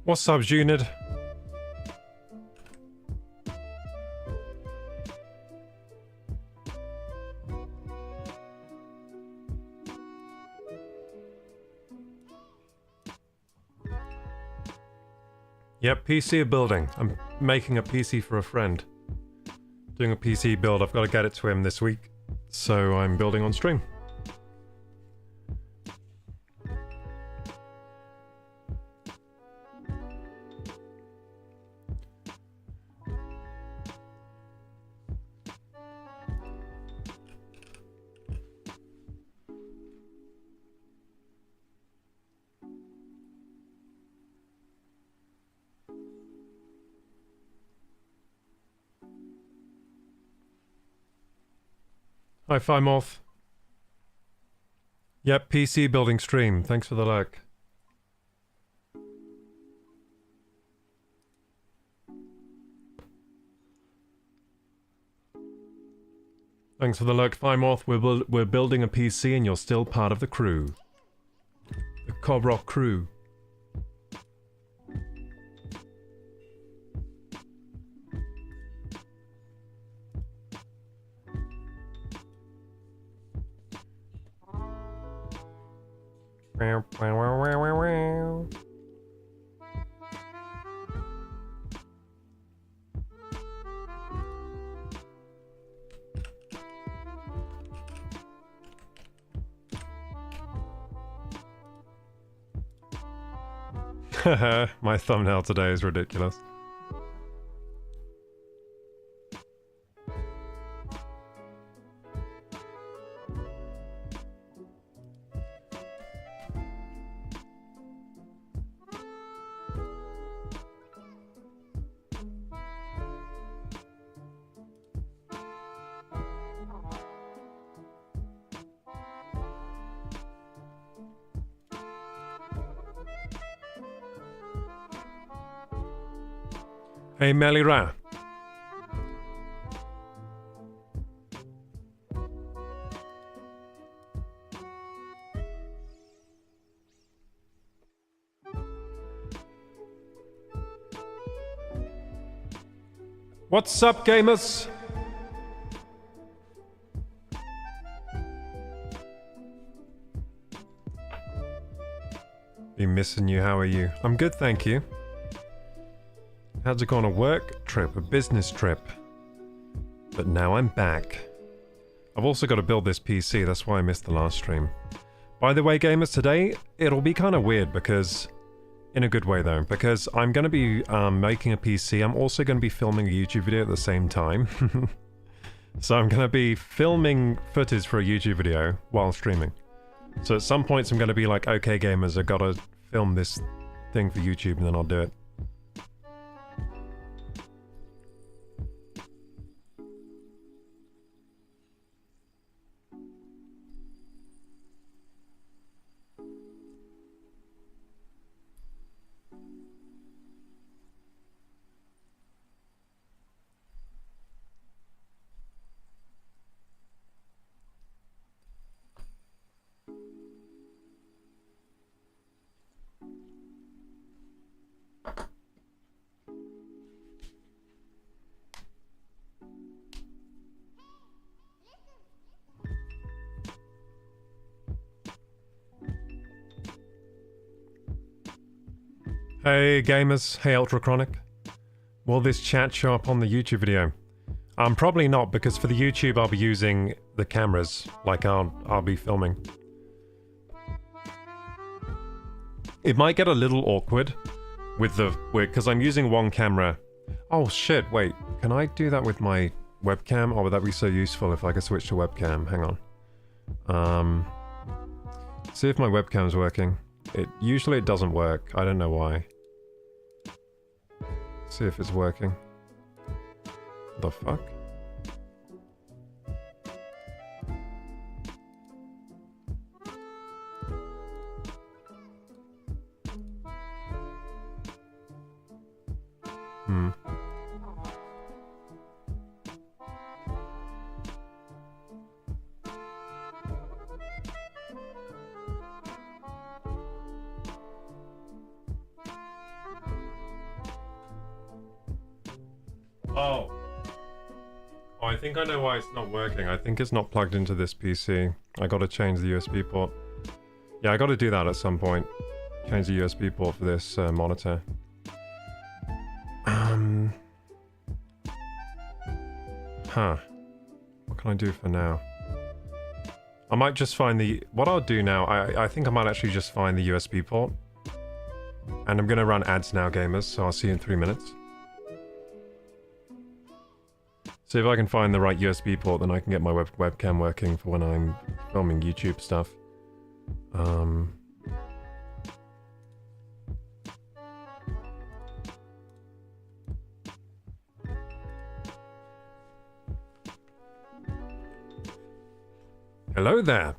What's up, Junid? Yep, PC building. I'm making a PC for a friend. Doing a PC build. I've got to get it to him this week. So I'm building on stream. Hi, Fimorph. Yep, PC building stream. Thanks for the like. Thanks for the like, Fimorph. We're building a PC and you're still part of the crew. The Cob crew. My thumbnail today is ridiculous. Hey, Melira. What's up, gamers? Been missing you, how are you? I'm good, thank you. How's it gone? A work trip, a business trip. But now I'm back. I've also got to build this PC, that's why I missed the last stream. By the way, gamers, today it'll be kind of weird because... in a good way though, because I'm going to be making a PC. I'm also going to be filming a YouTube video at the same time. So I'm going to be filming footage for a YouTube video while streaming. So at some points I'm going to be like, okay gamers, I've got to film this thing for YouTube and then I'll do it. Hey gamers, hey Ultrachronic. Will this chat show up on the YouTube video? Probably not, because for the YouTube I'll be using the cameras, like I'll be filming. It might get a little awkward with the, because I'm using one camera. Oh shit, wait, can I do that with my webcam? Oh, would that be so useful if I could switch to webcam? Hang on. See if my webcam's working. Usually it doesn't work, I don't know why. See if it's working. The fuck? Oh. Oh, I think I know why it's not working. I think it's not plugged into this PC. I gotta change the USB port. Yeah, I gotta do that at some point. Change the USB port for this monitor. Huh. What can I do for now? I might just find the... What I'll do now, I think I might actually just find the USB port. And I'm gonna run ads now, gamers, so I'll see you in 3 minutes. See if I can find the right USB port, then I can get my webcam working for when I'm filming YouTube stuff. Hello there.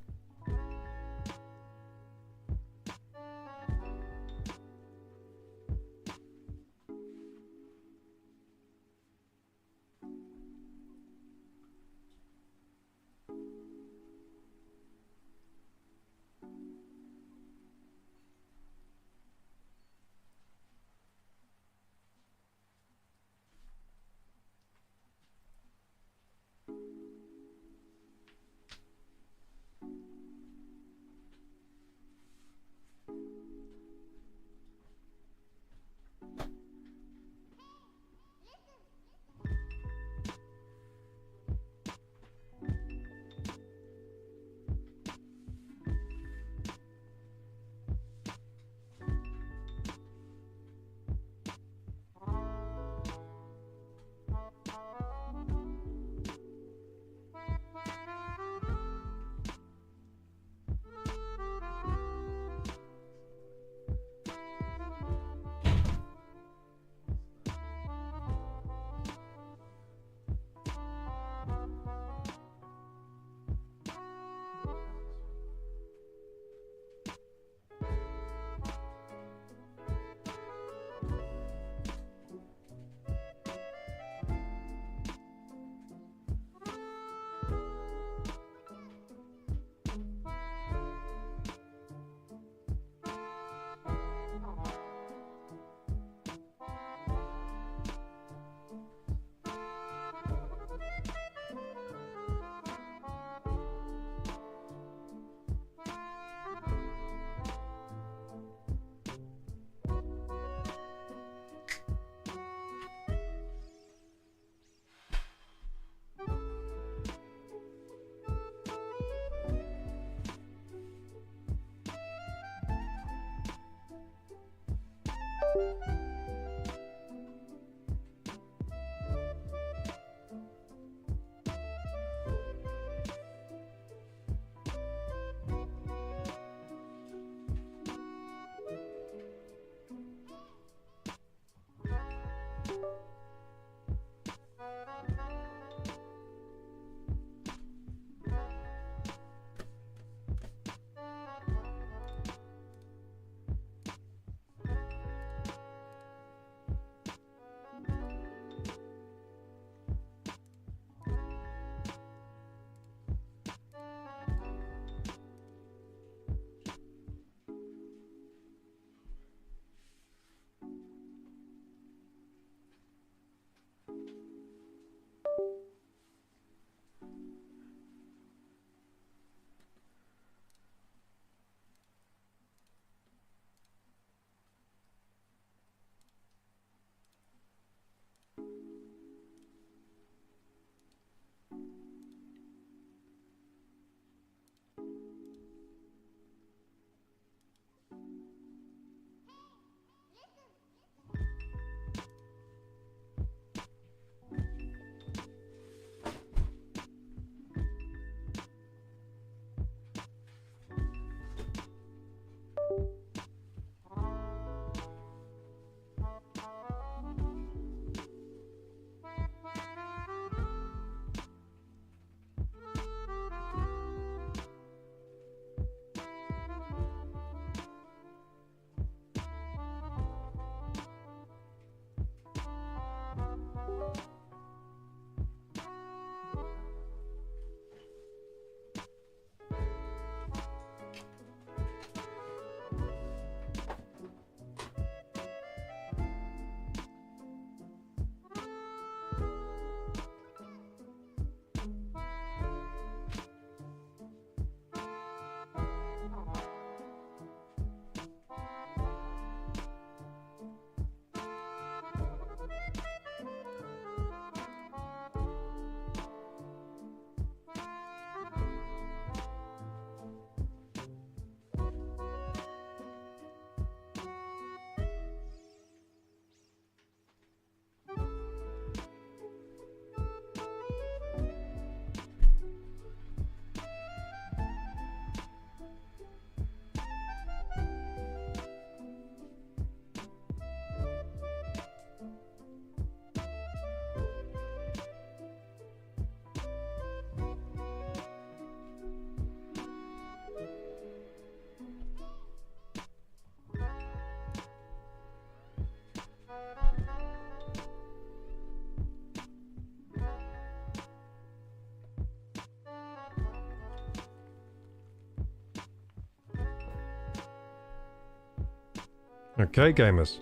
Okay, gamers.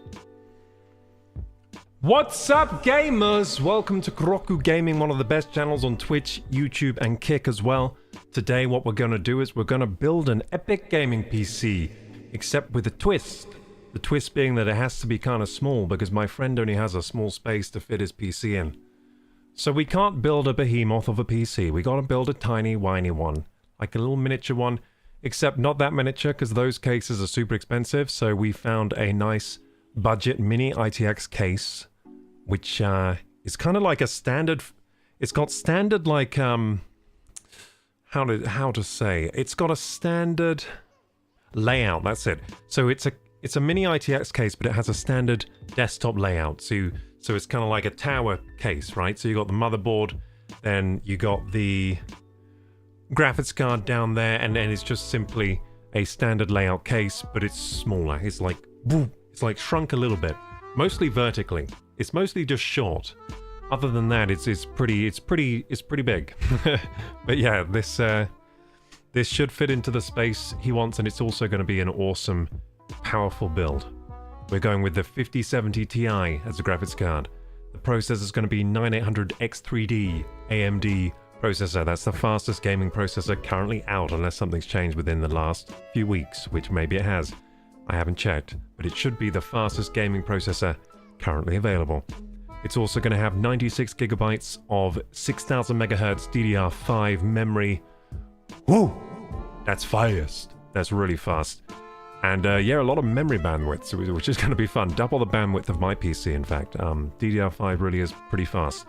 What's up, gamers? Welcome to Gooo Gaming, one of the best channels on Twitch, YouTube, and Kick as well. Today, what we're going to do is we're going to build an epic gaming PC, except with a twist. The twist being that it has to be kind of small, because my friend only has a small space to fit his PC in. So we can't build a behemoth of a PC. We got to build a tiny, whiny one, like a little miniature one, except not that miniature, because those cases are super expensive. So we found a nice budget mini ITX case, which is kind of like a standard. It's got standard, like how to say, it's got a standard layout. That's it. So it's a mini ITX case, but it has a standard desktop layout. So it's kind of like a tower case, right? So you got the motherboard, then you got the graphics card down there, and then it's just simply a standard layout case, but it's smaller. It's like, woo, it's like shrunk a little bit, mostly vertically. It's mostly just short. Other than that, it's pretty big. But yeah, this should fit into the space he wants, and it's also going to be an awesome, powerful build. We're going with the 5070 Ti as a graphics card. The processor is going to be 9800X3D AMD processor. That's the fastest gaming processor currently out, unless something's changed within the last few weeks, which maybe it has. I haven't checked, but it should be the fastest gaming processor currently available. It's also going to have 96 gigabytes of 6000 megahertz DDR5 memory. Woo! That's fast. That's really fast. And yeah, a lot of memory bandwidth, which is going to be fun. Double the bandwidth of my PC, in fact. DDR5 really is pretty fast.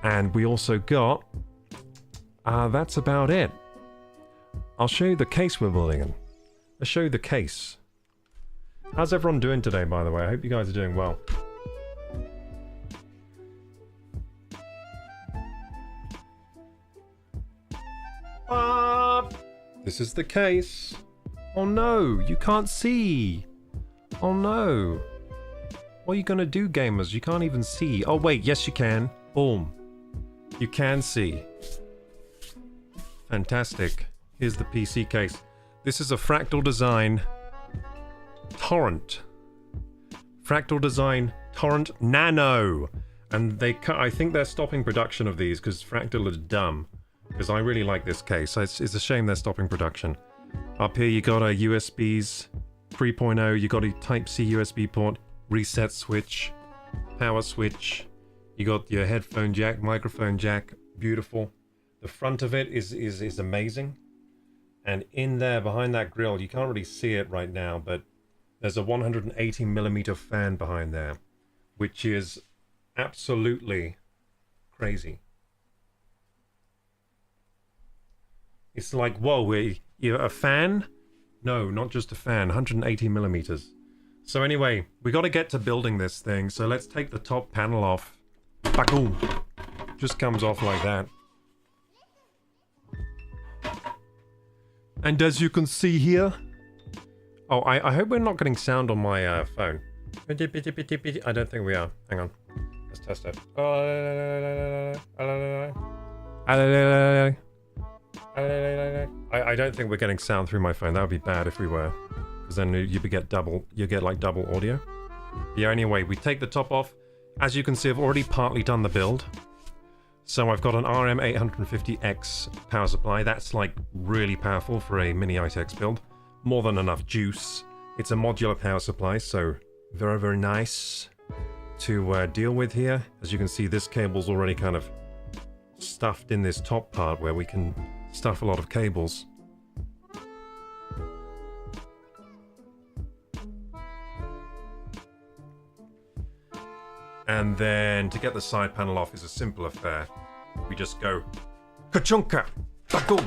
And we also got... that's about it. I'll show you the case we're building in. I'll show you the case. How's everyone doing today, by the way? I hope you guys are doing well. This is the case. Oh no, you can't see. Oh no. What are you gonna do, gamers? You can't even see. Oh wait, yes you can. Boom. You can see. Fantastic. Here's the PC case. This is a Fractal Design Torrent. Fractal Design Torrent Nano. And I think they're stopping production of these because Fractal is dumb. Because I really like this case. It's a shame they're stopping production. Up here you got a USBs 3.0, you got a Type-C USB port, reset switch, power switch, you got your headphone jack, microphone jack, beautiful. The front of it is amazing. And in there, behind that grill, you can't really see it right now, but there's a 180mm fan behind there, which is absolutely crazy. It's like, whoa, a fan? No, not just a fan, 180mm. So anyway, we got to get to building this thing, so let's take the top panel off. Bagoom! Just comes off like that. And as you can see here... Oh, I hope we're not getting sound on my phone. I don't think we are. Hang on. Let's test it. I don't think we're getting sound through my phone. That would be bad if we were, because then you get like double audio. Yeah, anyway, we take the top off. As you can see, I've already partly done the build. So I've got an RM850X power supply. That's like really powerful for a mini ITX build. More than enough juice. It's a modular power supply, so very, very nice to deal with here. As you can see, this cable's already kind of stuffed in this top part where we can stuff a lot of cables. And then to get the side panel off is a simple affair. We just go ka-chunka, ba-boom,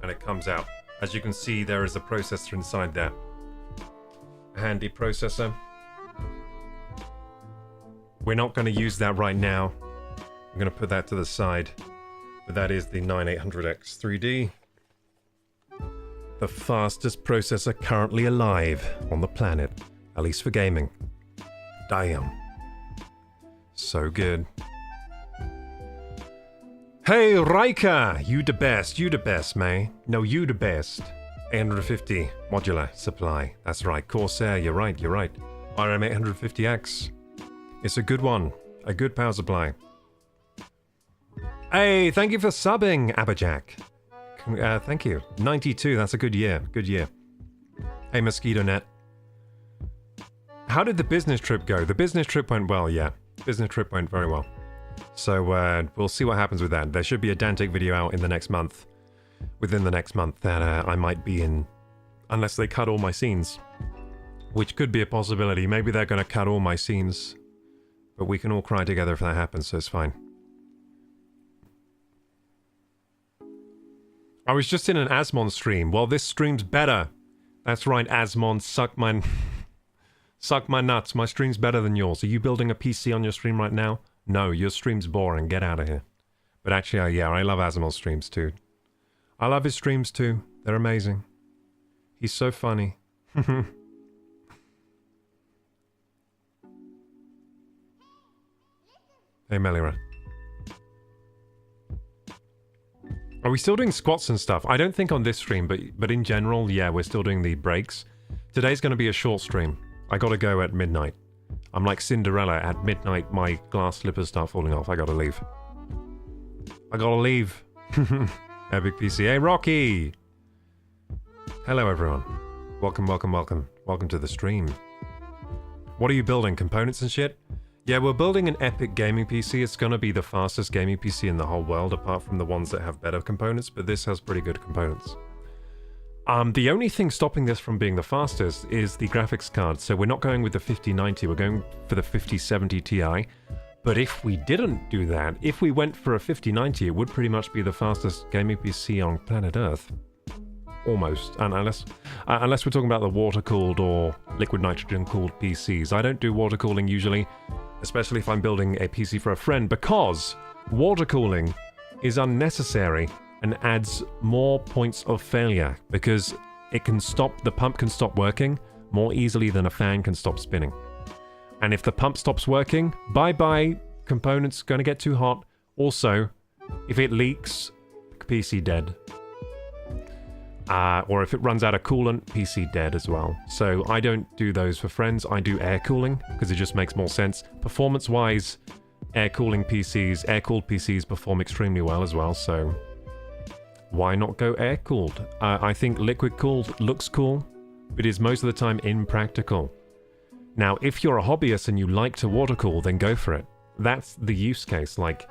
and it comes out. As you can see, there is a processor inside there. A handy processor. We're not going to use that right now. I'm going to put that to the side. But that is the 9800X3D. The fastest processor currently alive on the planet. At least for gaming. Damn. So good. Hey, Riker! You the best, man. No, you the best. 850 modular supply. That's right, Corsair, you're right. RM850X. It's a good one. A good power supply. Hey, thank you for subbing, Aberjack. Thank you. 92, that's a good year. Good year. Hey, Mosquito Net. How did the business trip go? The business trip went well, yeah. Business trip went very well. So we'll see what happens with that. There should be a Dantic video out in the next month. Within the next month that I might be in. Unless they cut all my scenes. Which could be a possibility. Maybe they're going to cut all my scenes. But we can all cry together if that happens, so it's fine. I was just in an Asmon stream. Well, this stream's better. That's right, Asmon. Suck my... Suck my nuts. My stream's better than yours. Are you building a PC on your stream right now? No, your stream's boring. Get out of here. But actually, yeah, I love Asmon's streams too. I love his streams too. They're amazing. He's so funny. Hey, Melira. Are we still doing squats and stuff? I don't think on this stream, but in general, yeah, we're still doing the breaks. Today's going to be a short stream. I gotta go at midnight. I'm like Cinderella. At midnight, my glass slippers start falling off. I gotta leave. I gotta leave. Epic PC. Hey, Rocky! Hello, everyone. Welcome, welcome, welcome. Welcome to the stream. What are you building? Components and shit? Yeah, we're building an epic gaming PC. It's gonna be the fastest gaming PC in the whole world, apart from the ones that have better components, but this has pretty good components. The only thing stopping this from being the fastest is the graphics card. So we're not going with the 5090, we're going for the 5070 Ti. But if we didn't do that, if we went for a 5090, it would pretty much be the fastest gaming PC on planet Earth. Almost. And unless we're talking about the water-cooled or liquid nitrogen-cooled PCs. I don't do water cooling usually, especially if I'm building a PC for a friend, because water cooling is unnecessary and adds more points of failure because the pump can stop working more easily than a fan can stop spinning. And if the pump stops working, bye-bye, components gonna get too hot. Also, if it leaks, PC dead. Or if it runs out of coolant, PC dead as well. So I don't do those for friends, I do air cooling because it just makes more sense. Performance-wise, air-cooled PCs perform extremely well as well, so why not go air-cooled? I think liquid-cooled looks cool, but is most of the time impractical. Now, if you're a hobbyist and you like to water-cool, then go for it. That's the use case, like,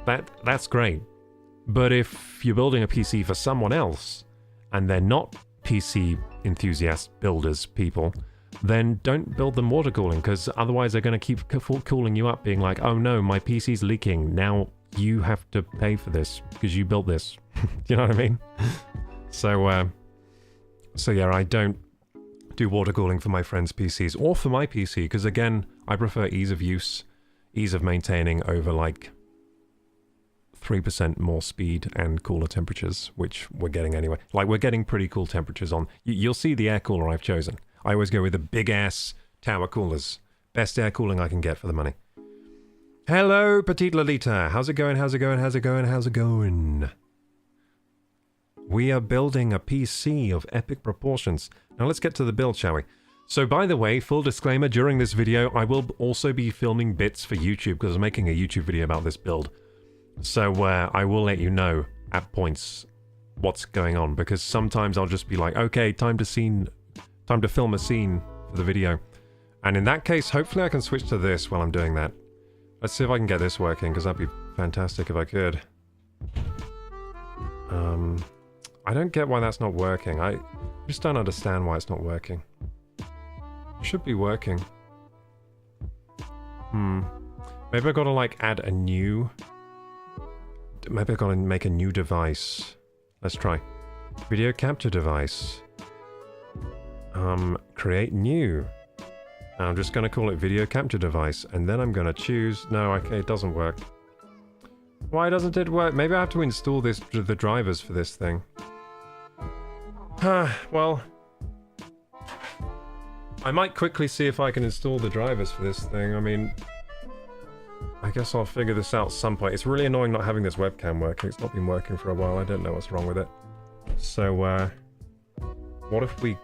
that's great. But if you're building a PC for someone else, and they're not PC enthusiast builders people, then don't build them water cooling, because otherwise they're going to keep cooling you up, being like, oh no, my PC's leaking, now you have to pay for this, because you built this. You know what I mean? So yeah, I don't do water cooling for my friends' PCs, or for my PC, because again, I prefer ease of use, ease of maintaining over like 3% more speed and cooler temperatures, which we're getting anyway. Like, we're getting pretty cool temperatures on. You'll see the air cooler I've chosen. I always go with the big-ass tower coolers. Best air cooling I can get for the money. Hello, Petite Lolita. How's it going? How's it going? How's it going? How's it going? We are building a PC of epic proportions. Now let's get to the build, shall we? So by the way, full disclaimer, during this video, I will also be filming bits for YouTube, because I'm making a YouTube video about this build. So I will let you know at points what's going on, because sometimes I'll just be like, okay, time to film a scene for the video. And in that case, hopefully I can switch to this while I'm doing that. Let's see if I can get this working, because that'd be fantastic if I could. I don't get why that's not working. I just don't understand why it's not working. It should be working. Maybe I gotta like add a new... Maybe I gotta make a new device. Let's try. Video capture device. Create new. I'm just gonna call it video capture device, and then I'm gonna choose... No, okay, it doesn't work. Why doesn't it work? Maybe I have to install the drivers for this thing. Well... I might quickly see if I can install the drivers for this thing. I mean... I guess I'll figure this out at some point. It's really annoying not having this webcam working. It's not been working for a while. I don't know what's wrong with it. So, what if we...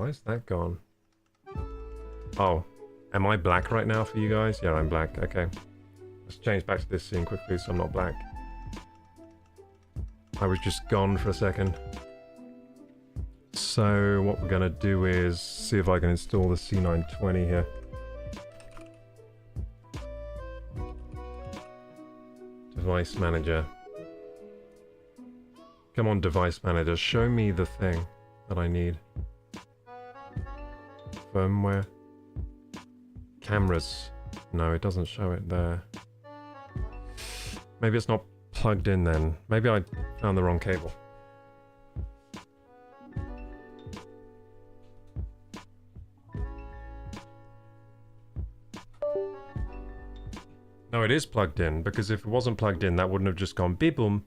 Why is that gone? Oh, am I black right now for you guys? Yeah, I'm black. Okay. Let's change back to this scene quickly so I'm not black. I was just gone for a second. So what we're gonna do is see if I can install the C920 here. Device manager. Come on, device manager, show me the thing that I need. Firmware. Cameras. No, it doesn't show it there. Maybe it's not plugged in then. Maybe I found the wrong cable. No, it is plugged in, because if it wasn't plugged in, that wouldn't have just gone beep boom.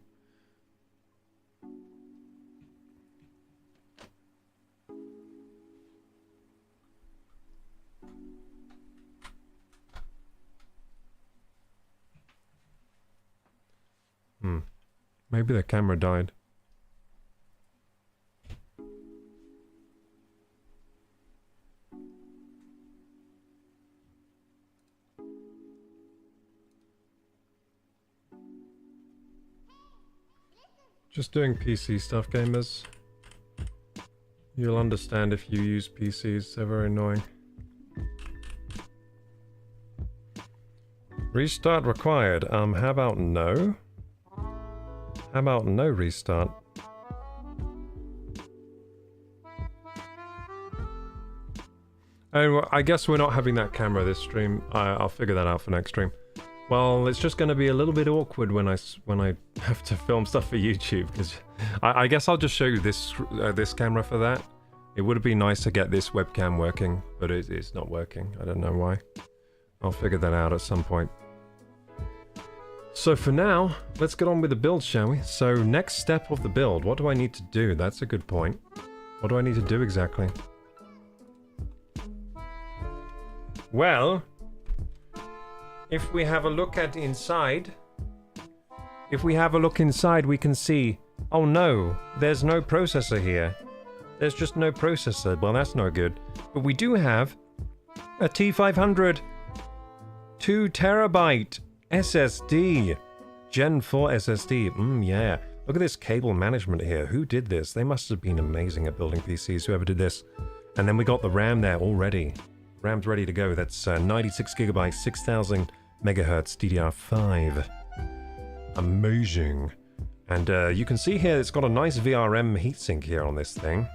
Maybe the camera died. Just doing PC stuff, gamers. You'll understand if you use PCs, they're very annoying. Restart required. How about no? How about no restart? Oh, I guess we're not having that camera this stream. I'll figure that out for next stream. Well, it's just going to be a little bit awkward when I have to film stuff for YouTube, because I guess I'll just show you this this camera for that. It would be nice to get this webcam working, but it's not working. I don't know why. I'll figure that out at some point. So for now, let's get on with the build, shall we? So next step of the build, what do I need to do? That's a good point. What do I need to do exactly? Well, if we have a look at inside, we can see, oh no, there's no processor here. There's just no processor. Well, that's no good. But we do have a T500 2 terabyte SSD. Gen 4 SSD. Yeah. Look at this cable management here. Who did this? They must have been amazing at building PCs, whoever did this. And then we got the RAM there already. RAM's ready to go. That's 96 gigabytes, 6000 megahertz DDR5. Amazing. And you can see here it's got a nice VRM heatsink here on this thing.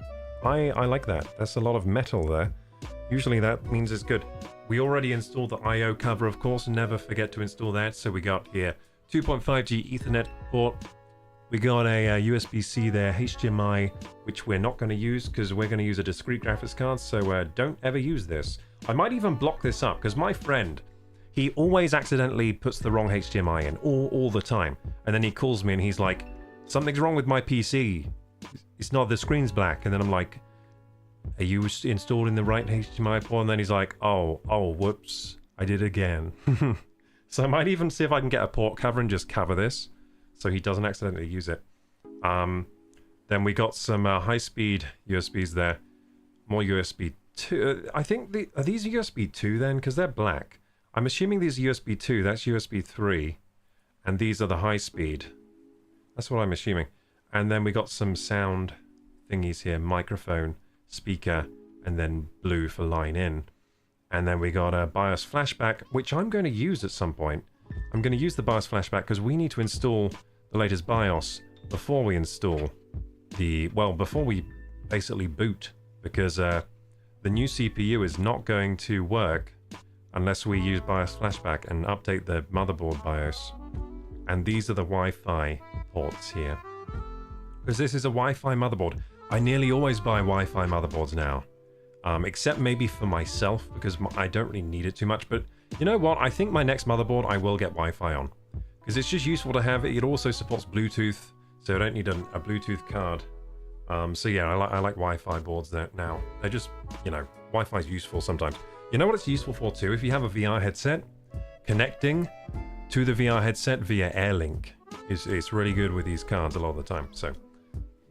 I like that. That's a lot of metal there. Usually that means it's good. We already installed the I/O cover, of course. Never forget to install that. So we got here 2.5G Ethernet port. We got a USB-C there, HDMI, which we're not going to use because we're going to use a discrete graphics card. So don't ever use this. I might even block this up because my friend, he always accidentally puts the wrong HDMI in all the time. And then he calls me and he's like, something's wrong with my PC. It's not, the screen's black. And then I'm like, are you installing the right HDMI port? And then he's like, oh, whoops, I did it again. So I might even see if I can get a port cover and just cover this so he doesn't accidentally use it. Then we got some high-speed USBs there. More USB 2. I think, are these USB 2 then? Because they're black. I'm assuming these are USB 2. That's USB 3. And these are the high-speed. That's what I'm assuming. And then we got some sound thingies here. Microphone, speaker, and then blue for line in. And then we got a BIOS flashback, which I'm going to use at some point. I'm going to use the BIOS flashback because we need to install the latest BIOS before we install the, well, before we basically boot, because the new CPU is not going to work unless we use BIOS flashback and update the motherboard BIOS. And these are the Wi-Fi ports here. Because this is a Wi-Fi motherboard. I nearly always buy Wi-Fi motherboards now. Except maybe for myself, because I don't really need it too much. But you know what? I think my next motherboard I will get Wi-Fi on. Because it's just useful to have it. It also supports Bluetooth, so I don't need a Bluetooth card. So yeah, I like Wi-Fi boards there now. They're just, you know, Wi-Fi is useful sometimes. You know what it's useful for too? If you have a VR headset, connecting to the VR headset via Airlink is really good with these cards a lot of the time. So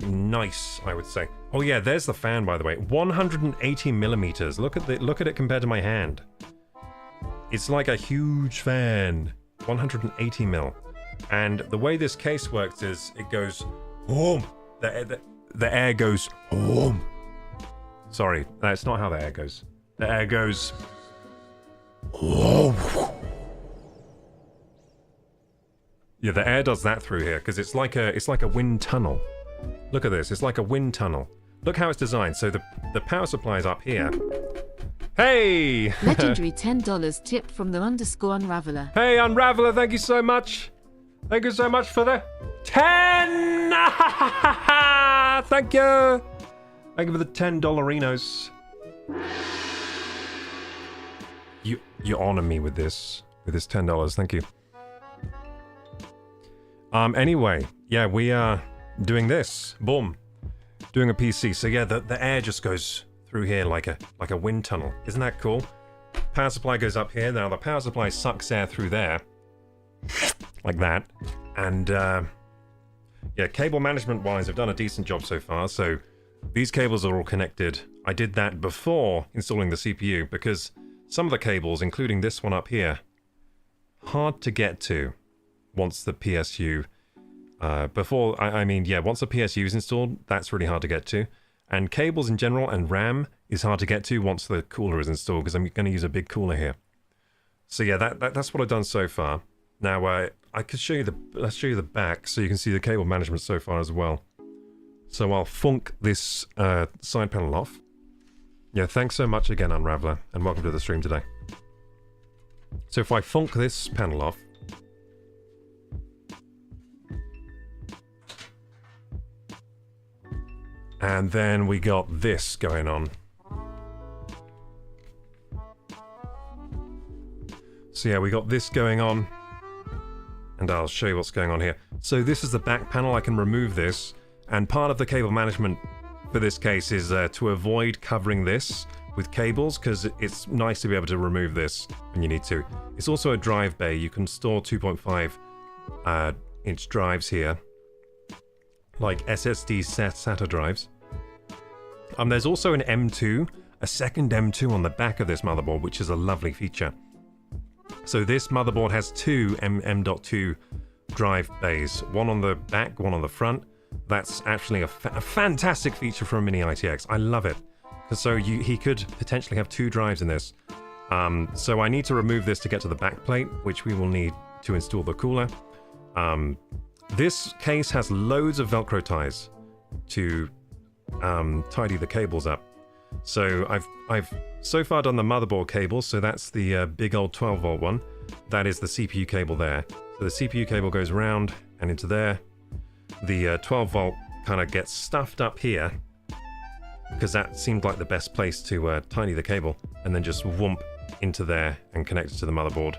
nice, I would say. Oh yeah, there's the fan, by the way. 180 millimeters. Look at it compared to my hand. It's like a huge fan. 180 mil. And the way this case works is it goes boom. The air goes boom. Sorry, that's not how the air goes. The air goes boom. Yeah, the air does that through here because it's like a wind tunnel. Look at this. It's like a wind tunnel. Look how it's designed. So the power supply is up here. Hey! Legendary $10 tip from the _Unraveler. Hey, Unraveler, thank you so much. Thank you so much for the 10! Thank you! Thank you for the $10-inos. You honor me with this $10. Thank you. Anyway, yeah, we are doing this. Boom. Doing a PC. So yeah, the air just goes through here like a wind tunnel. Isn't that cool? Power supply goes up here. Now the power supply sucks air through there. Like that. And yeah, cable management wise, I've done a decent job so far. So these cables are all connected. I did that before installing the CPU because some of the cables, including this one up here, hard to get to once the PSU once the PSU is installed, that's really hard to get to. And cables in general and RAM is hard to get to once the cooler is installed because I'm going to use a big cooler here. So yeah, that's what I've done so far. Now I could show you let's show you the back so you can see the cable management so far as well. So I'll funk this side panel off. Yeah, thanks so much again, Unraveler, and welcome to the stream today. So if I funk this panel off, and then we got this going on. So yeah, we got this going on. And I'll show you what's going on here. So this is the back panel. I can remove this. And part of the cable management for this case is to avoid covering this with cables, because it's nice to be able to remove this when you need to. It's also a drive bay. You can store 2.5 inch drives here, like SSD SATA drives. There's also an M2, a second M2 on the back of this motherboard, which is a lovely feature. So this motherboard has two M.2 drive bays, one on the back, one on the front. That's actually a fantastic feature for a mini ITX. I love it. So he could potentially have two drives in this. So I need to remove this to get to the back plate, which we will need to install the cooler. This case has loads of Velcro ties to tidy the cables up. So I've so far done the motherboard cables, so that's the big old 12 volt one. That is the CPU cable there. So the CPU cable goes around and into there. The 12 volt kind of gets stuffed up here because that seemed like the best place to tidy the cable, and then just whoomp into there and connect it to the motherboard.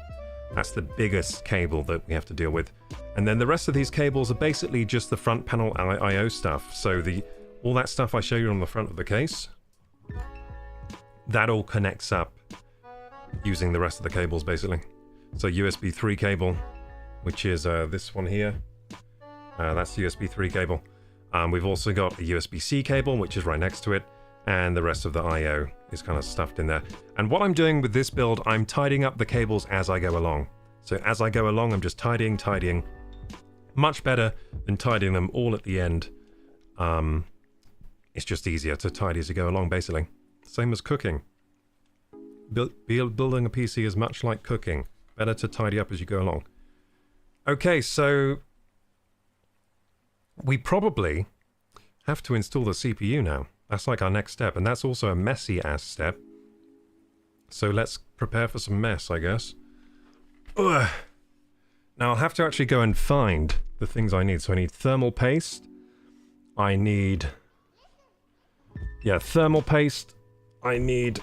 That's the biggest cable that we have to deal with. And then the rest of these cables are basically just the front panel I/O stuff. So all that stuff I show you on the front of the case, that all connects up using the rest of the cables basically. So USB 3 cable, which is this one here. That's the USB 3 cable. We've also got a USB-C cable, which is right next to it, and the rest of the I/O is kind of stuffed in there. And what I'm doing with this build, I'm tidying up the cables as I go along. So as I go along, I'm just tidying. Much better than tidying them all at the end. It's just easier to tidy as you go along, basically. Same as cooking. Building a PC is much like cooking. Better to tidy up as you go along. Okay, so we probably have to install the CPU now. That's like our next step, and that's also a messy-ass step. So let's prepare for some mess, I guess. Ugh. Now I'll have to actually go and find the things I need. So I need thermal paste. I need... yeah, thermal paste. I need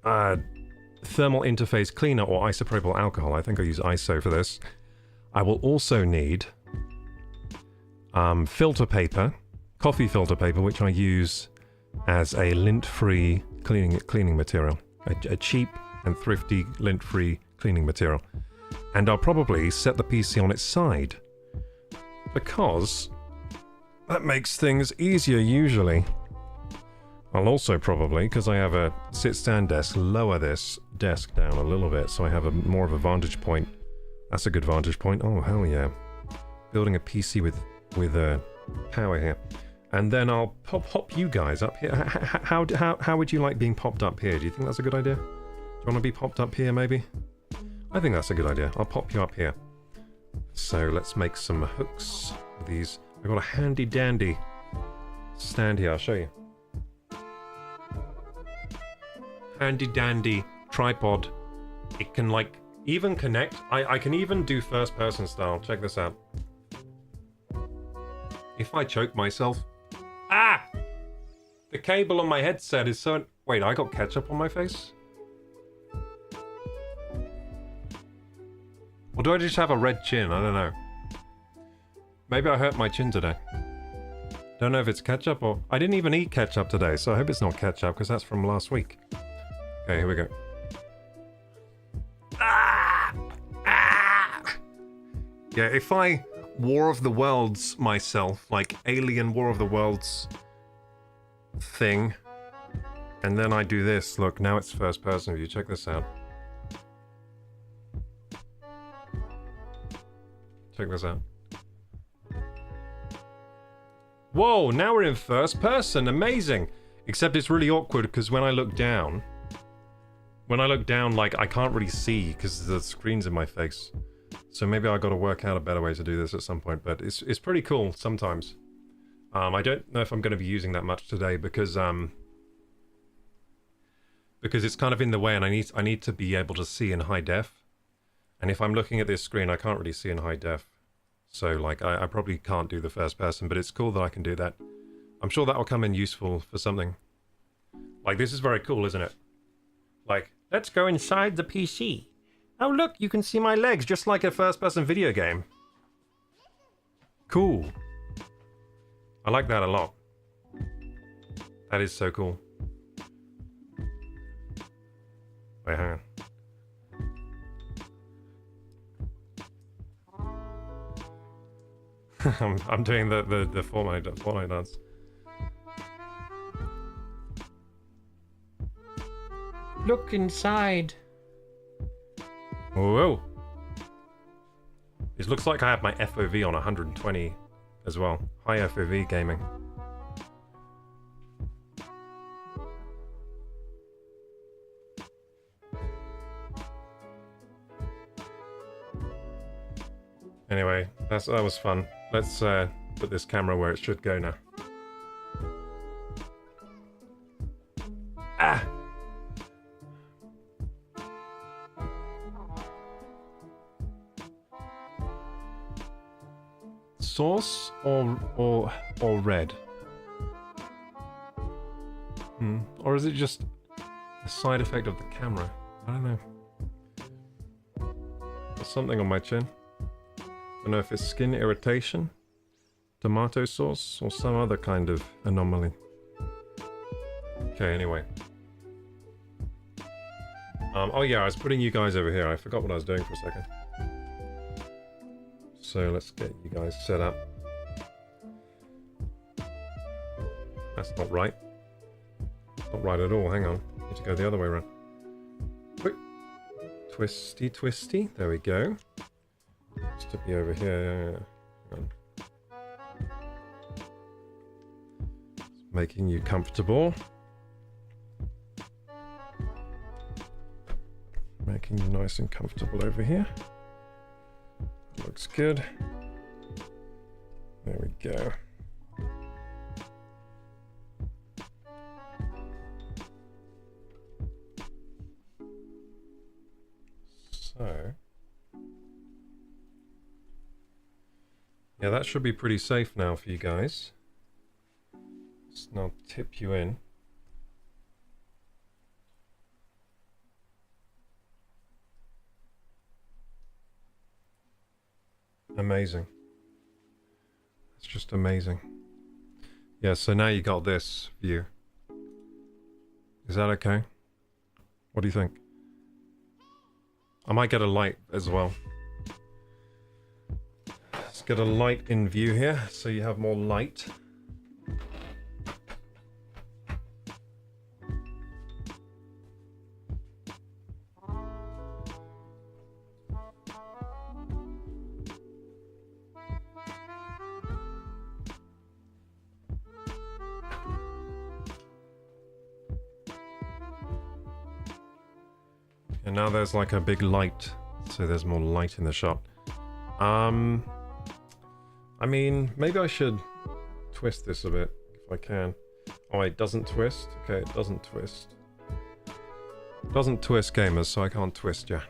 thermal interface cleaner or isopropyl alcohol. I think I use ISO for this. I will also need filter paper, coffee filter paper, which I use as a lint-free cleaning material. A cheap and thrifty lint-free cleaning material. And I'll probably set the PC on its side, because That makes things easier usually. I'll also probably, because I have a sit-stand desk, lower this desk down a little bit so I have more of a vantage point. That's a good vantage point. Oh, hell yeah. Building a PC with power here. And then I'll pop you guys up here. How would you like being popped up here? Do you think that's a good idea? Do you want to be popped up here, maybe? I think that's a good idea. I'll pop you up here. So let's make some hooks with these. I've got a handy-dandy stand here. I'll show you. Handy-dandy tripod. It can, like, even connect. I can even do first-person style. Check this out. If I choke myself... Ah! The cable on my headset is so... Wait, I got ketchup on my face? Or do I just have a red chin? I don't know. Maybe I hurt my chin today. Don't know if it's ketchup or... I didn't even eat ketchup today, so I hope it's not ketchup, because that's from last week. Okay, here we go. Ah! Ah! Yeah, if I War of the Worlds myself, like Alien War of the Worlds thing, and then I do this. Look, now it's first person view. Check this out. Check this out. Whoa, now we're in first person. Amazing. Except it's really awkward because when I look down, like, I can't really see because the screen's in my face. So maybe I got to work out a better way to do this at some point, but it's pretty cool sometimes. I don't know if I'm going to be using that much today because it's kind of in the way, and I need to be able to see in high def. And if I'm looking at this screen, I can't really see in high def. So, like, I probably can't do the first person, but it's cool that I can do that. I'm sure that will come in useful for something. Like, this is very cool, isn't it? Like, let's go inside the PC. Oh, look, you can see my legs, just like a first-person video game. Cool. I like that a lot. That is so cool. Wait, hang on. I'm doing the Fortnite dance. Look inside. Whoa. It looks like I have my FOV on 120 as well. High FOV gaming. Anyway, that was fun. Let's put this camera where it should go now. Ah! Sauce or red? Or is it just a side effect of the camera? I don't know. There's something on my chin. I don't know if it's skin irritation, tomato sauce, or some other kind of anomaly. Okay, anyway. Oh yeah, I was putting you guys over here. I forgot what I was doing for a second. So let's get you guys set up. That's not right. Not right at all. Hang on. Need to go the other way around. Quick. Twisty, twisty. There we go. Just to be over here. Hang on. Making you comfortable. Making you nice and comfortable over here. Looks good. There we go. So, yeah, that should be pretty safe now for you guys. Just now tip you in. Amazing. It's just amazing. Yeah, so now you got this view. Is that okay? What do you think? I might get a light as well. Let's get a light in view here, so you have more light. And now there's like a big light, so there's more light in the shot. I mean, maybe I should twist this a bit, if I can. Oh, it doesn't twist? Okay, it doesn't twist. It doesn't twist, gamers, so I can't twist ya.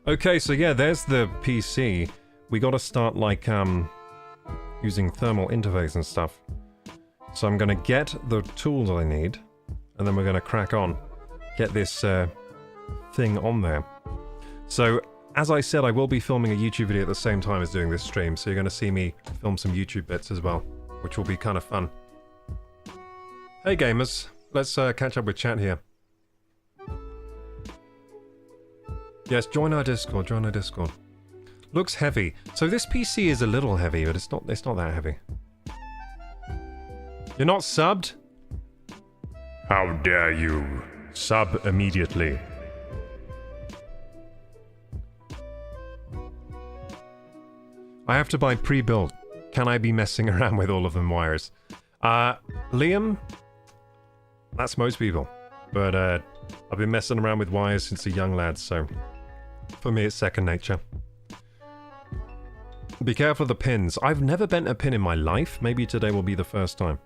Okay, so yeah, there's the PC. We gotta start, like, using thermal interface and stuff. So I'm gonna get the tools I need, and then we're gonna crack on. Get this, thing on there. So, as I said, I will be filming a YouTube video at the same time as doing this stream, so you're gonna see me film some YouTube bits as well, which will be kind of fun. Hey gamers, let's catch up with chat here. Yes, join our Discord, join our Discord. Looks heavy. So this PC is a little heavy, but it's not that heavy. You're not subbed? How dare you? Sub immediately. I have to buy pre-built. Can I be messing around with all of them wires? Liam? That's most people. But, I've been messing around with wires since a young lad, so... For me, it's second nature. Be careful of the pins. I've never bent a pin in my life. Maybe today will be the first time.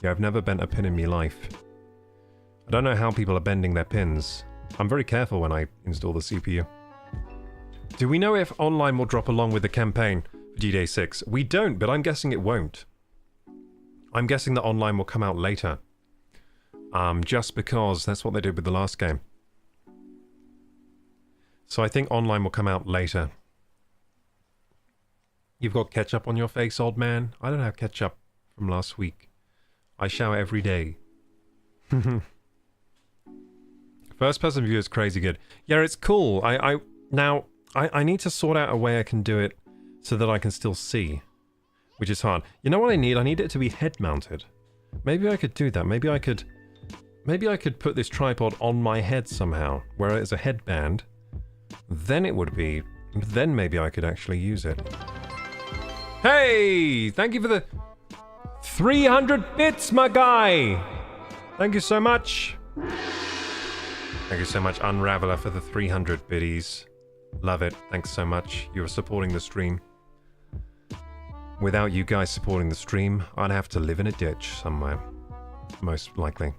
Yeah, I've never bent a pin in my life. I don't know how people are bending their pins. I'm very careful when I install the CPU. Do we know if online will drop along with the campaign for D-Day 6? We don't, but I'm guessing it won't. I'm guessing that online will come out later. Just because that's what they did with the last game. So I think online will come out later. You've got ketchup on your face, old man? I don't have ketchup from last week. I shower every day. First person view is crazy good. Yeah, it's cool. I need to sort out a way I can do it so that I can still see. Which is hard. You know what I need? I need it to be head mounted. Maybe I could do that. Maybe I could put this tripod on my head somehow, where it's a headband. Then it would be... Then maybe I could actually use it. Hey! Thank you for the 300 bits, my guy! Thank you so much. Thank you so much, Unraveler, for the 300 biddies. Love it. Thanks so much. You're supporting the stream. Without you guys supporting the stream, I'd have to live in a ditch somewhere. Most likely.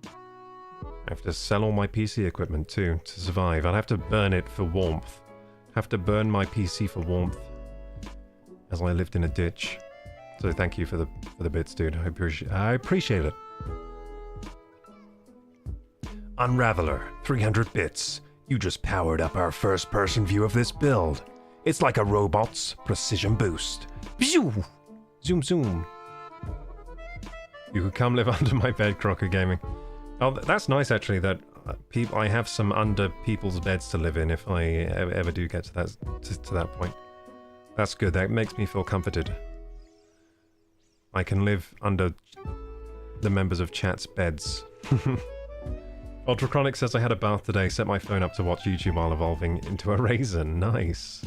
I have to sell all my PC equipment too, to survive. I'd have to burn it for warmth. Have to burn my PC for warmth. As I lived in a ditch. So thank you for the bits, dude. I appreciate it. Unraveler, 300 bits. You just powered up our first-person view of this build. It's like a robot's precision boost. Zoom, zoom. You could come live under my bed, Crocker Gaming. Oh, that's nice actually. That I have some under people's beds to live in if I ever do get to that point. That's good. That makes me feel comforted. I can live under the members of chat's beds. Ultrachronic says I had a bath today. Set my phone up to watch YouTube while evolving into a Ryzen. Nice.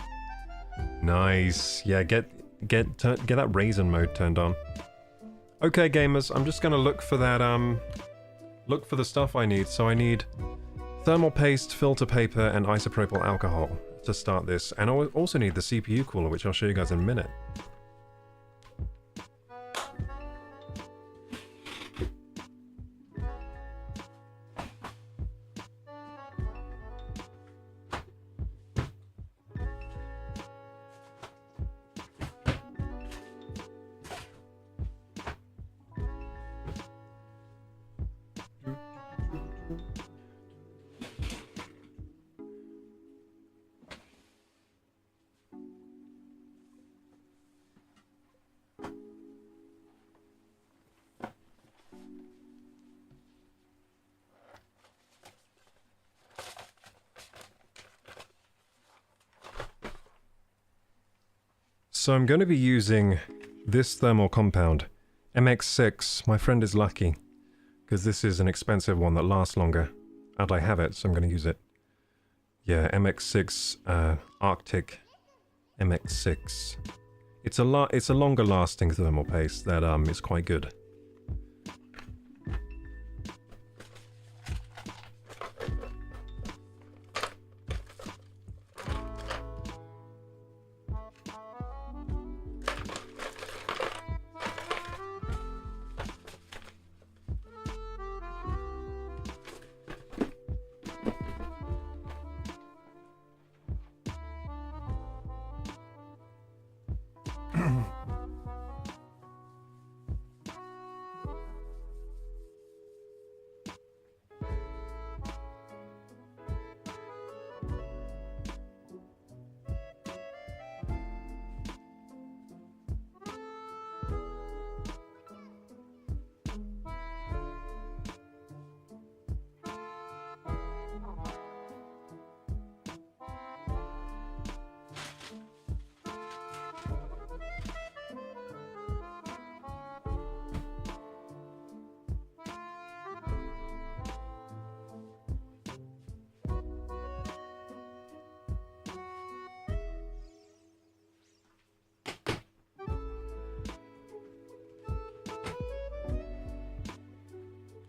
Nice. Yeah, get that Ryzen mode turned on. Okay, gamers. I'm just gonna look for that. Look for the stuff I need. So I need thermal paste, filter paper, and isopropyl alcohol to start this. And I also need the CPU cooler, which I'll show you guys in a minute. So I'm going to be using this thermal compound. MX6, my friend is lucky, because this is an expensive one that lasts longer. And I have it, so I'm going to use it. Yeah, MX6 Arctic MX6. It's a longer lasting thermal paste that is quite good.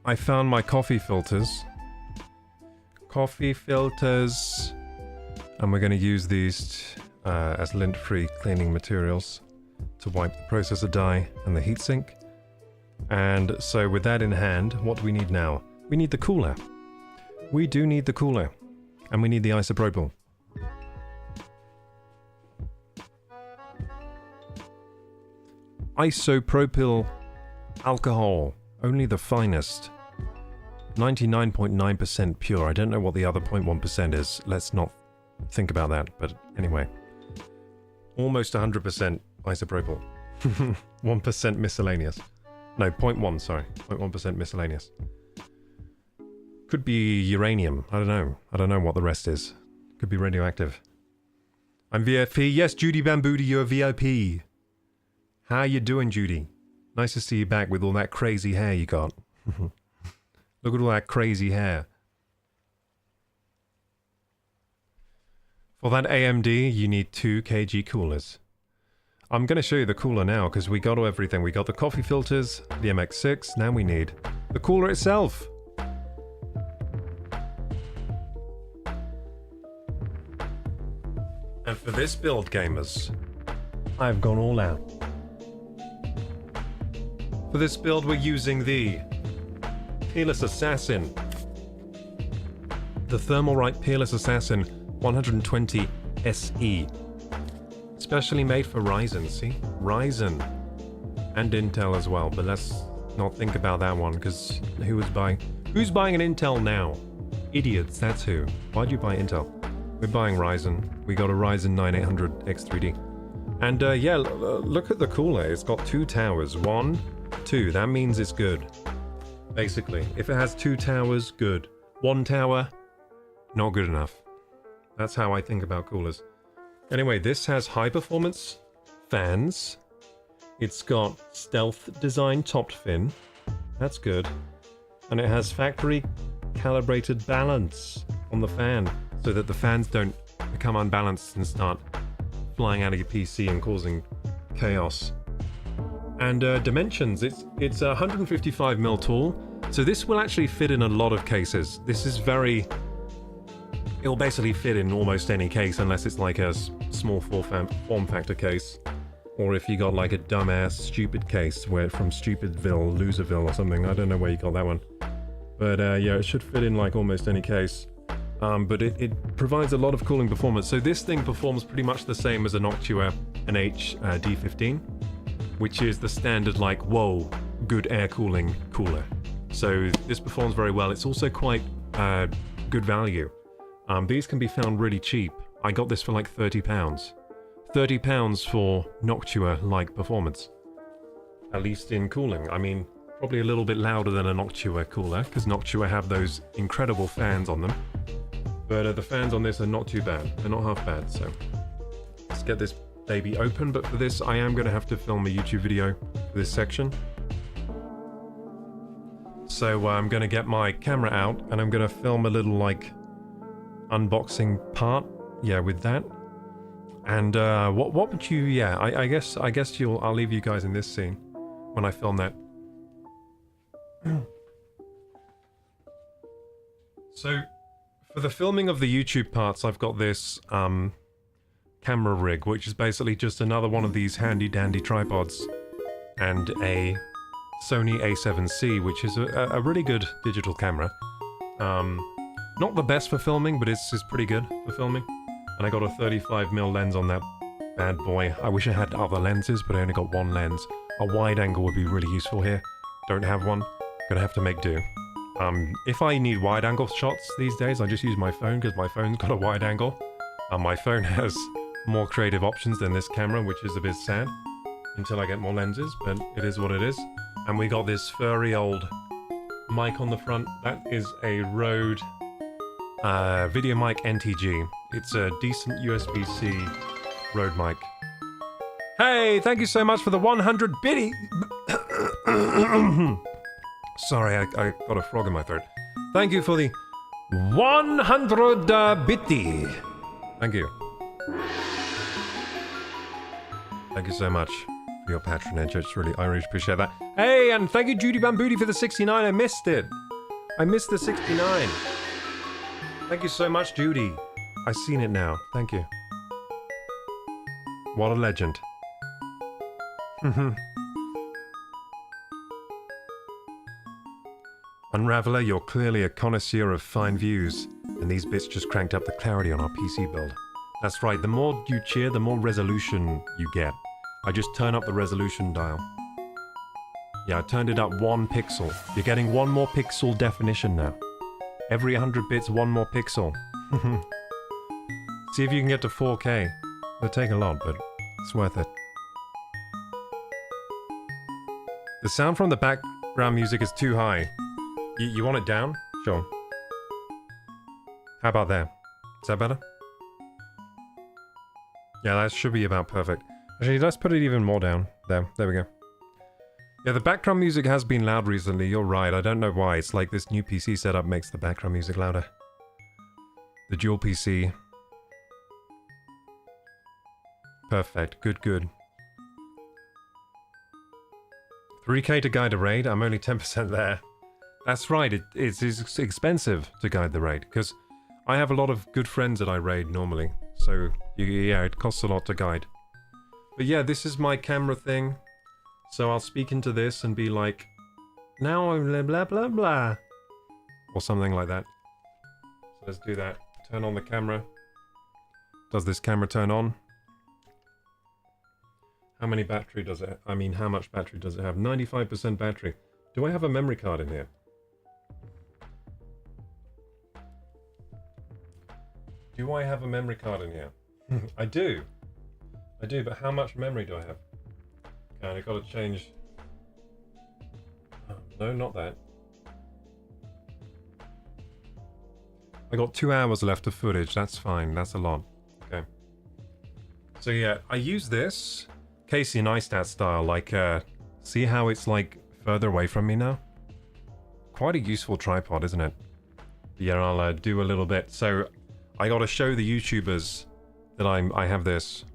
I found my coffee filters. Coffee filters. And we're going to use these as lint-free cleaning materials to wipe the processor die and the heatsink. And so with that in hand, what do we need now? We need the cooler. We do need the cooler. And we need the isopropyl. Isopropyl alcohol. Only the finest. 99.9% pure. I don't know what the other 0.1% is. Let's not think about that. But anyway. Almost 100% isopropyl. 1% miscellaneous. No, 0.1, sorry. 0.1% miscellaneous. Could be uranium. I don't know. I don't know what the rest is. Could be radioactive. I'm VIP. Yes, Judy Bamboody, you're a VIP. How you doing, Judy? Nice to see you back with all that crazy hair you got. Look at all that crazy hair. For that AMD, you need 2 kg coolers. I'm going to show you the cooler now, because we got everything. We got the coffee filters, the MX6, now we need the cooler itself. And for this build, gamers, I've gone all out. For this build, we're using the Peerless Assassin. The Thermalright Peerless Assassin 120 SE. Specially made for Ryzen, see? Ryzen. And Intel as well, but let's not think about that one, because who's buying an Intel now? Idiots, that's who. Why'd you buy Intel? We're buying Ryzen. We got a Ryzen 9800 X3D. And yeah, look at the cooler. It's got 2 towers. 1, 2. That means it's good. Basically, if it has 2 towers, good. 1 tower, not good enough. That's how I think about coolers. Anyway, this has high performance fans. It's got stealth design topped fin. That's good. And it has factory calibrated balance on the fan, so that the fans don't become unbalanced and start flying out of your PC and causing chaos. And dimensions, it's 155mm tall, so this will actually fit in a lot of cases. This is it'll basically fit in almost any case, unless it's like a small form factor case, or if you got like a dumbass stupid case where from Stupidville, Loserville or something. I don't know where you got that one, but yeah, it should fit in like almost any case. But it provides a lot of cooling performance. So this thing performs pretty much the same as a Noctua NH D15, which is the standard, like, whoa, good air cooling cooler. So this performs very well. It's also quite good value. These can be found really cheap. I got this for like £30. £30 for Noctua-like performance. At least in cooling. I mean, probably a little bit louder than a Noctua cooler, because Noctua have those incredible fans on them. But the fans on this are not too bad. They're not half bad, so let's get this they be open, but for this I am going to have to film a YouTube video for this section. So I'm going to get my camera out and I'm going to film a little like unboxing part, yeah, with that. And what would you, yeah, I guess I'll leave you guys in this scene when I film that. So for the filming of the YouTube parts, I've got this camera rig, which is basically just another one of these handy dandy tripods, and a Sony A7C, which is a really good digital camera. Not the best for filming, but it's pretty good for filming. And I got a 35mm lens on that bad boy. I wish I had other lenses, but I only got one lens. A wide angle would be really useful here. Don't have one. Gonna have to make do. If I need wide angle shots these days, I just use my phone because my phone's got a wide angle. My phone has more creative options than this camera, which is a bit sad until I get more lenses, but it is what it is. And we got this furry old mic on the front. That is a Rode Video Mic NTG. It's a decent USB-C Rode mic. Hey, thank you so much for the 100 biddy. Sorry, I got a frog in my throat. Thank you for the 100 bitty. Thank you. Thank you so much for your patronage. I really appreciate that. Hey, and thank you, Judy Bambooty, for the 69. I missed it. I missed the 69. Thank you so much, Judy. I've seen it now. Thank you. What a legend. Unraveler, you're clearly a connoisseur of fine views, and these bits just cranked up the clarity on our PC build. That's right, the more you cheer, the more resolution you get. I just turn up the resolution dial. Yeah, I turned it up 1 pixel. You're getting 1 more pixel definition now. Every 100 bits, 1 more pixel. See if you can get to 4K. It'll take a lot, but it's worth it. The sound from the background music is too high. You want it down? Sure. How about there? Is that better? Yeah, that should be about perfect. Actually, let's put it even more down. There we go. Yeah, the background music has been loud recently, you're right. I don't know why. It's like this new PC setup makes the background music louder. The dual PC. Perfect. Good. 3K to guide a raid? I'm only 10% there. That's right, it's expensive to guide the raid, because I have a lot of good friends that I raid normally. So, yeah, it costs a lot to guide. But yeah, this is my camera thing. So I'll speak into this and be like, now I'm blah blah blah blah. Or something like that. So let's do that. Turn on the camera. Does this camera turn on? How many battery does it have? I mean, how much battery does it have? 95% battery. Do I have a memory card in here? Do I have a memory card in here? I do, but how much memory do I have? And I gotta change... Oh, no, not that. I got 2 hours left of footage, that's fine, that's a lot. Okay. So yeah, I use this Casey Neistat style, like, see how it's like further away from me now? Quite a useful tripod, isn't it? Yeah, I'll do a little bit. So I gotta show the YouTubers that I have this.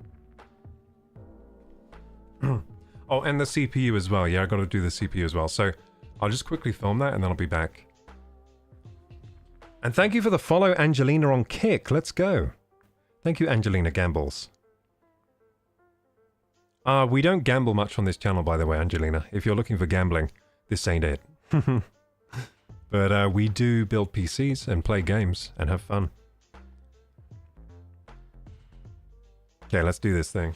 Oh, and the CPU as well. Yeah, I gotta do the CPU as well. So I'll just quickly film that and then I'll be back. And thank you for the follow, Angelina on Kick. Let's go. Thank you, Angelina Gambles. We don't gamble much on this channel, by the way, Angelina. If you're looking for gambling, this ain't it. But we do build PCs and play games and have fun. Okay, let's do this thing.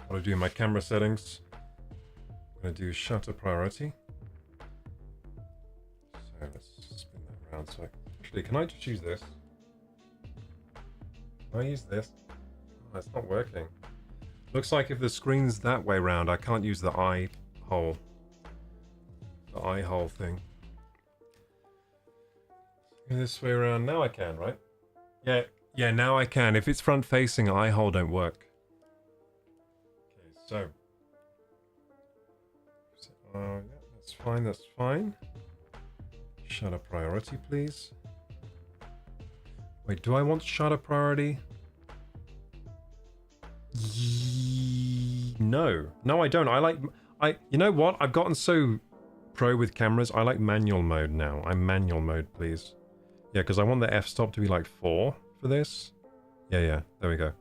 What do I do in my camera settings? I'm going to do shutter priority. So let's spin that around. So actually, can I just use this? Can I use this? Oh, it's not working. Looks like if the screen's that way round, I can't use the eye hole. The eye hole thing. This way around, now I can, right? Yeah, now I can. If it's front facing, eye hole don't work. Okay, yeah, that's fine. Shutter priority, please. Wait, do I want shutter priority? No, I don't. You know what? I've gotten so pro with cameras. I like manual mode now. I'm manual mode, please. Yeah, because I want the f-stop to be like 4 for this. Yeah, there we go.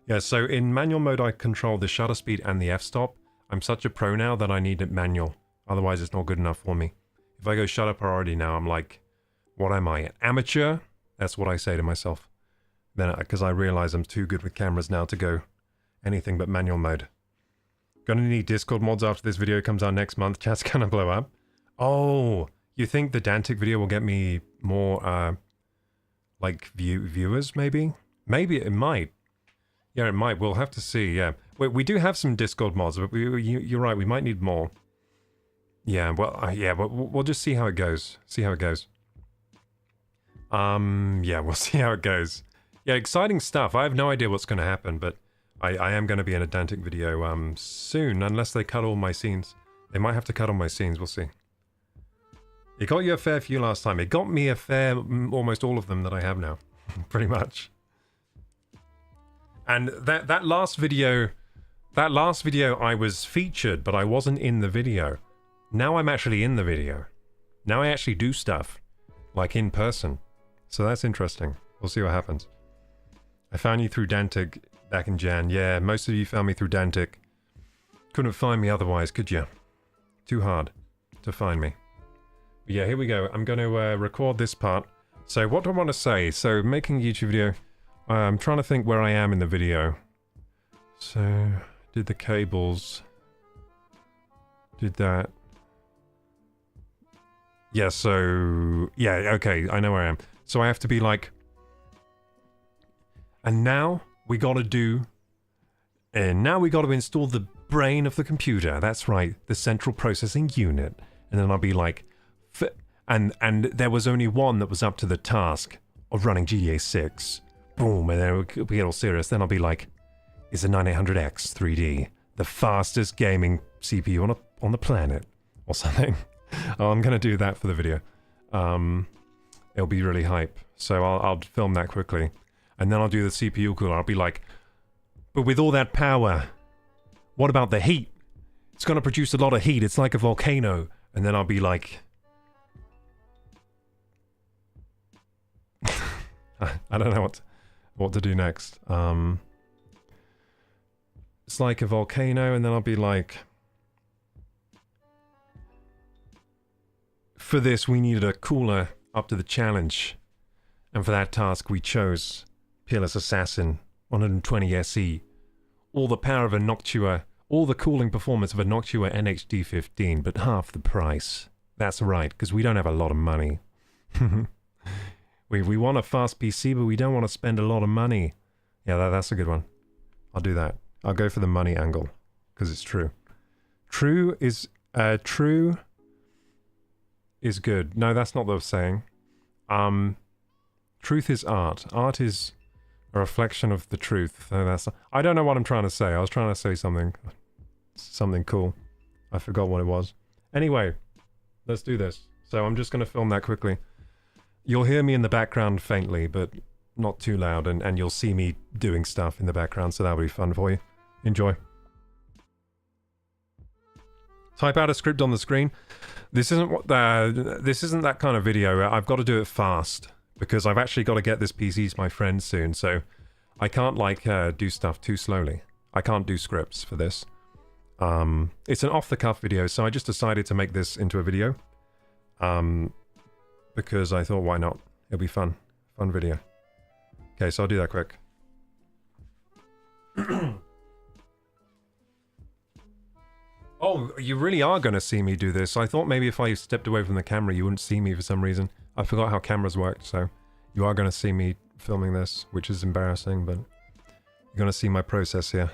Yeah, so in manual mode, I control the shutter speed and the f-stop. I'm such a pro now that I need it manual. Otherwise, it's not good enough for me. If I go shutter priority now, I'm like, what am I, an amateur? That's what I say to myself. Then, because I realize I'm too good with cameras now to go anything but manual mode. Gonna need Discord mods after this video comes out next month. Chat's gonna blow up. Oh, you think the Dantic video will get me more, like, viewers, maybe? Maybe it might. Yeah, it might. We'll have to see, yeah. We do have some Discord mods, but you're right, we might need more. Yeah, well, we'll just see how it goes. Yeah, we'll see how it goes. Yeah, exciting stuff. I have no idea what's going to happen, but I am going to be in a Dantic video soon, unless they cut all my scenes. They might have to cut all my scenes, we'll see. It got you a fair few last time. It got me a fair, almost all of them that I have now, pretty much. And that last video I was featured, but I wasn't in the video. Now I'm actually in the video. Now I actually do stuff, like in person. So that's interesting. We'll see what happens. I found you through Dantic back in Jan. Yeah, most of you found me through Dantic. Couldn't find me otherwise, could you? Too hard to find me. But yeah, here we go. I'm going to record this part. So what do I want to say? So making a YouTube video. I'm trying to think where I am in the video. So, did the cables. Did that. Yeah, so... Yeah, okay, I know where I am. So I have to be like... And now we gotta do... And now we gotta install the brain of the computer. That's right, the central processing unit. And then I'll be like... And there was only one that was up to the task of running GTA 6. Boom, and then we get all serious. Then I'll be like... Is a 9800X 3D the fastest gaming CPU on the planet? Or something. Oh, I'm gonna do that for the video. It'll be really hype. So I'll film that quickly. And then I'll do the CPU cooler. I'll be like, but with all that power, what about the heat? It's gonna produce a lot of heat. It's like a volcano. And then I'll be like... I don't know what to do next. It's like a volcano, and then I'll be like... For this, we needed a cooler up to the challenge. And for that task, we chose Peerless Assassin 120 SE. All the power of a Noctua, all the cooling performance of a Noctua NHD15, but half the price. That's right, because we don't have a lot of money. we want a fast PC, but we don't want to spend a lot of money. Yeah, that's a good one. I'll do that. I'll go for the money angle, because it's true. True is good. No, that's not the saying. Truth is art. Art is a reflection of the truth. No, I don't know what I'm trying to say. I was trying to say something cool. I forgot what it was. Anyway, let's do this. So I'm just going to film that quickly. You'll hear me in the background faintly, but not too loud, and you'll see me doing stuff in the background, so that'll be fun for you. Enjoy. Type out a script on the screen. This isn't that kind of video. I've got to do it fast because I've actually got to get this PC to my friend soon, so I can't like do stuff too slowly. I can't do scripts for this. It's an off-the-cuff video, so I just decided to make this into a video. Because I thought, why not? It'll be fun. Fun video. Okay, so I'll do that quick. Oh, you really are going to see me do this. I thought maybe if I stepped away from the camera, you wouldn't see me for some reason. I forgot how cameras worked, so you are going to see me filming this, which is embarrassing, but you're gonna see my process here.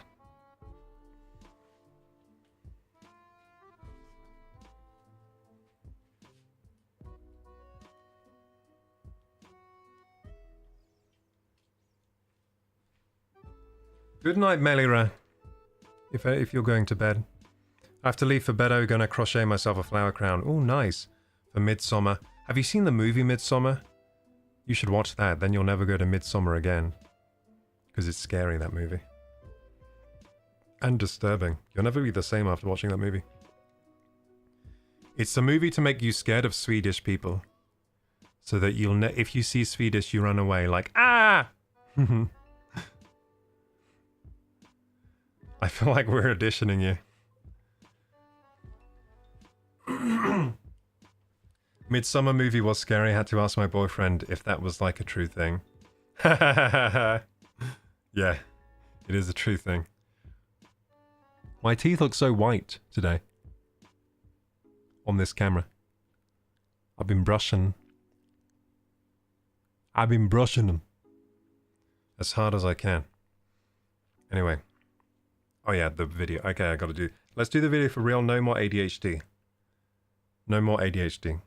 Good night, Melira. If you're going to bed. I have to leave for bed. I'm gonna crochet myself a flower crown. Oh, nice. For Midsummer. Have you seen the movie Midsummer? You should watch that, then you'll never go to Midsummer again. Because it's scary, that movie. And disturbing. You'll never be the same after watching that movie. It's a movie to make you scared of Swedish people. So that you'll if you see Swedish, you run away like, ah! I feel like we're auditioning you. Midsummer movie was scary. I had to ask my boyfriend if that was like a true thing. Yeah, it is a true thing. My teeth look so white today. On this camera. I've been brushing them. As hard as I can. Anyway. Oh yeah, the video. Okay, I gotta do... Let's do the video for real. No more ADHD. No more ADHD.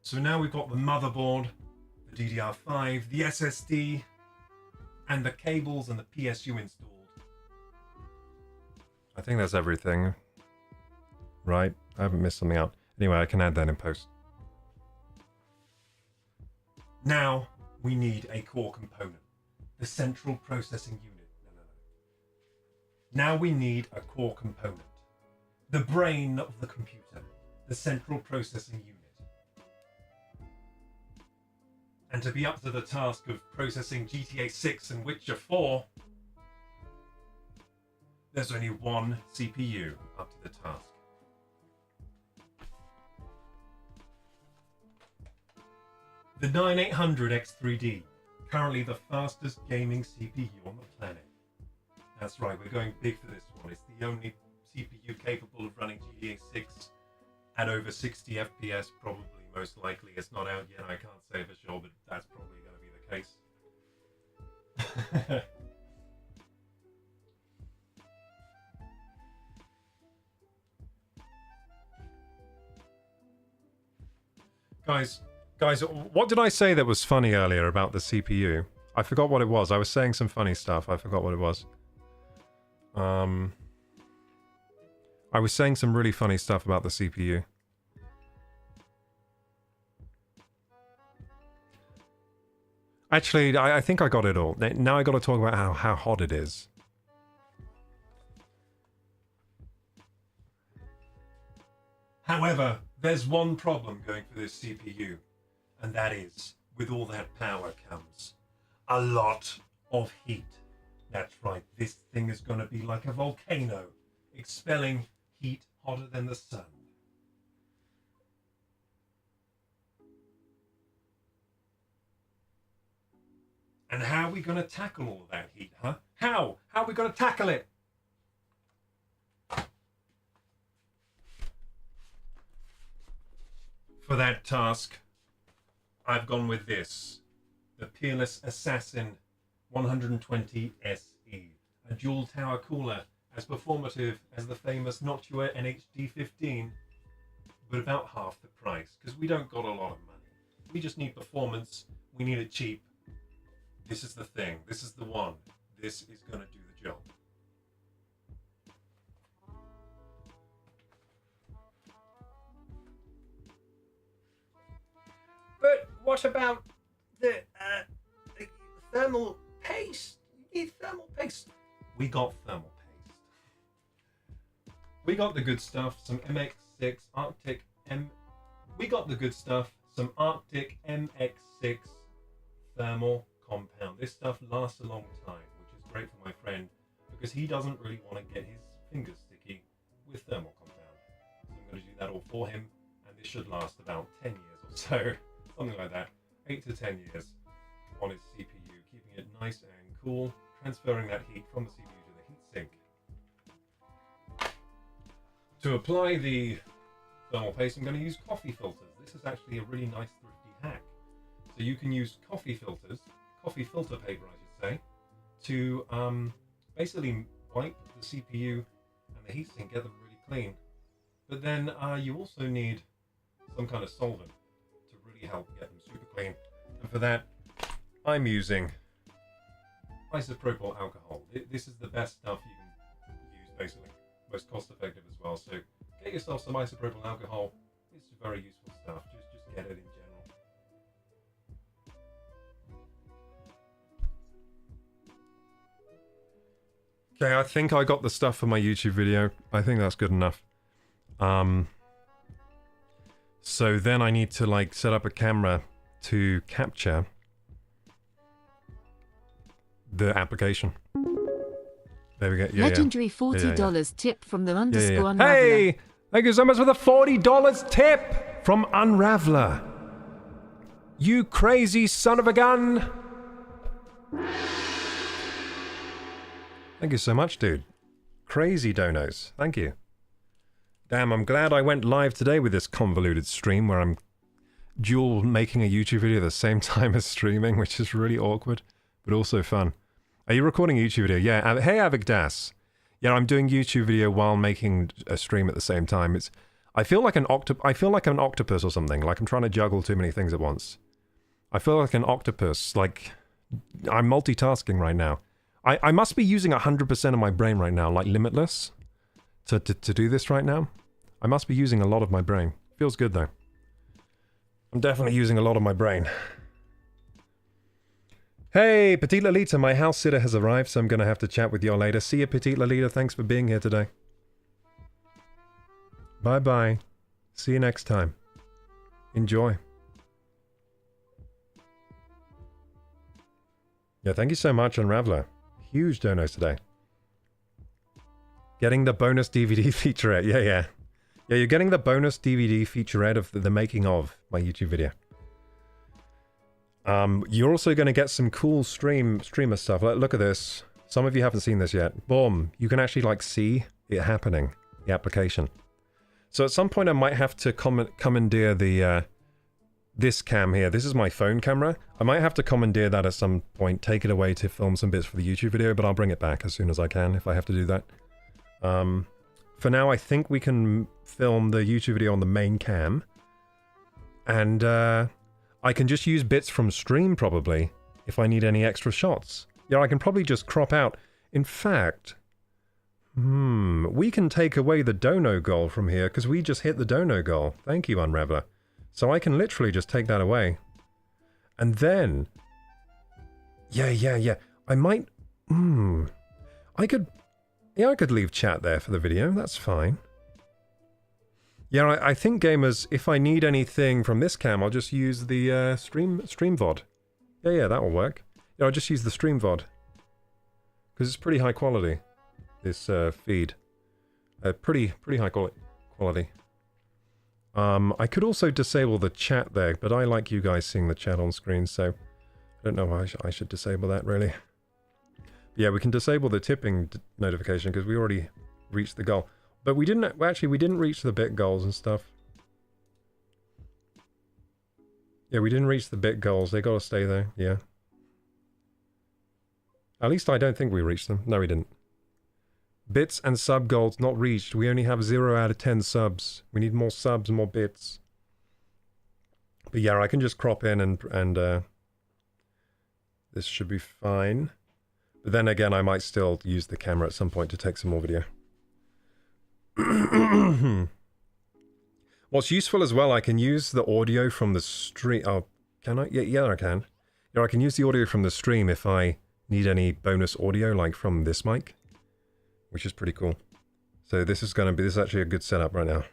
So now we've got the motherboard, the DDR5, the SSD, and the cables and the PSU installed. I think that's everything. Right? I haven't missed something out. Anyway, I can add that in post. Now we need a core component. The central processing unit. No. Now we need a core component. The brain of the computer. The central processing unit. And to be up to the task of processing GTA 6 and Witcher 4, there's only one CPU up to the task. The 9800X3D, currently the fastest gaming CPU on the planet. That's right, we're going big for this one. It's the only CPU capable of running GTA 6 at over 60 FPS, probably. Most likely. It's not out yet, I can't say for sure, but that's probably going to be the case. Guys, what did I say that was funny earlier about the CPU? I forgot what it was. I was saying some funny stuff. I forgot what it was. I was saying some really funny stuff about the CPU. Actually, I think I got it all. Now I got to talk about how hot it is. However, there's one problem going for this CPU, and that is, with all that power comes a lot of heat. That's right, this thing is going to be like a volcano, expelling heat hotter than the sun. And how are we going to tackle all of that heat, huh? How? How are we going to tackle it? For that task, I've gone with this. The Peerless Assassin 120 SE. A dual tower cooler, as performative as the famous Noctua NHD15, but about half the price, because we don't got a lot of money. We just need performance. We need it cheap. This is the thing. This is the one. This is going to do the job. But what about the thermal paste? You need thermal paste. We got thermal paste. We got the good stuff. Some MX6 Arctic M. We got the good stuff. Some Arctic MX6 thermal compound. This stuff lasts a long time, which is great for my friend because he doesn't really want to get his fingers sticky with thermal compound. So I'm going to do that all for him, and this should last about 10 years or so, something like that, 8 to 10 years on his CPU, keeping it nice and cool, transferring that heat from the CPU to the heatsink. To apply the thermal paste, I'm going to use coffee filters. This is actually a really nice thrifty hack. So you can use coffee filter paper, I should say, to basically wipe the CPU and the heatsink, get them really clean. But then you also need some kind of solvent to really help get them super clean. And for that, I'm using isopropyl alcohol. This is the best stuff you can use, basically. Most cost effective as well. So get yourself some isopropyl alcohol. It's very useful stuff. Just get it in general. Okay, I think I got the stuff for my YouTube video. I think that's good enough. So then I need to like set up a camera to capture the application. There we go. Yeah, Legendary $40 tip from the underscore unraveler. Hey! Thank you so much for the $40 tip from Unraveler. You crazy son of a gun! Thank you so much, dude. Crazy donos. Thank you. Damn, I'm glad I went live today with this convoluted stream where I'm dual making a YouTube video at the same time as streaming, which is really awkward, but also fun. Are you recording a YouTube video? Yeah. Hey, Avik. Yeah, I'm doing YouTube video while making a stream at the same time. I feel like an octopus or something. Like I'm trying to juggle too many things at once. I feel like an octopus. Like I'm multitasking right now. I must be using 100% of my brain right now, like limitless, to do this right now. I must be using a lot of my brain. Feels good though. I'm definitely using a lot of my brain. Hey, Petite Lolita, my house sitter has arrived, so I'm going to have to chat with you all later. See you, Petite Lolita. Thanks for being here today. Bye-bye. See you next time. Enjoy. Yeah, thank you so much, Unraveler. Huge donos today. Getting the bonus DVD featurette. Yeah, you're getting the bonus DVD featurette of the making of my YouTube video. You're also going to get some cool streamer stuff. Look at this. Some of you haven't seen this yet. Boom. You can actually like see it happening, the application. So at some point I might have to commandeer the this cam here. This is my phone camera. I might have to commandeer that at some point, take it away to film some bits for the YouTube video, but I'll bring it back as soon as I can if I have to do that. For now, I think we can film the YouTube video on the main cam. And I can just use bits from stream, probably, if I need any extra shots. Yeah, I can probably just crop out. In fact, we can take away the dono goal from here, because we just hit the dono goal. Thank you, Unraveler. So I can literally just take that away. And then... Yeah. I might... I could leave chat there for the video. That's fine. Yeah, I think, gamers, if I need anything from this cam, I'll just use the stream VOD. Yeah, that will work. Yeah, I'll just use the stream VOD. Because it's pretty high quality, this feed. Pretty high quality. I could also disable the chat there, but I like you guys seeing the chat on screen, so I don't know why I should disable that, really. Yeah, we can disable the tipping notification because we already reached the goal. But we didn't reach the bit goals and stuff. Yeah, we didn't reach the bit goals. They gotta stay there, yeah. At least I don't think we reached them. No, we didn't. Bits and sub goals not reached. We only have 0 out of 10 subs. We need more subs and more bits. But yeah, I can just crop in and this should be fine. But then again, I might still use the camera at some point to take some more video. What's useful as well, I can use the audio from the stream. Oh, can I? Yeah, I can. Yeah, I can use the audio from the stream if I need any bonus audio, like from this mic, which is pretty cool. So this is actually a good setup right now.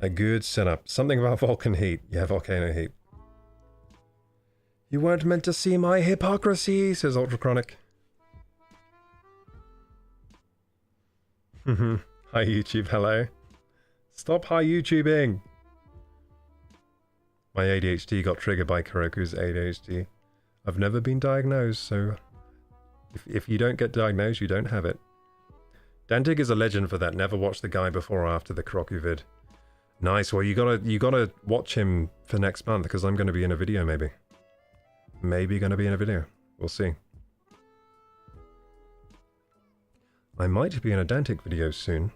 A good setup. Something about Vulcan heat. Yeah, volcano heat. You weren't meant to see my hypocrisy, says Ultrachronic. Hi YouTube, hello. Stop hi YouTubing! My ADHD got triggered by Kuroku's ADHD. I've never been diagnosed, so if you don't get diagnosed, you don't have it. Dantig is a legend for that. Never watched the guy before or after the Kuroku vid. Nice. Well, you gotta watch him for next month because I'm going to be in a video, maybe. Maybe going to be in a video. We'll see. I might be in a Dantic video soon.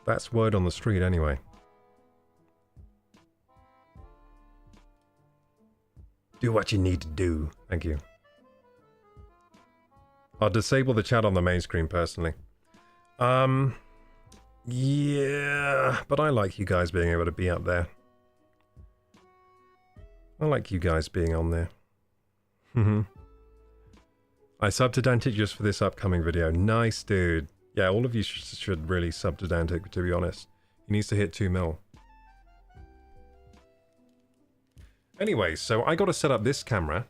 That's word on the street, anyway. Do what you need to do. Thank you. I'll disable the chat on the main screen, personally. Yeah, but I like you guys being able to be up there. I like you guys being on there. I subbed to Dantic just for this upcoming video. Nice, dude. Yeah, all of you should really sub to Dantic, to be honest. He needs to hit 2 mil. Anyway, so I got to set up this camera,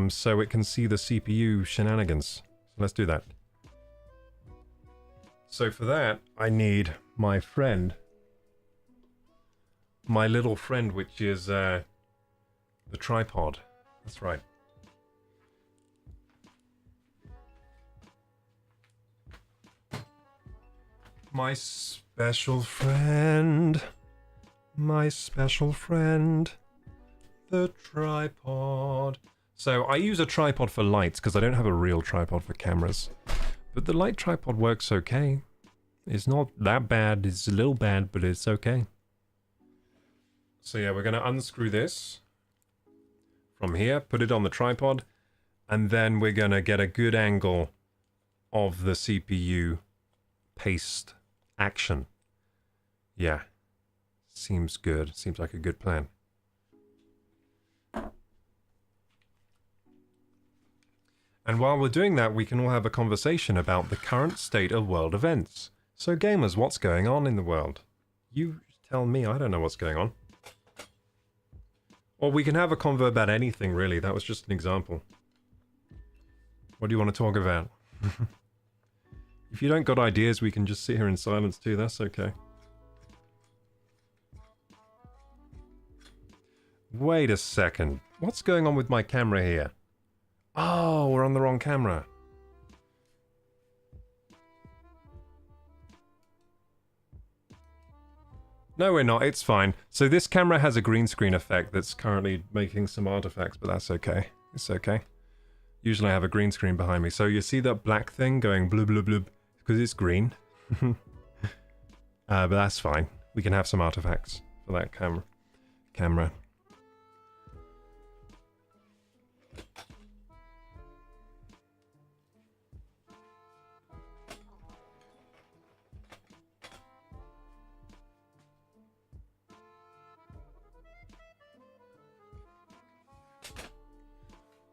so it can see the CPU shenanigans. So let's do that. So for that, I need my friend. My little friend, which is the tripod. That's right. My special friend. My special friend. The tripod. So I use a tripod for lights because I don't have a real tripod for cameras. But the light tripod works okay. It's not that bad. It's a little bad, but it's okay. So yeah, we're going to unscrew this from here, put it on the tripod, and then we're going to get a good angle of the CPU paste action. Yeah. Seems good. Seems like a good plan. And while we're doing that, we can all have a conversation about the current state of world events. So gamers, what's going on in the world? You tell me, I don't know what's going on. Or we can have a convo about anything, really. That was just an example. What do you want to talk about? If you don't got ideas, we can just sit here in silence too, that's okay. Wait a second. What's going on with my camera here? Oh, we're on the wrong camera. No, we're not. It's fine. So this camera has a green screen effect that's currently making some artifacts, but that's okay. It's okay. Usually I have a green screen behind me. So you see that black thing going blub blub blub because it's green. But that's fine. We can have some artifacts for that camera.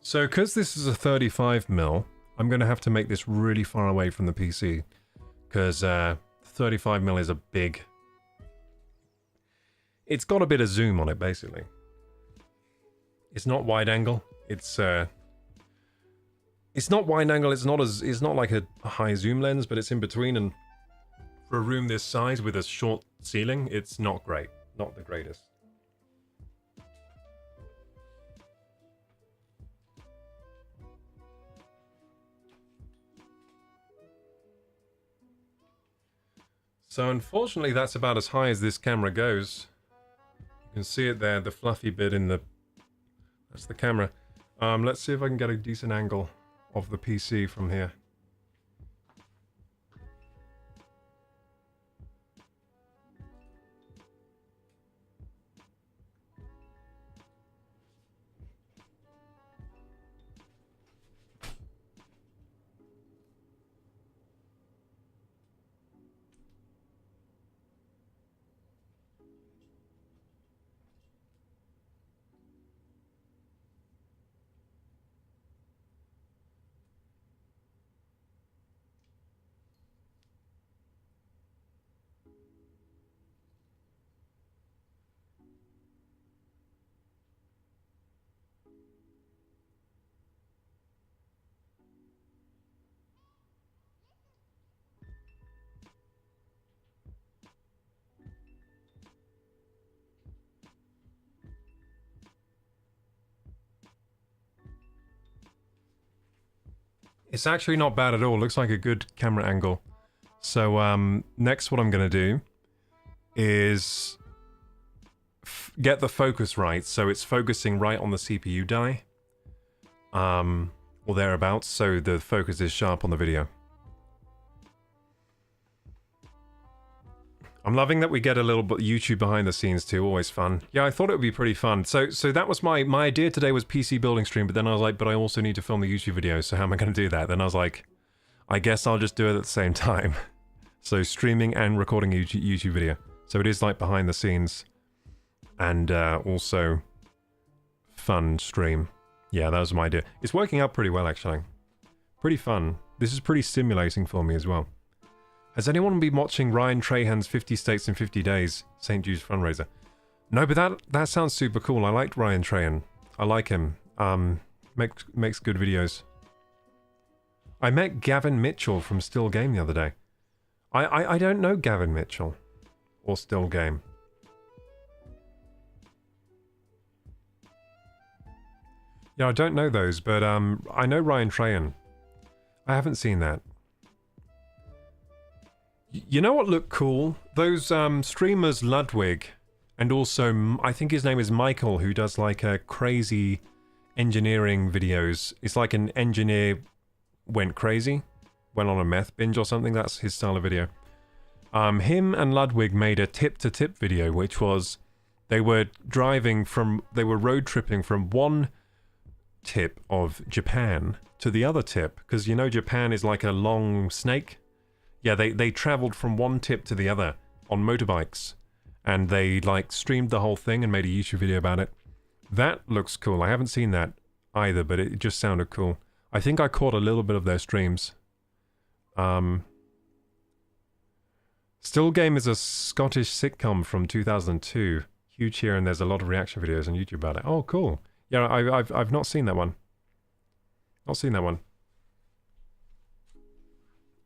So, because this is a 35mm, I'm going to have to make this really far away from the PC. Because 35mm is a big... It's got a bit of zoom on it, basically. It's not wide angle. It's not wide angle. It's not like a high zoom lens, but it's in between. And for a room this size with a short ceiling, it's not great. Not the greatest. So unfortunately, that's about as high as this camera goes. You can see it there, the fluffy bit in the... That's the camera. Let's see if I can get a decent angle of the PC from here. It's actually not bad at all. Looks like a good camera angle. So next what I'm going to do is get the focus right. So it's focusing right on the CPU die. Or thereabouts. So the focus is sharp on the video. I'm loving that we get a little bit YouTube behind the scenes too, always fun. Yeah, I thought it would be pretty fun. So that was my idea today was PC building stream, but then I was like, but I also need to film the YouTube video, so how am I going to do that? Then I was like, I guess I'll just do it at the same time. So streaming and recording a YouTube video. So it is like behind the scenes and also fun stream. Yeah, that was my idea. It's working out pretty well actually. Pretty fun. This is pretty stimulating for me as well. Has anyone been watching Ryan Trahan's 50 States in 50 Days St. Jude's fundraiser? No, but that sounds super cool. I liked Ryan Trahan. I like him. Makes good videos. I met Gavin Mitchell from Still Game the other day. I don't know Gavin Mitchell or Still Game. Yeah, I don't know those, but I know Ryan Trahan. I haven't seen that. You know what looked cool? Those streamers Ludwig, and also I think his name is Michael, who does like a crazy engineering videos. It's like an engineer went crazy, went on a meth binge or something. That's his style of video. Him and Ludwig made a tip-to-tip video, which was they were road tripping from one tip of Japan to the other tip, because you know Japan is like a long snake. Yeah, they traveled from one tip to the other on motorbikes, and they like streamed the whole thing and made a YouTube video about it. That looks cool. I haven't seen that either, but it just sounded cool. I think I caught a little bit of their streams. Still Game is a Scottish sitcom from 2002. Huge here, and there's a lot of reaction videos on YouTube about it. Oh, cool. Yeah, I've not seen that one. Not seen that one.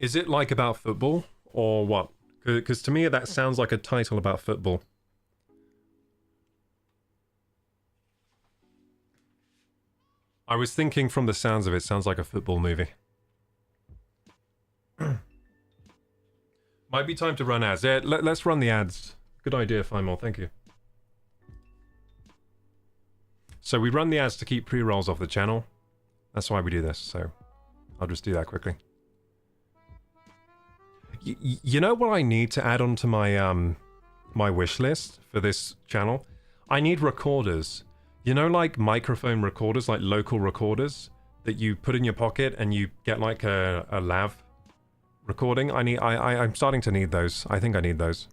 Is it like about football or what? Because to me that sounds like a title about football. I was thinking from the sounds of it, sounds like a football movie. Might be time to run ads. Yeah, let's run the ads. Good idea, Fimol. Thank you. So we run the ads to keep pre-rolls off the channel. That's why we do this, so I'll just do that quickly. You know what I need to add onto my my wish list for this channel? I need recorders. You know, like microphone recorders, like local recorders that you put in your pocket and you get like a lav recording. I'm starting to need those. I think I need those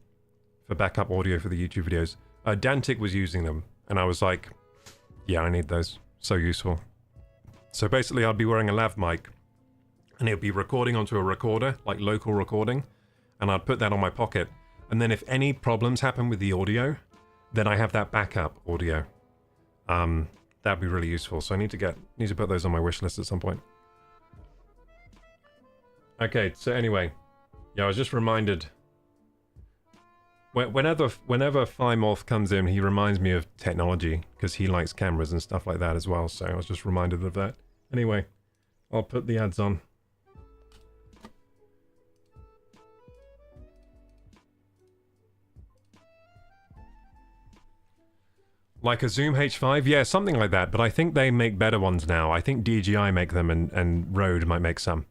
for backup audio for the YouTube videos. Dantic was using them, and I was like, yeah, I need those. So useful. So basically, I'd be wearing a lav mic, and it would be recording onto a recorder, like local recording, and I'd put that on my pocket. And then if any problems happen with the audio, then I have that backup audio. That'd be really useful. So I need to put those on my wish list at some point. Okay, so anyway, yeah, I was just reminded. Whenever Fimorph comes in, he reminds me of technology because he likes cameras and stuff like that as well. So I was just reminded of that. Anyway, I'll put the ads on. Like a Zoom H5? Yeah, something like that, but I think they make better ones now. I think DJI make them and Rode might make some.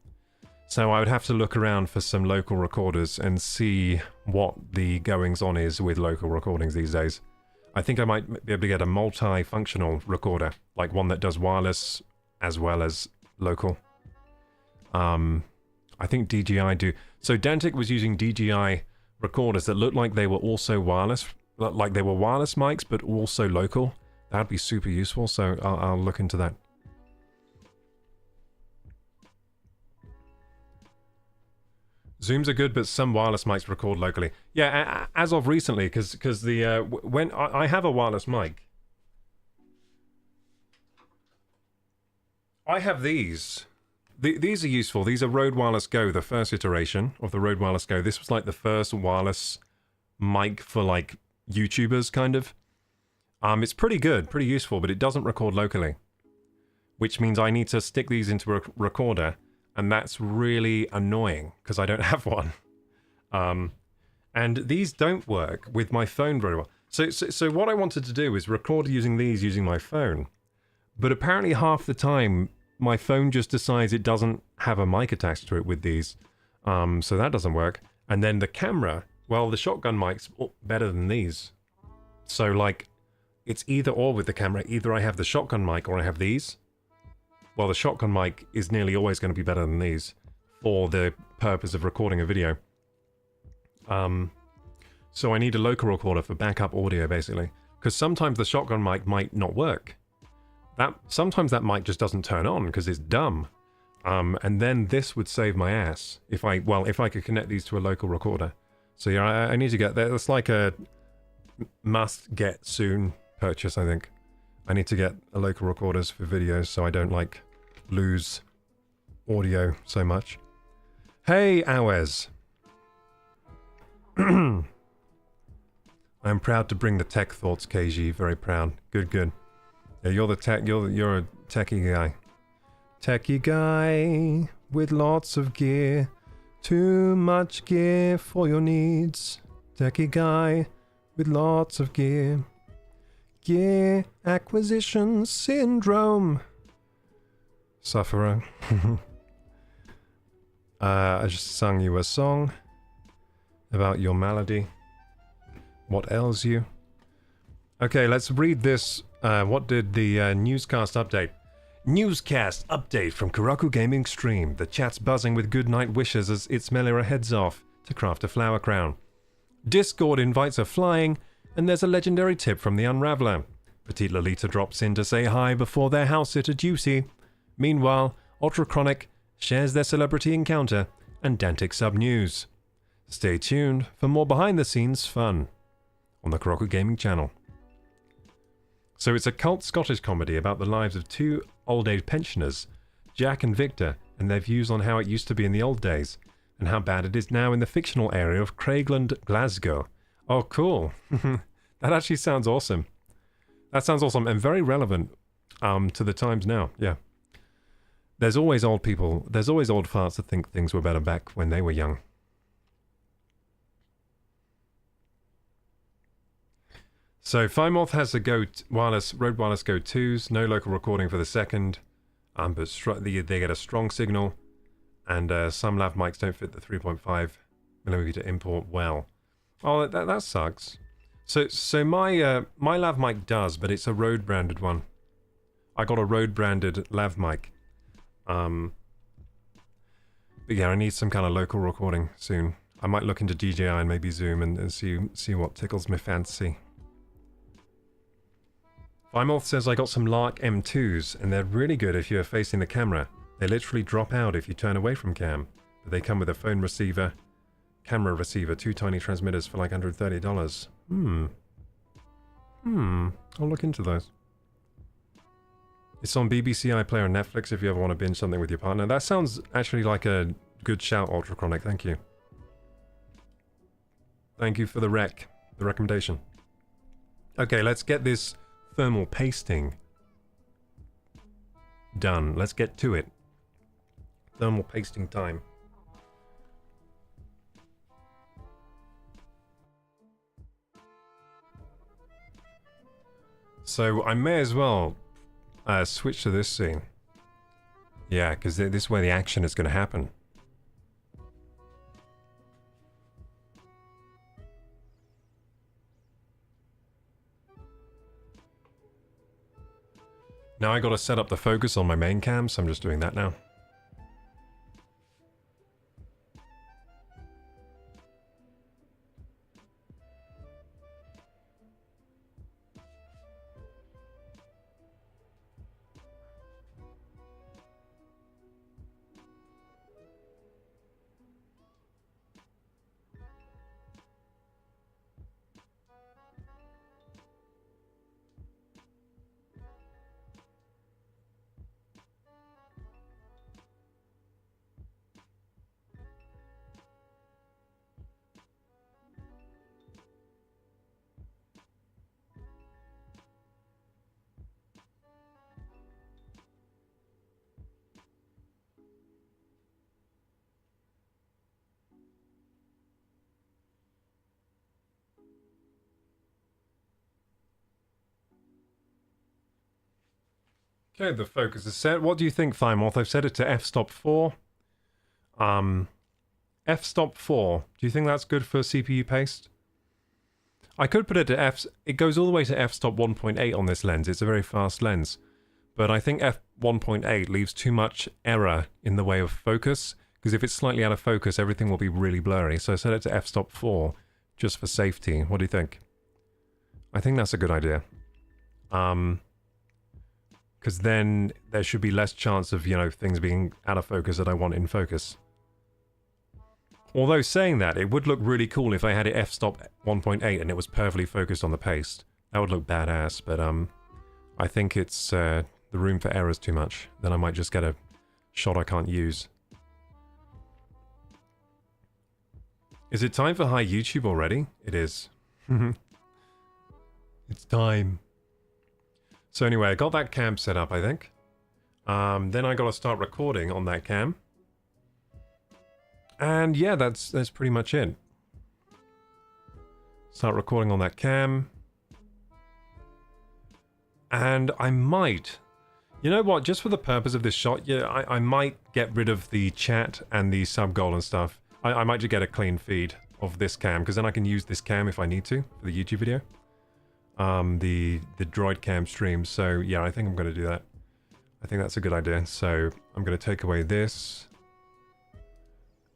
So I would have to look around for some local recorders and see what the goings on is with local recordings these days. I think I might be able to get a multi-functional recorder, like one that does wireless as well as local. I think DJI do. So Dantic was using DJI recorders that looked like they were also wireless, like they were wireless mics, but also local. That'd be super useful, so I'll look into that. Zooms are good, but some wireless mics record locally. Yeah, as of recently, because the when I have a wireless mic, I have these. These are useful. These are Rode Wireless Go, the first iteration of the Rode Wireless Go. This was like the first wireless mic for like YouTubers, kind of. It's pretty good, pretty useful, but it doesn't record locally, which means I need to stick these into a recorder And that's really annoying because I don't have one. And these don't work with my phone very well. So what I wanted to do is record using these using my phone. But apparently half the time, my phone just decides it doesn't have a mic attached to it with these. So that doesn't work. And then the camera, well, the shotgun mic's better than these. So like, it's either or with the camera. Either I have the shotgun mic or I have these. Well, the shotgun mic is nearly always going to be better than these for the purpose of recording a video. So I need a local recorder for backup audio, basically. Because sometimes the shotgun mic might not work. Sometimes that mic just doesn't turn on because it's dumb. And then this would save my ass if I could connect these to a local recorder. So yeah, I need to get there. It's like a must get soon purchase, I think. I need to get a local recorders for videos so I don't like lose audio so much. Hey, Awez. I'm proud to bring the tech thoughts, KG. Very proud. Good, good. Yeah, you're the tech. You're a techie guy. Techie guy with lots of gear. Too much gear for your needs. Techie guy with lots of gear. Gear acquisition syndrome. Sufferer. I just sung you a song about your malady. What ails you? Okay, let's read this. What did the newscast update? Newscast update from Karaku Gaming Stream. The chat's buzzing with good night wishes as Itzmelira heads off to craft a flower crown. Discord invites are flying, and there's a legendary tip from the Unraveler. Petite Lolita drops in to say hi before their house sitter duty. Meanwhile, Ultrachronic shares their celebrity encounter and Dantic sub-news. Stay tuned for more behind-the-scenes fun on the Karaku Gaming channel. So it's a cult Scottish comedy about the lives of two old-age pensioners, Jack and Victor, and their views on how it used to be in the old days, and how bad it is now in the fictional area of Craigland, Glasgow. Oh, cool. That actually sounds awesome. That sounds awesome and very relevant to the times now, yeah. There's always old people, there's always old farts that think things were better back when they were young. So Fimoth has the Rode Wireless Go 2s, no local recording for the second, but they get a strong signal, and some lav mics don't fit the 3.5mm import well. Oh, that sucks. So my lav mic does, but it's a Rode branded one. I got a Rode branded lav mic. But yeah, I need some kind of local recording soon. I might look into DJI and maybe Zoom and see what tickles my fancy. Fimoth says I got some Lark M2s, and they're really good if you're facing the camera. They literally drop out if you turn away from cam. But they come with a phone receiver, camera receiver, 2 tiny transmitters for like $130. I'll look into those. It's on BBC iPlayer and Netflix if you ever want to binge something with your partner. That sounds actually like a good shout, Ultrachronic. Thank you. Thank you for the recommendation. Okay, let's get this thermal pasting done. Let's get to it. Thermal pasting time. So I may as well switch to this scene. Yeah, because this is where the action is going to happen. Now I got to set up the focus on my main cam, so I'm just doing that now. Okay, the focus is set. What do you think, Thymorth? I've set it to f-stop 4. F-stop 4. Do you think that's good for CPU paste? I could put it to f... It goes all the way to f-stop 1.8 on this lens. It's a very fast lens. But I think f1.8 leaves too much error in the way of focus, because if it's slightly out of focus, everything will be really blurry. So I set it to f-stop 4, just for safety. What do you think? I think that's a good idea. Because then there should be less chance of, you know, things being out of focus that I want in focus. Although saying that, it would look really cool if I had it f-stop 1.8 and it was perfectly focused on the paste. That would look badass, but I think it's the room for errors too much. Then I might just get a shot I can't use. Is it time for high YouTube already? It is. It's time. So anyway, I got that cam set up, I think. Then I got to start recording on that cam. And yeah, that's pretty much it. Start recording on that cam. And I might... You know what, just for the purpose of this shot, yeah, I might get rid of the chat and the sub goal and stuff. I might just get a clean feed of this cam, because then I can use this cam if I need to, for the YouTube video. The droid cam stream, so yeah, I think I'm going to do that. I think that's a good idea. So I'm going to take away this.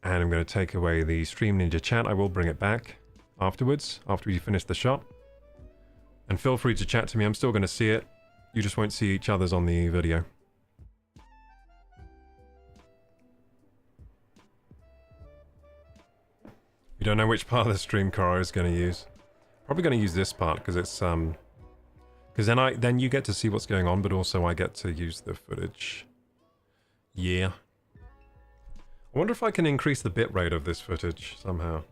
And I'm going to take away the Stream Ninja chat. I will bring it back afterwards, after we finish the shot. And feel free to chat to me, I'm still going to see it. You just won't see each other's on the video. You don't know which part of the stream Caro is going to use. Probably going to use this part because it's because then you get to see what's going on, but also I get to use the footage. Yeah. I wonder if I can increase the bitrate of this footage somehow.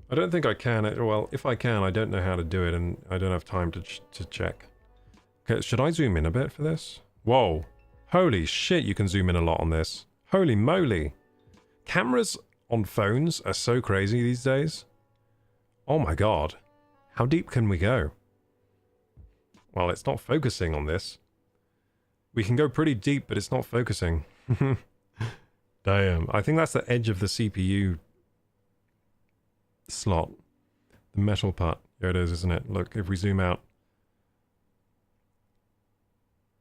I don't think I can. Well, if I can, I don't know how to do it, and I don't have time to check. Okay, should I zoom in a bit for this? Whoa. Holy shit, you can zoom in a lot on this. Holy moly. Cameras on phones are so crazy these days. Oh my god. How deep can we go? Well, it's not focusing on this. We can go pretty deep, but it's not focusing. Damn. I think that's the edge of the CPU slot. The metal part. Here it is, isn't it? Look, if we zoom out.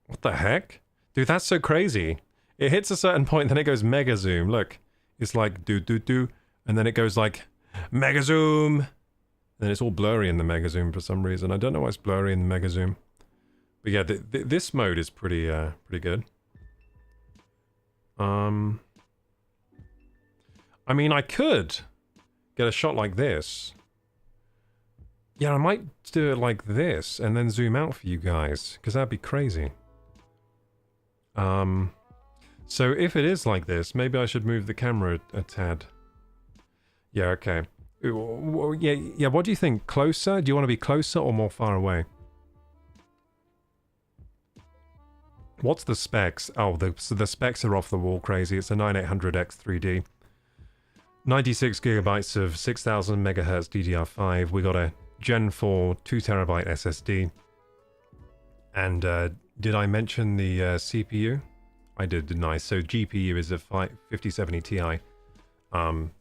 What the heck? Dude, that's so crazy. It hits a certain point, then it goes mega zoom. Look. It's like do, and then it goes like mega zoom. Then it's all blurry in the mega zoom for some reason. I don't know why it's blurry in the mega zoom. But yeah, this mode is pretty good. I mean, I could get a shot like this. Yeah, I might do it like this and then zoom out for you guys, because that'd be crazy. So if it is like this, maybe I should move the camera a tad. Yeah, okay. Yeah, what do you think? Closer? Do you want to be closer or more far away? What's the specs? Oh, so the specs are off the wall crazy. It's a 9800X 3D. 96 gigabytes of 6000 megahertz DDR5. We got a Gen 4 2TB SSD. And did I mention the CPU? I did, didn't I? So GPU is a 5070 Ti.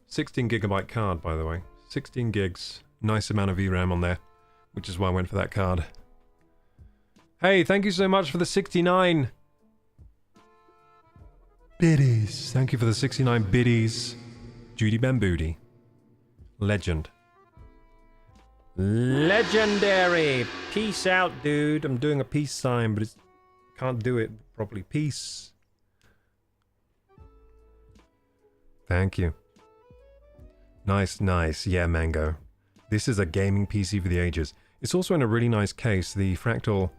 16 gigabyte card, by the way. 16 gigs. Nice amount of VRAM on there, which is why I went for that card. Hey, thank you so much for the 69 biddies. Thank you for the 69 biddies. Judy Bambooty. Legend. Legendary. Peace out, dude. I'm doing a peace sign, but it's can't do it properly. Peace. Thank you. Nice, nice. Yeah, Mango. This is a gaming PC for the ages. It's also in a really nice case, the Fractal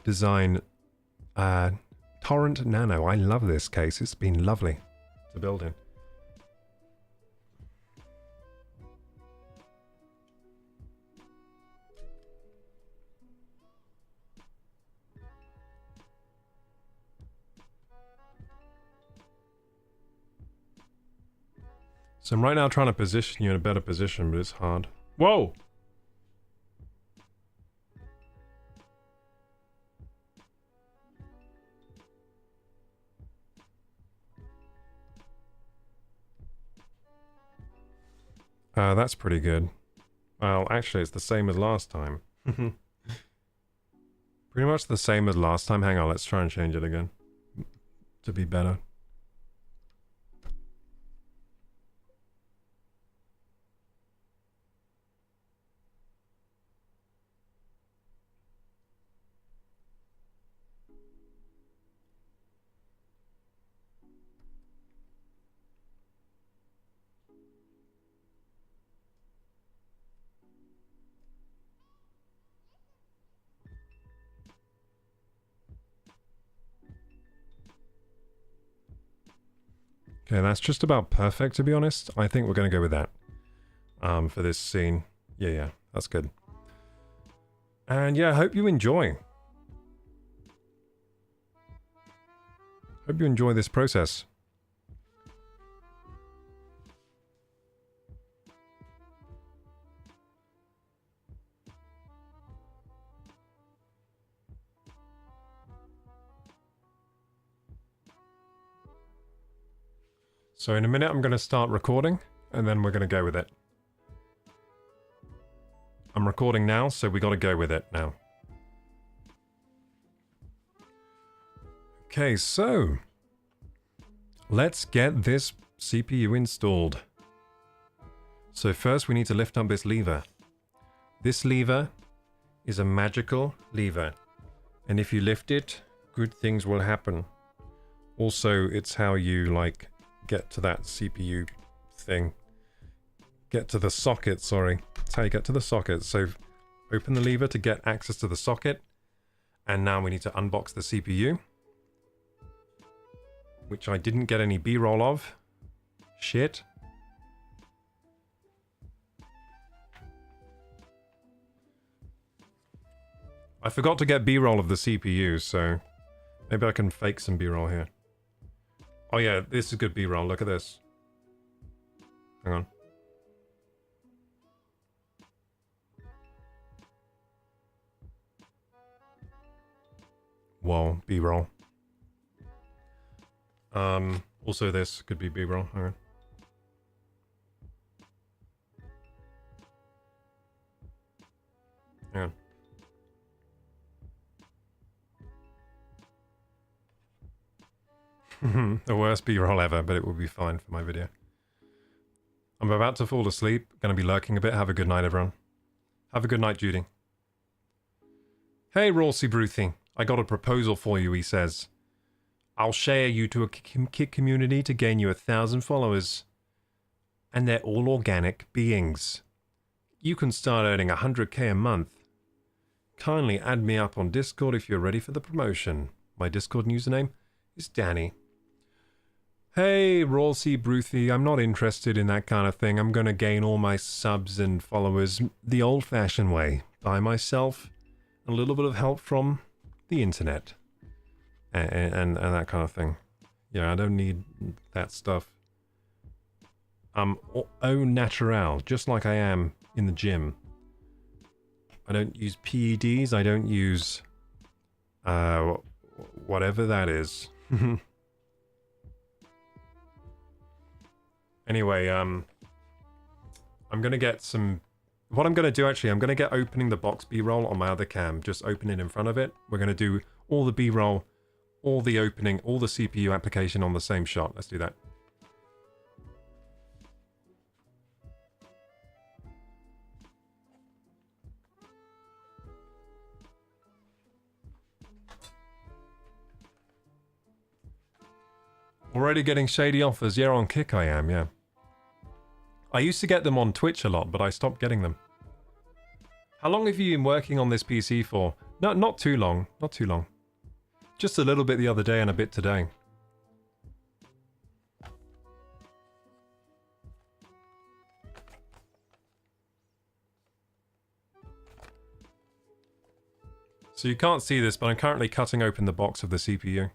Design Torrent Nano. I love this case. It's been lovely to build in. So I'm right now trying to position you in a better position, but it's hard. Whoa! That's pretty good. Well, actually, it's the same as last time. Pretty much the same as last time. Hang on, let's try and change it again. To be better. Okay, that's just about perfect, to be honest. I think we're going to go with that for this scene. Yeah, that's good. And yeah, I hope you enjoy. Hope you enjoy this process. So in a minute, I'm going to start recording, and then we're going to go with it. I'm recording now, so we got to go with it now. Okay, so let's get this CPU installed. So first we need to lift up this lever. This lever is a magical lever, and if you lift it, good things will happen. Also, it's how you like get to that CPU thing. Get to the socket, sorry. That's how you get to the socket. So open the lever to get access to the socket. And now we need to unbox the CPU. Which I didn't get any B-roll of. Shit. I forgot to get B-roll of the CPU, so maybe I can fake some B-roll here. Oh yeah, this is good B-roll. Look at this. Hang on. Whoa, B-roll. Also this could be B-roll. Hang on. Hang on. The worst B-roll ever, but it will be fine for my video. I'm about to fall asleep. Gonna be lurking a bit. Have a good night, everyone. Have a good night, Judy. Hey, Rawsy Bruthy. I got a proposal for you, he says. I'll share you to a Kik community to gain you 1,000 followers. And they're all organic beings. You can start earning 100k a month. Kindly add me up on Discord if you're ready for the promotion. My Discord username is Danny. Hey, Rawsy Bruthy, I'm not interested in that kind of thing. I'm gonna gain all my subs and followers the old-fashioned way. By myself. A little bit of help from the internet. And that kind of thing. Yeah, I don't need that stuff. I'm au natural, just like I am in the gym. I don't use PEDs, I don't use... whatever that is. Anyway, I'm gonna get some... What I'm gonna do, actually, I'm gonna get opening the box B-roll on my other cam. Just open it in front of it. We're gonna do all the B-roll, all the opening, all the CPU application on the same shot. Let's do that. Already getting shady offers. Yeah, on Kick I am, yeah. I used to get them on Twitch a lot, but I stopped getting them. How long have you been working on this PC for? No, not too long. Not too long. Just a little bit the other day and a bit today. So you can't see this, but I'm currently cutting open the box of the CPU.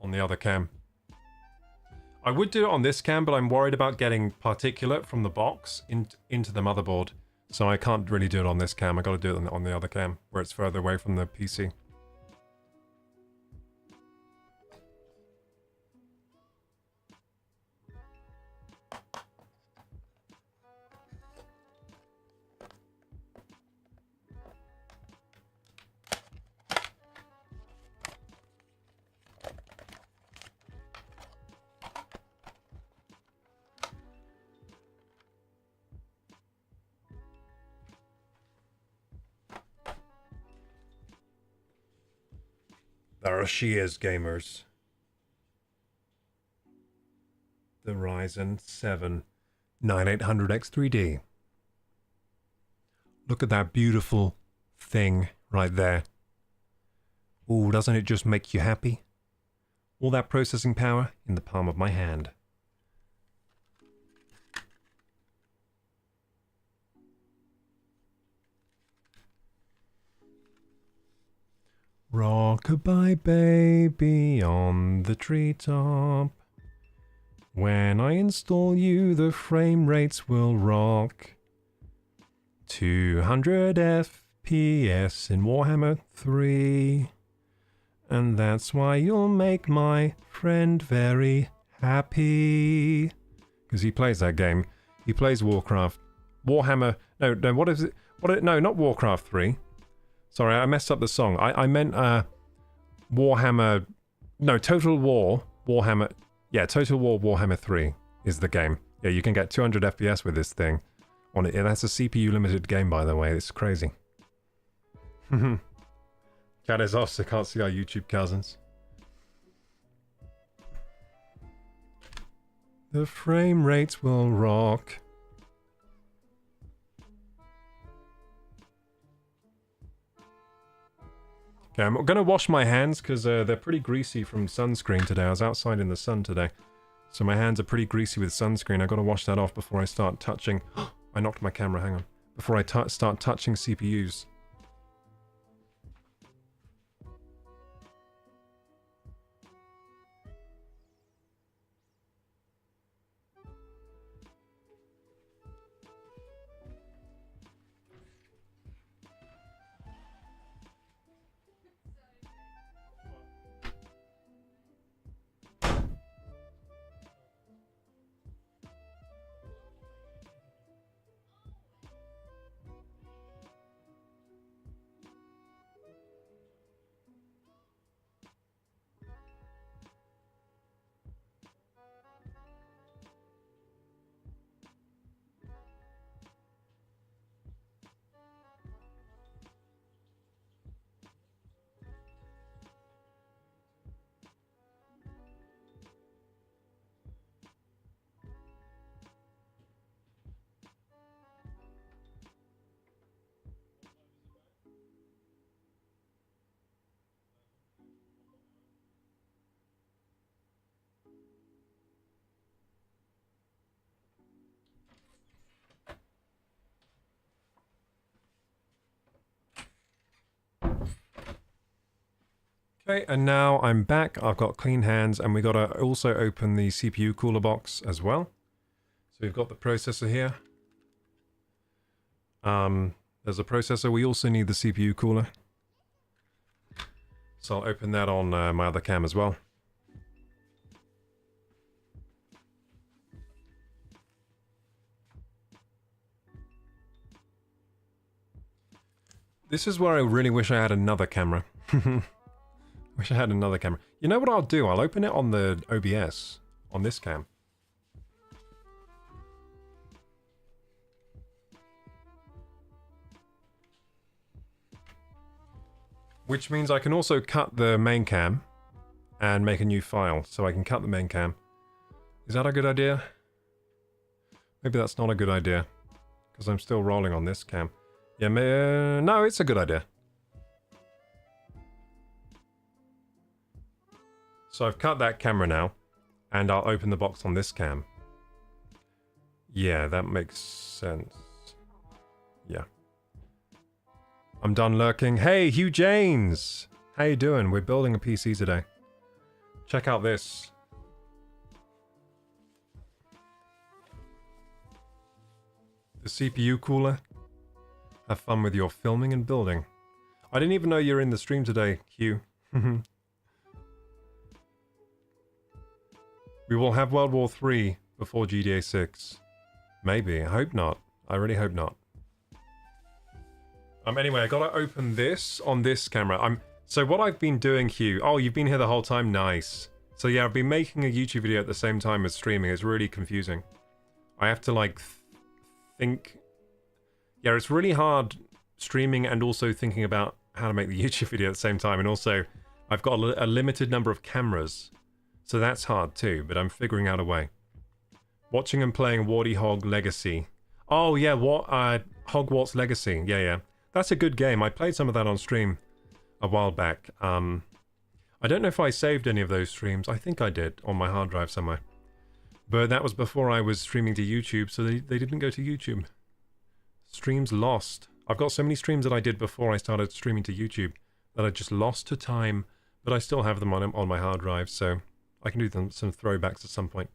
On the other cam. I would do it on this cam, but I'm worried about getting particulate from the box into the motherboard. So I can't really do it on this cam. I got to do it on the other cam, where it's further away from the PC. There she is, gamers. The Ryzen 7 9800X3D. Look at that beautiful thing right there. Ooh, doesn't it just make you happy? All that processing power in the palm of my hand. Rock-a-bye baby on the treetop. When I install you, the frame rates will rock. 200 FPS in Warhammer 3. And that's why you'll make my friend very happy. Because he plays that game. He plays Warcraft. Warhammer... No, what is it? No, not Warcraft 3. Sorry, I messed up the song. I meant Warhammer... No, Total War Warhammer... Yeah, Total War Warhammer 3 is the game. Yeah, you can get 200 FPS with this thing. On it. That's a CPU limited game, by the way. It's crazy. Chat is off, so can't see our YouTube cousins. The frame rates will rock. Okay, I'm going to wash my hands because they're pretty greasy from sunscreen today. I was outside in the sun today. So my hands are pretty greasy with sunscreen. I've got to wash that off before I start touching... I knocked my camera, hang on. Before I start touching CPUs. Okay, and now I'm back. I've got clean hands, and we got to also open the CPU cooler box as well. So we've got the processor here. There's a processor. We also need the CPU cooler. So I'll open that on my other cam as well. This is where I really wish I had another camera. Wish I had another camera. You know what I'll do? I'll open it on the OBS, on this cam. Which means I can also cut the main cam and make a new file. So I can cut the main cam. Is that a good idea? Maybe that's not a good idea. Because I'm still rolling on this cam. Yeah, no, it's a good idea. So I've cut that camera now, and I'll open the box on this cam. Yeah, that makes sense. Yeah. I'm done lurking. Hey, Hugh Janes! How you doing? We're building a PC today. Check out this. The CPU cooler. Have fun with your filming and building. I didn't even know you're in the stream today, Hugh. We will have World War III before GDA 6. Maybe. I hope not. I really hope not. Anyway, I gotta open this on this camera. So what I've been doing, Hugh... Oh, you've been here the whole time? Nice. So yeah, I've been making a YouTube video at the same time as streaming. It's really confusing. I have to, like, think... Yeah, it's really hard streaming and also thinking about how to make the YouTube video at the same time, and also I've got a limited number of cameras, so that's hard too, but I'm figuring out a way. Watching and playing Warty Hog Legacy. Oh yeah, what Hogwarts Legacy. Yeah. That's a good game. I played some of that on stream a while back. I don't know if I saved any of those streams. I think I did on my hard drive somewhere. But that was before I was streaming to YouTube, so they didn't go to YouTube. Streams lost. I've got so many streams that I did before I started streaming to YouTube that I just lost to time, but I still have them on my hard drive, so I can do some throwbacks at some point.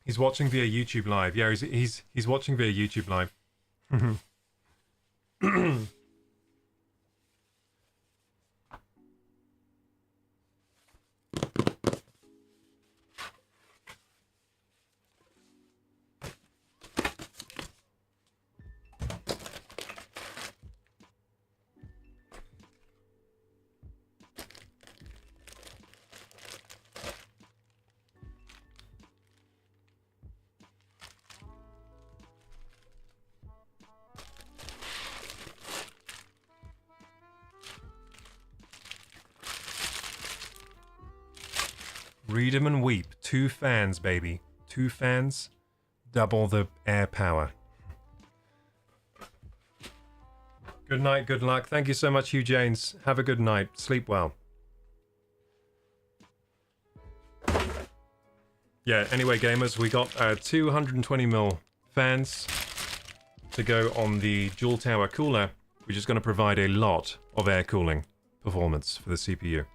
He's watching via YouTube Live. Yeah, he's watching via YouTube Live. Read 'em and weep. 2 fans, baby. 2 fans, double the air power. Good night, good luck. Thank you so much, Hugh Janes. Have a good night. Sleep well. Yeah, anyway, gamers, we got 220mm fans to go on the dual tower cooler, which is going to provide a lot of air cooling performance for the CPU.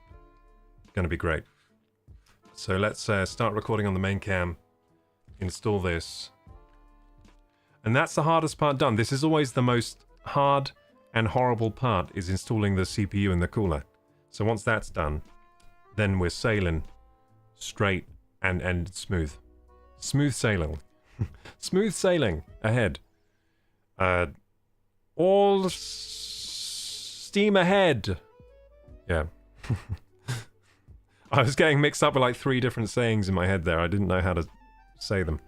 Going to be great. So let's start recording on the main cam, install this. And that's the hardest part done. This is always the most hard and horrible part, is installing the CPU in the cooler. So once that's done, then we're sailing straight and smooth. Smooth sailing. Smooth sailing ahead. All steam ahead. Yeah. I was getting mixed up with like 3 different sayings in my head there. I didn't know how to say them.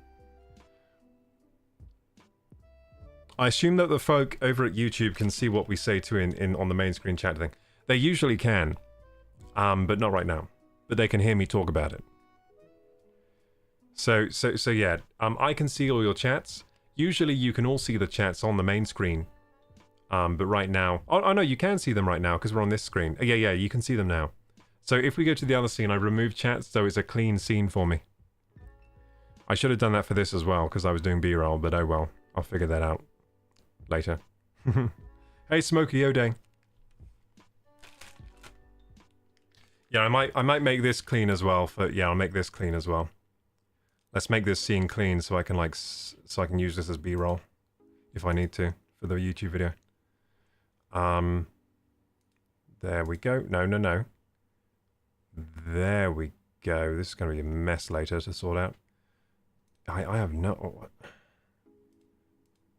I assume that the folk over at YouTube can see what we say to on the main screen chat thing. They usually can, but not right now. But they can hear me talk about it. So yeah, I can see all your chats. Usually you can all see the chats on the main screen. But right now, oh no, you can see them right now because we're on this screen. Yeah, you can see them now. So if we go to the other scene, I remove chats so it's a clean scene for me. I should have done that for this as well because I was doing B-roll, but oh well, I'll figure that out later. Hey, Smokey O'Day. Yeah, I might make this clean as well. I'll make this clean as well. Let's make this scene clean so I can use this as B-roll if I need to for the YouTube video. There we go. No. There we go. This is going to be a mess later to sort out. I have no... What?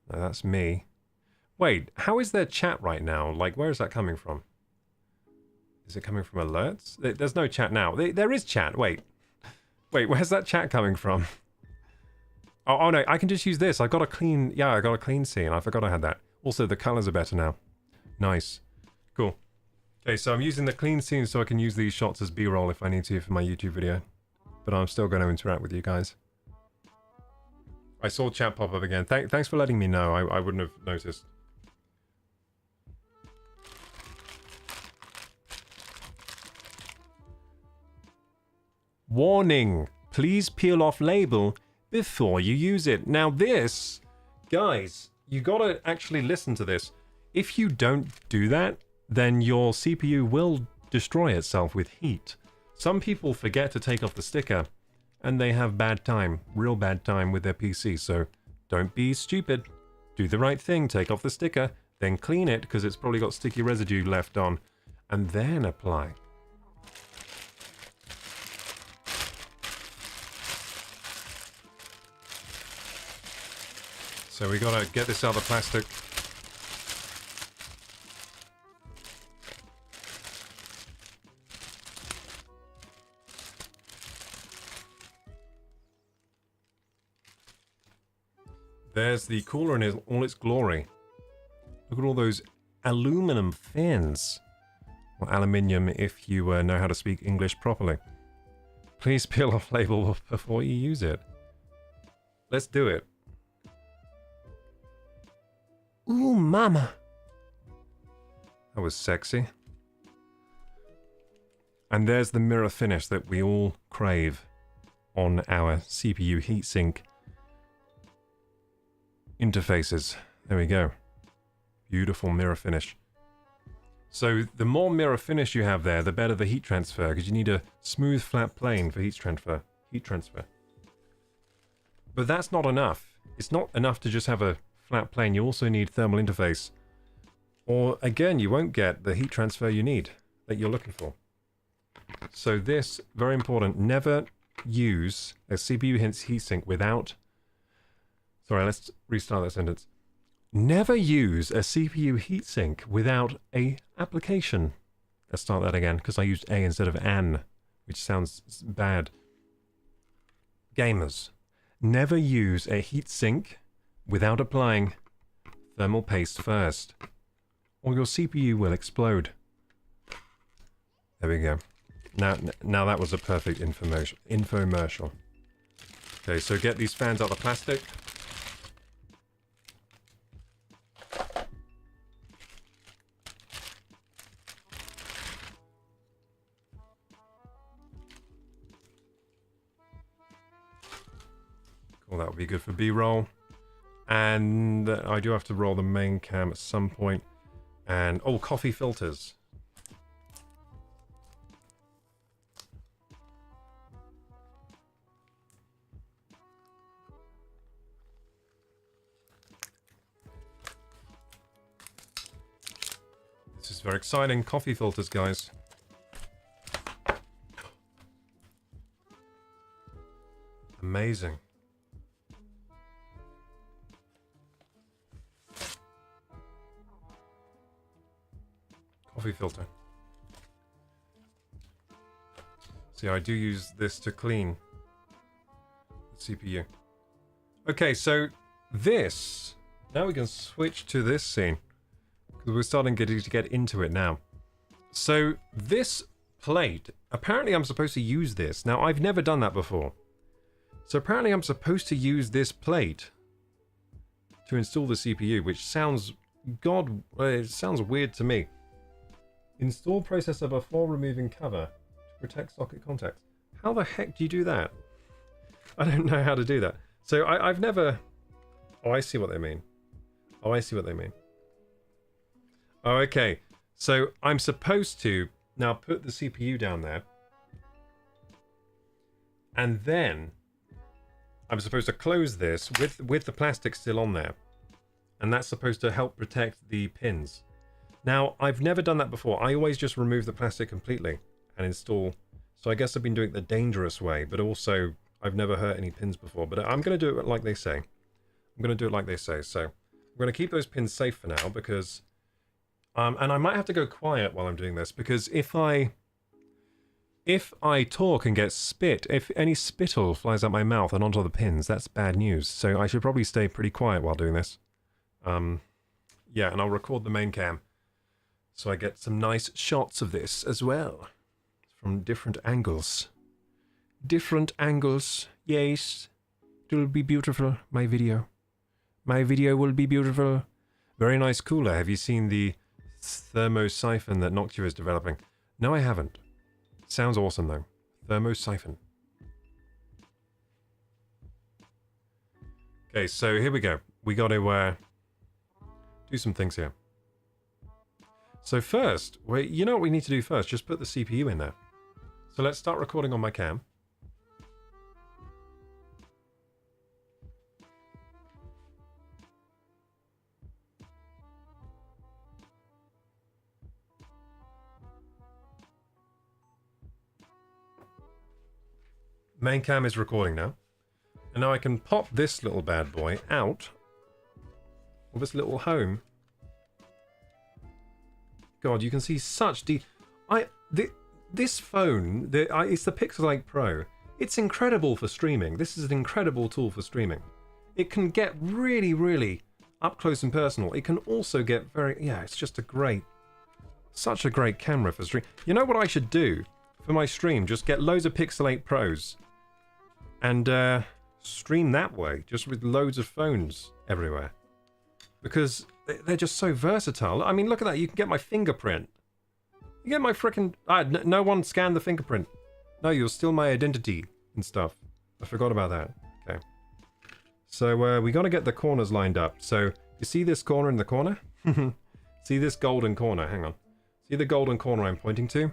No, that's me. Wait, how is there chat right now? Like, where is that coming from? Is it coming from alerts? There's no chat now. There is chat. Wait, where's that chat coming from? Oh no, I can just use this. I got a clean... Yeah, I got a clean scene. I forgot I had that. Also, the colors are better now. Nice. Cool. Okay, so I'm using the clean scene so I can use these shots as B-roll if I need to for my YouTube video. But I'm still going to interact with you guys. I saw chat pop up again. Thanks for letting me know. I wouldn't have noticed. Warning! Please peel off label before you use it. Now this, guys, you gotta actually listen to this. If you don't do that, then your CPU will destroy itself with heat. Some people forget to take off the sticker, and they have bad time, real bad time with their PC, so don't be stupid. Do the right thing, take off the sticker, then clean it, because it's probably got sticky residue left on, and then apply. So we gotta get this out of the plastic. There's the cooler in all its glory. Look at all those aluminum fins. Or aluminium if you know how to speak English properly. Please peel off label before you use it. Let's do it. Ooh, mama. That was sexy. And there's the mirror finish that we all crave on our CPU heatsink interfaces. There we go. Beautiful mirror finish. So the more mirror finish you have there, the better the heat transfer, because you need a smooth flat plane for heat transfer. But that's not enough. It's not enough to just have a flat plane. You also need thermal interface. Or again, you won't get the heat transfer you need, that you're looking for. So this, very important, never use a CPU heatsink without... Sorry, let's restart that sentence. Never use a CPU heatsink without a application. Let's start that again, because I used a instead of an, which sounds bad. Gamers, never use a heatsink without applying thermal paste first, or your CPU will explode. There we go. Now that was a perfect infomercial. Okay, so get these fans out of the plastic. Cool, that would be good for B-roll. And I do have to roll the main cam at some point. And, oh, coffee filters. This is very exciting. Coffee filters, guys. Amazing. Coffee filter. See, I do use this to clean the CPU. Okay, so this... Now we can switch to this scene. Because we're starting to get into it now. So, this plate... Apparently I'm supposed to use this. Now, I've never done that before. So apparently I'm supposed to use this plate to install the CPU, which sounds... it sounds weird to me. Install processor before removing cover to protect socket contacts. How the heck do you do that? I don't know how to do that. So I've never... Oh, I see what they mean. Oh, I see what they mean. Oh, okay. So I'm supposed to now put the CPU down there. And then I'm supposed to close this with the plastic still on there. And that's supposed to help protect the pins. Now, I've never done that before. I always just remove the plastic completely and install. So I guess I've been doing it the dangerous way, but also I've never hurt any pins before. But I'm going to do it like they say. I'm going to do it like they say. So I'm going to keep those pins safe for now because... and I might have to go quiet while I'm doing this because if I talk and get spit, if any spittle flies out my mouth and onto the pins, that's bad news. So I should probably stay pretty quiet while doing this. Yeah, and I'll record the main cam. So I get some nice shots of this as well. From different angles. Different angles. Yes. It'll be beautiful, my video. My video will be beautiful. Very nice cooler. Have you seen the thermosiphon that Noctua is developing? No, I haven't. Sounds awesome, though. Thermosiphon. Okay, so here we go. We got to do some things here. So first, you know what we need to do first? Just put the CPU in there. So let's start recording on my cam. Main cam is recording now. And now I can pop this little bad boy out of this little home. God, you can see such this phone, it's the Pixel 8 Pro. It's incredible for streaming. This is an incredible tool for streaming. It can get really, really up close and personal. It can also get very, yeah, it's just a great Such a great camera for stream. You know what I should do for my stream? Just get loads of Pixel 8 Pros and stream that way, just with loads of phones everywhere. Because they're just so versatile. I mean, look at that. You can get my fingerprint. You get my frickin'... no one scanned the fingerprint. No, you'll steal my identity and stuff. I forgot about that. Okay. So we got to get the corners lined up. So you see this corner in the corner? See this golden corner? Hang on. See the golden corner I'm pointing to?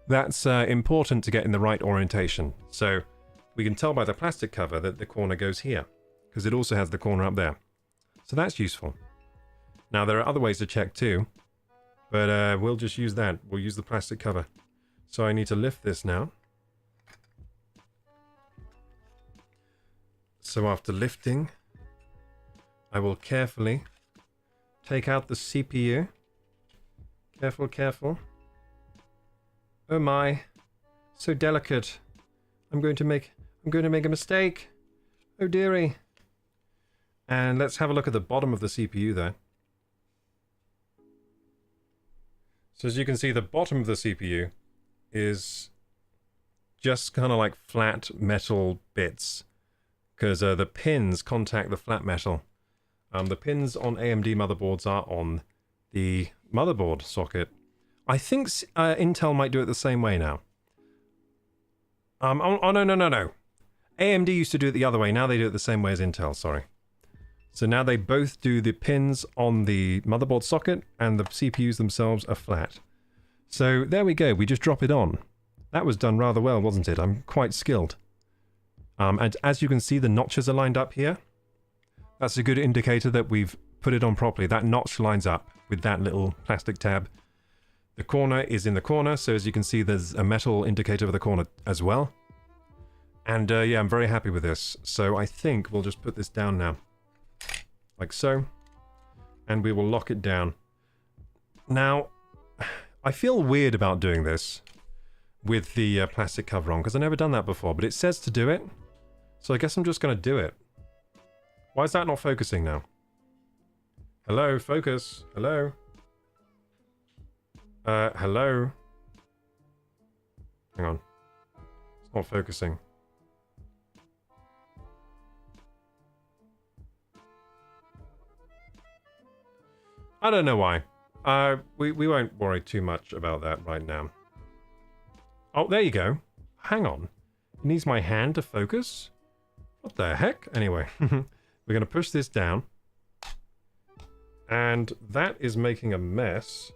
That's important to get in the right orientation. So we can tell by the plastic cover that the corner goes here, because it also has the corner up there. So that's useful. Now there are other ways to check too, but we'll just use that. We'll use the plastic cover. So I need to lift this now. So after lifting, I will carefully take out the CPU. Careful, careful. Oh my, so delicate. I'm going to make a mistake. Oh dearie. And let's have a look at the bottom of the CPU there. So as you can see, the bottom of the CPU is just kind of like flat metal bits, because the pins contact the flat metal. The pins on AMD motherboards are on the motherboard socket. I think Intel might do it the same way now. Oh no. AMD used to do it the other way. Now they do it the same way as Intel, sorry. So now they both do the pins on the motherboard socket, and the CPUs themselves are flat. So there we go, we just drop it on. That was done rather well, wasn't it? I'm quite skilled. And as you can see, the notches are lined up here. That's a good indicator that we've put it on properly. That notch lines up with that little plastic tab. The corner is in the corner, so as you can see, there's a metal indicator of the corner as well. And yeah, I'm very happy with this. So I think we'll just put this down now. Like so. And we will lock it down. Now, I feel weird about doing this with the plastic cover on, because I've never done that before, but it says to do it. So I guess I'm just going to do it. Why is that not focusing now? Hello, focus. Hello. Hello. Hang on. It's not focusing. I don't know why. We won't worry too much about that right now. Oh, there you go. Hang on. It needs my hand to focus? What the heck? Anyway, we're going to push this down. And that is making a mess.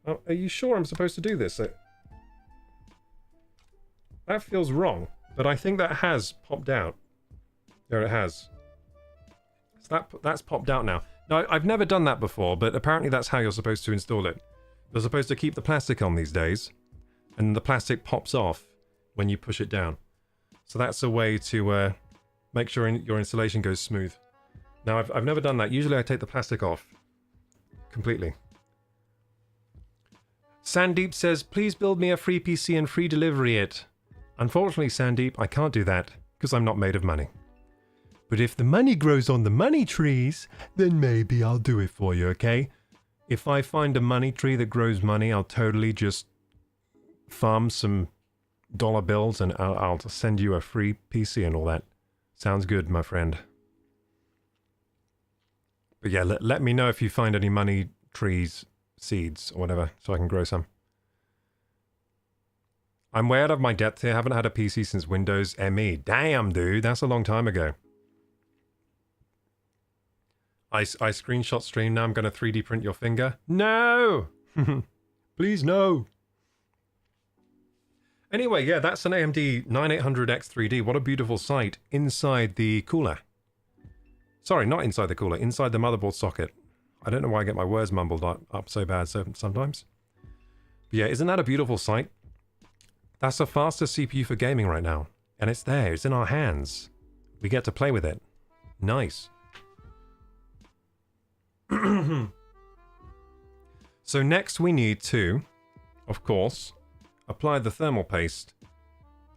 Oh, are you sure I'm supposed to do this? That feels wrong, but I think that has popped out. There it has. So that's popped out now. Now, I've never done that before, but apparently that's how you're supposed to install it. You're supposed to keep the plastic on these days, and the plastic pops off when you push it down. So that's a way to make sure your installation goes smooth. Now, I've never done that. Usually I take the plastic off completely. Sandeep says, please build me a free PC and free delivery it. Unfortunately, Sandeep, I can't do that because I'm not made of money. But if the money grows on the money trees, then maybe I'll do it for you, okay? If I find a money tree that grows money, I'll totally just farm some dollar bills and I'll send you a free PC and all that. Sounds good, my friend. But yeah, let me know if you find any money trees, seeds, or whatever, so I can grow some. I'm way out of my depth here. I haven't had a PC since Windows ME. Damn, dude, that's a long time ago. I screenshot stream. Now I'm going to 3D print your finger. No! Please, no. Anyway, yeah, that's an AMD 9800X 3D. What a beautiful sight inside the cooler. Sorry, not inside the cooler. Inside the motherboard socket. I don't know why I get my words mumbled up so bad sometimes. But yeah, isn't that a beautiful sight? That's the fastest CPU for gaming right now. And it's there. It's in our hands. We get to play with it. Nice. So next we need to, of course, apply the thermal paste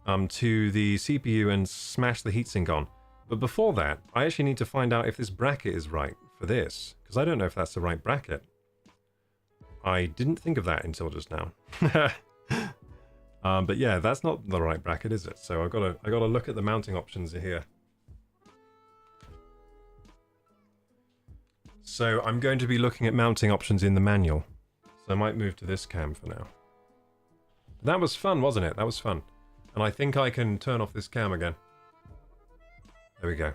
to the CPU and smash the heatsink on. But before that, I actually need to find out if this bracket is right for this, because I don't know if that's the right bracket. I didn't think of that until just now. But yeah, that's not the right bracket, is it? So I gotta look at the mounting options here. So I'm going to be looking at mounting options in the manual. So I might move to this cam for now. That was fun, wasn't it? That was fun. And I think I can turn off this cam again. There we go.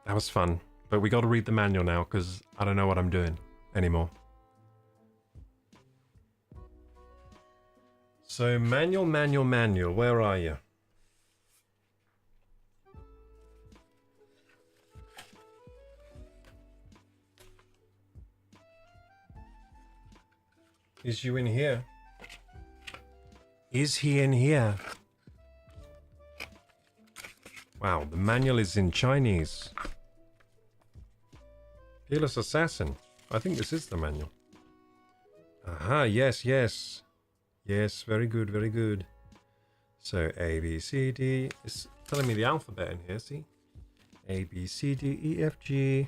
That was fun. But we got to read the manual now because I don't know what I'm doing anymore. So manual, where are you? Is you in here? Is he in here? Wow, the manual is in Chinese. Fearless Assassin. I think this is the manual. Aha, yes. Yes, very good, very good. So A, B, C, D. It's telling me the alphabet in here, see? A, B, C, D, E, F, G.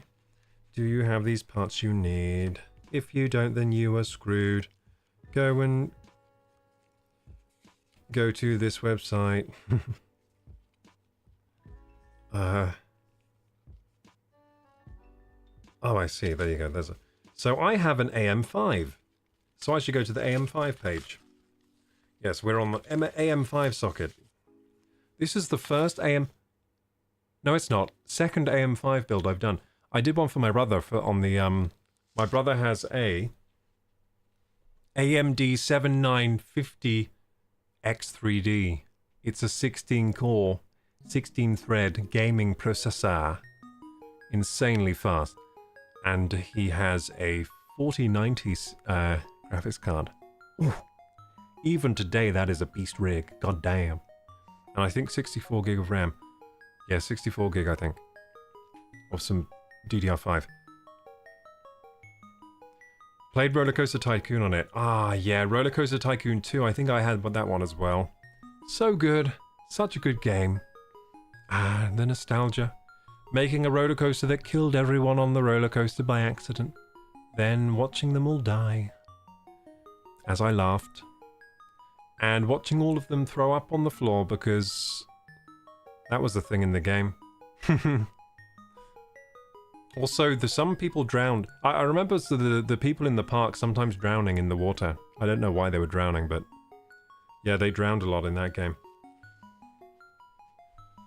Do you have these parts you need? If you don't, then you are screwed. Go to this website. Oh, I see. There you go. There's a. So I have an AM5. So I should go to the AM5 page. Yes, we're on the AM5 socket. This is the first AM. No, it's not. Second AM5 build I've done. I did one for my brother on the My brother has a AMD 7950 X3D. It's a 16-core, 16-thread gaming processor. Insanely fast. And he has a 4090 graphics card. Ooh. Even today, that is a beast rig. God damn. And I think 64 gig of RAM. Yeah, 64 gig, I think. Of some DDR5. Played Roller Coaster Tycoon on it. Ah, yeah, Roller Coaster Tycoon 2. I think I had that one as well. So good. Such a good game. Ah, the nostalgia. Making a roller coaster that killed everyone on the roller coaster by accident. Then watching them all die. As I laughed. And watching all of them throw up on the floor because that was the thing in the game. Also, some people drowned. I remember the people in the park sometimes drowning in the water. I don't know why they were drowning, but yeah, they drowned a lot in that game.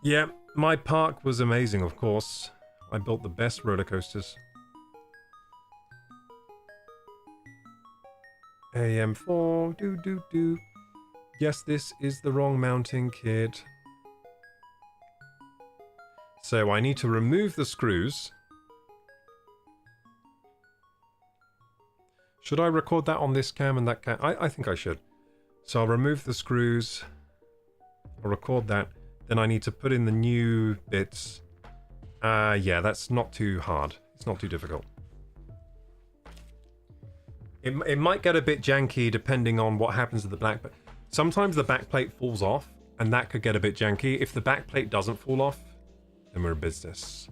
Yeah, my park was amazing, of course. I built the best roller coasters. AM4, do. Yes, this is the wrong mounting kit. So I need to remove the screws. Should I record that on this cam and that cam? I think I should. So I'll remove the screws. I'll record that. Then I need to put in the new bits. Yeah, that's not too hard. It's not too difficult. It might get a bit janky depending on what happens to the back. But sometimes the back plate falls off, and that could get a bit janky. If the back plate doesn't fall off, then we're in business.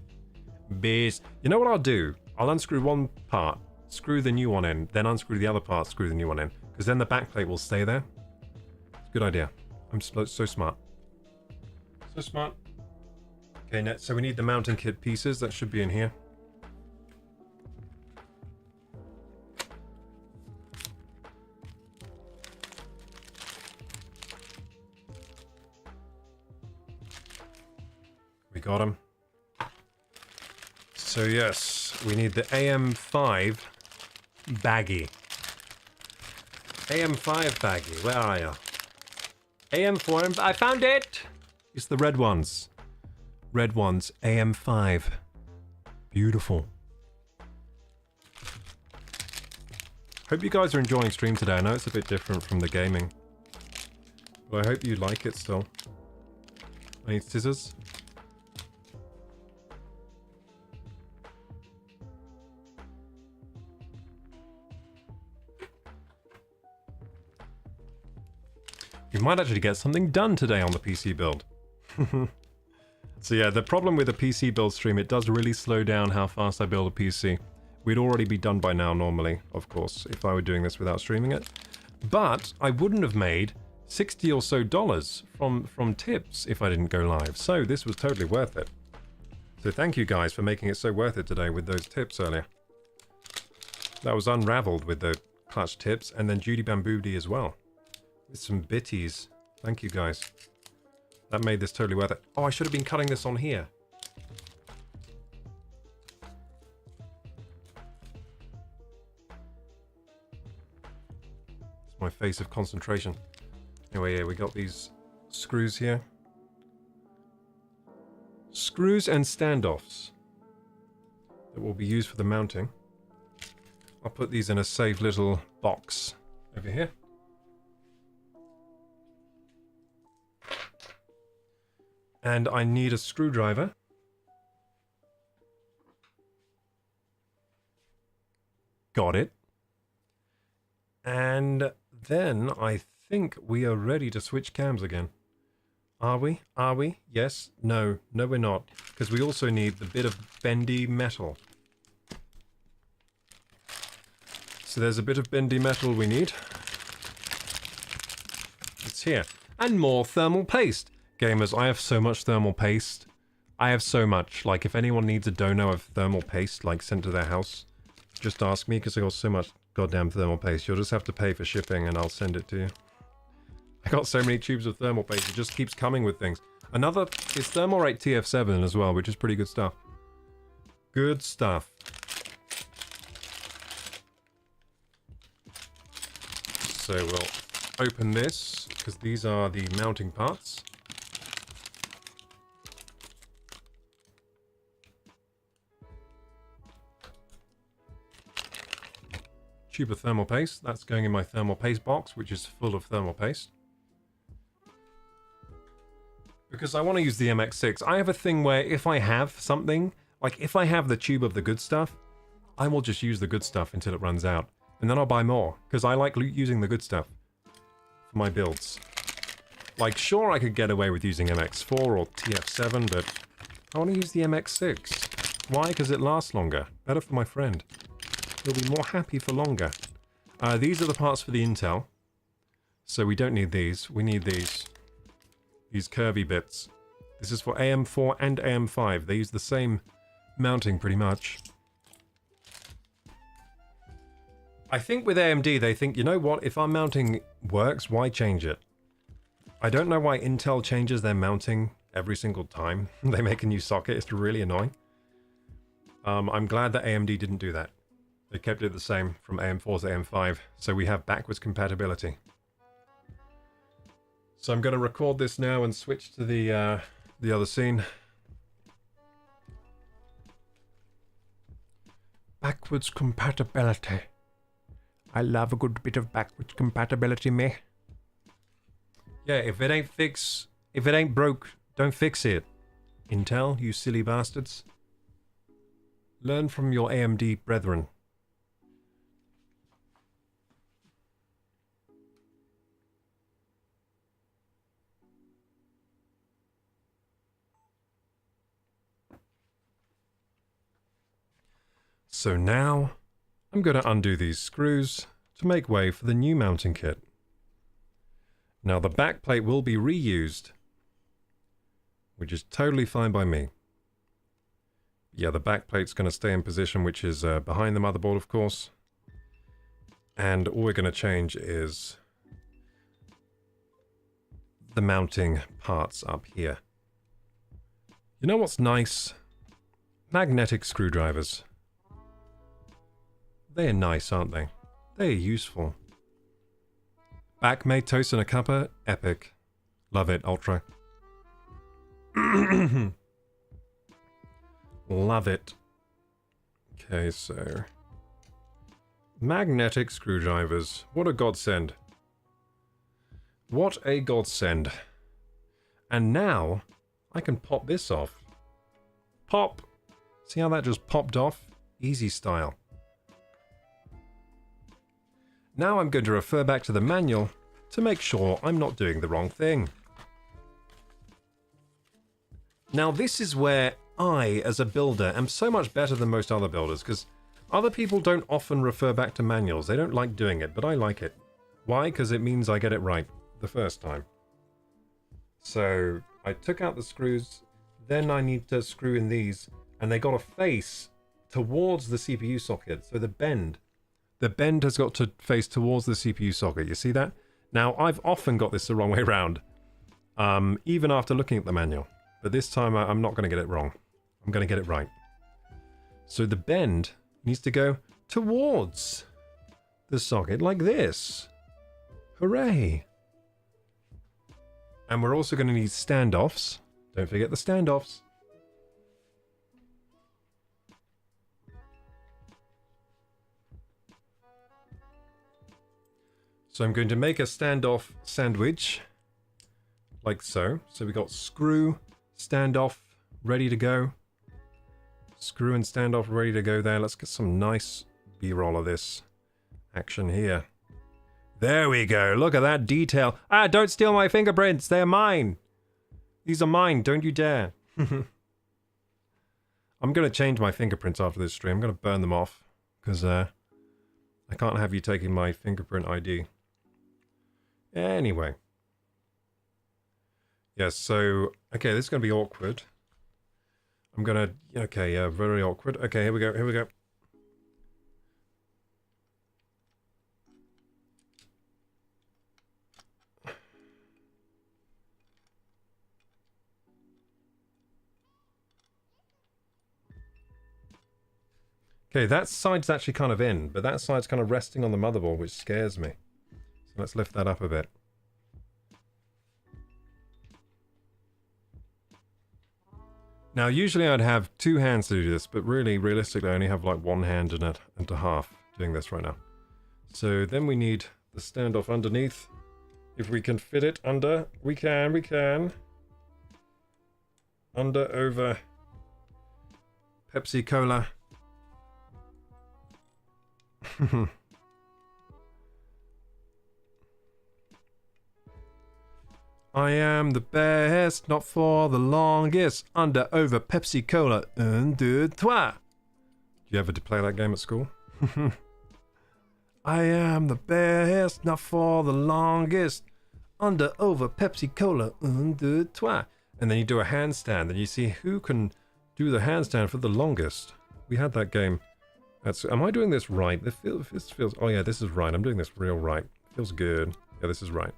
You know what I'll do? I'll unscrew one part, screw the new one in, then unscrew the other part, screw the new one in, because then the back plate will stay there. It's a good idea. I'm so smart. So smart. Okay, so we need the mounting kit pieces. That should be in here. We got them. So yes, we need the AM5 baggie. AM5 baggie, where are you? AM4, I found it! It's the red ones. Red ones, AM5. Beautiful. Hope you guys are enjoying stream today. I know it's a bit different from the gaming. But I hope you like it still. I need scissors. We might actually get something done today on the PC build. So yeah, the problem with a PC build stream, it does really slow down how fast I build a PC. We'd already be done by now normally, of course, if I were doing this without streaming it. But I wouldn't have made $60 or so from tips if I didn't go live. So this was totally worth it. So thank you guys for making it so worth it today with those tips earlier. That was unraveled with the clutch tips, and then Judy Bamboody as well. With some bitties. Thank you guys. That made this totally worth it. Oh, I should have been cutting this on here. It's my face of concentration. Anyway, yeah, we got these screws here. Screws and standoffs that will be used for the mounting. I'll put these in a safe little box over here. And I need a screwdriver. Got it. And then I think we are ready to switch cams again. Are we? Are we? Yes? No. No, we're not. Because we also need the bit of bendy metal. So there's a bit of bendy metal we need. It's here. And more thermal paste. Gamers, I have so much thermal paste. I have so much. Like, if anyone needs a dono of thermal paste, like, sent to their house, just ask me, because I got so much goddamn thermal paste. You'll just have to pay for shipping, and I'll send it to you. I got so many tubes of thermal paste, it just keeps coming with things. Another, it's Thermalrate TF7 as well, which is pretty good stuff. Good stuff. So we'll open this, because these are the mounting parts. Tube of thermal paste, that's going in my thermal paste box, which is full of thermal paste. Because I want to use the MX6. I have a thing where if I have something, like if I have the tube of the good stuff, I will just use the good stuff until it runs out. And then I'll buy more, because I like using the good stuff for my builds. Like, sure, I could get away with using MX4 or TF7, but I want to use the MX6. Why? Because it lasts longer. Better for my friend. He'll be more happy for longer. These are the parts for the Intel. So we don't need these. We need these. These curvy bits. This is for AM4 and AM5. They use the same mounting pretty much. I think with AMD they think, you know what, if our mounting works, why change it? I don't know why Intel changes their mounting every single time they make a new socket. It's really annoying. I'm glad that AMD didn't do that. They kept it the same from AM4 to AM5, so we have backwards compatibility. So I'm going to record this now and switch to the other scene. Backwards compatibility. I love a good bit of backwards compatibility, me. Yeah, if it ain't broke, don't fix it. Intel, you silly bastards. Learn from your AMD brethren. So now, I'm going to undo these screws to make way for the new mounting kit. Now the backplate will be reused, which is totally fine by me. Yeah, the backplate's going to stay in position, which is behind the motherboard, of course. And all we're going to change is the mounting parts up here. You know what's nice? Magnetic screwdrivers. They're nice, aren't they? They're useful. Back made toast in a cuppa, epic. Love it, Ultra. Love it. Okay, so... magnetic screwdrivers. What a godsend. What a godsend. And now, I can pop this off. Pop! See how that just popped off? Easy style. Now I'm going to refer back to the manual to make sure I'm not doing the wrong thing. Now this is where I, as a builder, am so much better than most other builders, because Other people don't often refer back to manuals. They don't like doing it, but I like it. Why? Because it means I get it right the first time. So I took out the screws, then I need to screw in these, and they got to face towards the CPU socket. So the bend has got to face towards the CPU socket. You see that? Now, I've often got this the wrong way around, even after looking at the manual. But this time I'm not going to get it wrong. I'm going to get it right. So the bend needs to go towards the socket like this. Hooray! And we're also going to need standoffs. Don't forget the standoffs. So I'm going to make a standoff sandwich. Like so. So we got screw, standoff, ready to go. Screw and standoff ready to go there. Let's get some nice B-roll of this action here. There we go. Look at that detail. Ah, don't steal my fingerprints. They're mine. These are mine. Don't you dare. I'm going to change my fingerprints after this stream. I'm going to burn them off. Because I can't have you taking my fingerprint ID. Anyway. Yes, so... Okay, this is going to be awkward. I'm going to... Okay, yeah, very awkward. Okay, here we go. Here we go. Okay, that side's actually kind of in, but that side's kind of resting on the motherboard, which scares me. So let's lift that up a bit. Now, usually I'd have two hands to do this, but really, realistically, I only have like one hand and a half doing this right now. So then we need the standoff underneath. If we can fit it under, we can. Under, over, Pepsi Cola. I am the best, not for the longest. Under, over, Pepsi Cola, un, deux, trois. Do you ever play that game at school? I am the best, not for the longest. Under, over, Pepsi Cola, un, deux, trois. And then you do a handstand, and you see who can do the handstand for the longest. We had that game. Am I doing this right? This feels... Oh yeah, this is right. I'm doing this real right. Feels good. Yeah, this is right.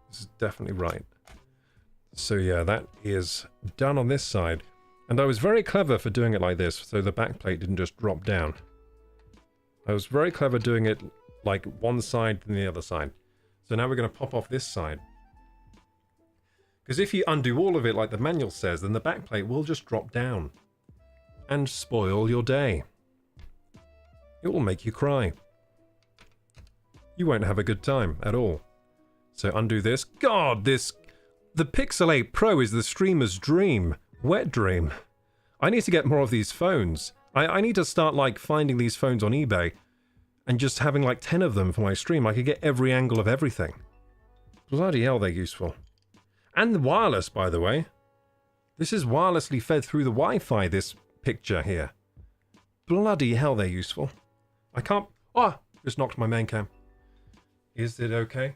This is definitely right. So yeah, that is done on this side. And I was very clever for doing it like this, so the backplate didn't just drop down. I was very clever doing it like one side than the other side. So now we're going to pop off this side. Because if you undo all of it like the manual says, then the backplate will just drop down. And spoil your day. It will make you cry. You won't have a good time at all. So undo this. God, this... The Pixel 8 Pro is the streamer's dream. Wet dream. I need to get more of these phones. I need to start, like, finding these phones on eBay and just having, like, 10 of them for my stream. I could get every angle of everything. Bloody hell, they're useful. And the wireless, by the way. This is wirelessly fed through the Wi-Fi, this picture here. Bloody hell, they're useful. I can't... Oh! Just knocked my main cam. Is it okay?